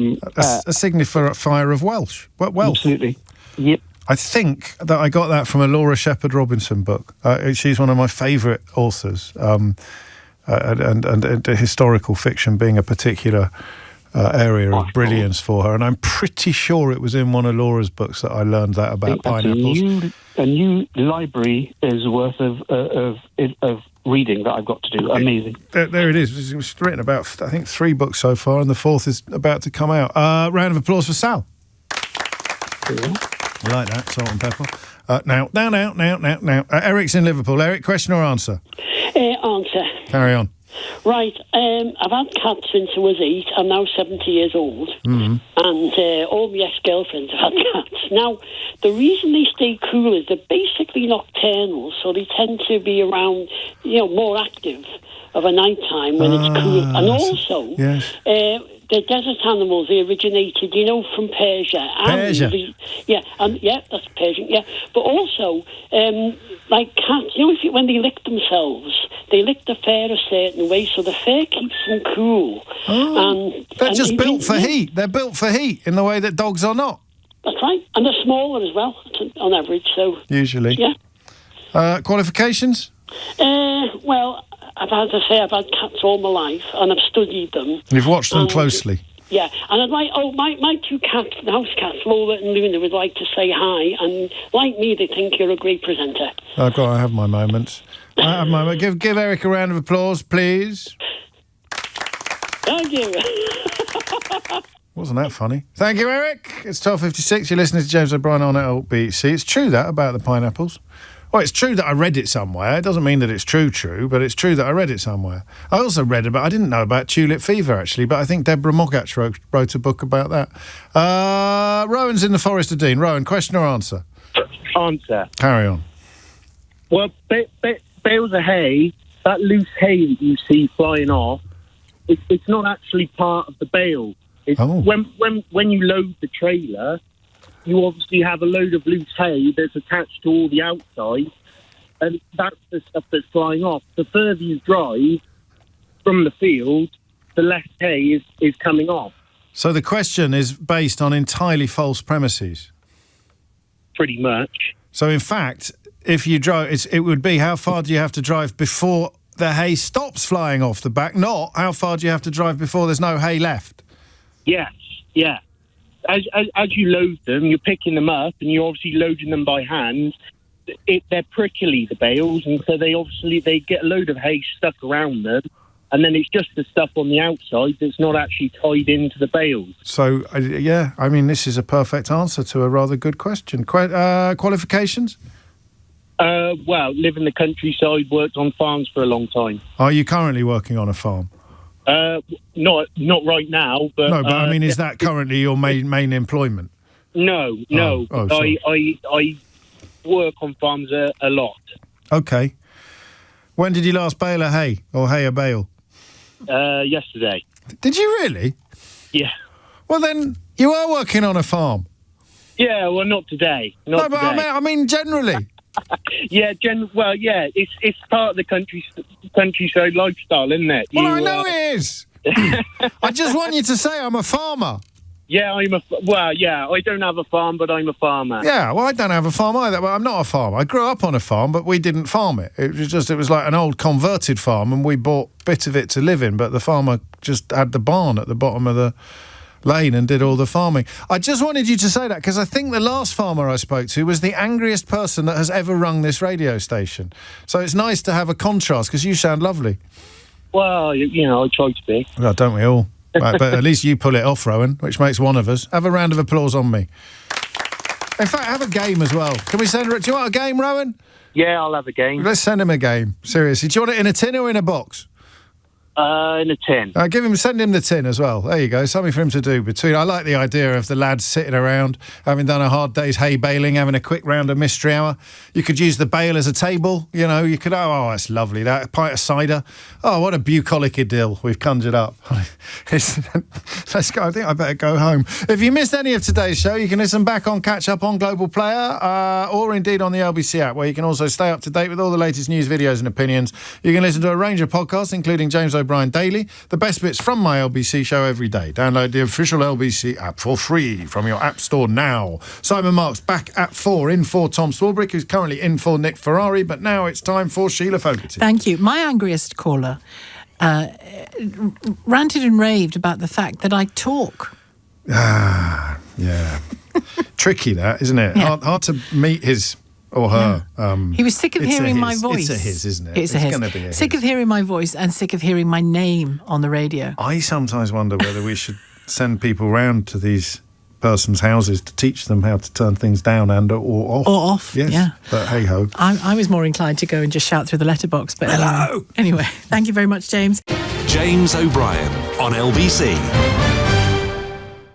signifier of wealth.
Absolutely. Yep.
I think that I got that from a Laura Shepherd Robinson book. She's one of my favourite authors, and historical fiction being a particular area of brilliance for her, and I'm pretty sure it was in one of Laura's books that I learned that about pineapples.
A new library is worth of reading that I've got to do. Amazing.
There it is. It's written about, I think, 3 books so far, and the 4th is about to come out. Round of applause for Sal. I like that, salt and pepper. Now. Eric's in Liverpool. Eric, question or answer?
Answer.
Carry on.
Right, I've had cats since I was 8. I'm now 70 years old, and all my ex-girlfriends have had cats. Now, the reason they stay cool is they're basically nocturnal, so they tend to be around, more active of a night time when it's cool. And also, they're desert animals. They originated, from Persia.
Persia.
That's Persian. Yeah, but also like cats. When they lick themselves, they lick the fur a certain way, so the fur keeps them cool.
Oh, they're just built for heat. They're built for heat in the way that dogs are not.
That's right, and they're smaller as well on average. So
usually,
yeah.
Qualifications?
Well, I've had cats all my life, and I've studied them.
You've watched them closely.
Yeah, and I'd like. my two cats, house cats, Lola and Luna, would like to say hi, and like me, they think you're a great presenter.
I have my moments. Give Eric a round of applause, please.
Thank you.
Wasn't that funny? Thank you, Eric. It's 12:56. You're listening to James O'Brien on LBC. It's true that about the pineapples. Well, it's true that I read it somewhere. It doesn't mean that it's true, but it's true that I read it somewhere. I also I didn't know about tulip fever, actually, but I think Deborah Mogach wrote a book about that. Rowan's in the Forest of Dean. Rowan, question or answer?
Answer.
Carry on.
Well, bales of hay, that loose hay that you see flying off, it's not actually part of the bale. When you load the trailer, you obviously have a load of loose hay that's attached to all the outside, and that's the stuff that's flying off. The further you drive from the field, the less hay is coming off.
So the question is based on entirely false premises?
Pretty much.
So in fact, if you drive, it would be how far do you have to drive before the hay stops flying off the back, not how far do you have to drive before there's no hay left?
Yes, yeah. As you load them, you're picking them up, and you're obviously loading them by hand. They're prickly, the bales, and so they get a load of hay stuck around them, and then it's just the stuff on the outside that's not actually tied into the bales.
So, this is a perfect answer to a rather good question. Qualifications?
Well, live in the countryside, worked on farms for a long time.
Are you currently working on a farm?
Not right now, but
no. But is that currently your main employment?
No. I work on farms a lot.
Okay. When did you last bale a hay or hay a bale?
Yesterday.
Did you really?
Yeah.
Well, then you are working on a farm.
Yeah. Well, not today.
But I mean generally.
Yeah, it's part of the countryside lifestyle, isn't it?
I know it is. I just want you to say I'm a farmer.
Yeah, I don't have a farm, but I'm a farmer.
Yeah, well, I don't have a farm either, but I'm not a farmer. I grew up on a farm, but we didn't farm it. It was like an old converted farm, and we bought bits of it to live in, but the farmer just had the barn at the bottom of the lane and did all the farming. I just wanted you to say that because I think the last farmer I spoke to was the angriest person that has ever rung this radio station. So it's nice to have a contrast because you sound lovely.
Well, I try to be.
Well, don't we all? Right, but at least you pull it off, Rowan, which makes one of us. Have a round of applause on me. In fact, have a game as well. Can we send it? Do you want a game, Rowan?
Yeah, I'll have a game.
Let's send him a game. Seriously. Do you want it in a tin or in a box?
In a tin.
Send him the tin as well. There you go. Something for him to do between. I like the idea of the lads sitting around, having done a hard day's hay baling, having a quick round of mystery hour. You could use the bale as a table. You could. Oh, that's lovely. That a pint of cider. Oh, what a bucolic idyll we've conjured up. Let's go. I think I better go home. If you missed any of today's show, you can listen back on Catch Up on Global Player, or indeed on the LBC app, where you can also stay up to date with all the latest news, videos, and opinions. You can listen to a range of podcasts, including James O'Brien Daily, the best bits from my LBC show every day. Download the official LBC app for free from your app store now. Simon Marks back at 4, in for Tom Swarbrick, who's currently in for Nick Ferrari, but now it's time for Sheila Fogarty.
Thank you. My angriest caller ranted and raved about the fact that I talk.
Yeah. Tricky, that, isn't it?
Yeah.
Hard to meet his or her.
Yeah. He was sick of hearing my voice.
It's a his, isn't it?
It's a his.
Gonna be a
sick
his.
Of hearing my voice and sick of hearing my name on the radio.
I sometimes wonder whether we should send people round to these persons' houses to teach them how to turn things down and or off.
Or off,
yes.
Yeah.
But hey-ho.
I was more inclined to go and just shout through the letterbox. But anyway, thank you very much, James.
James O'Brien on LBC.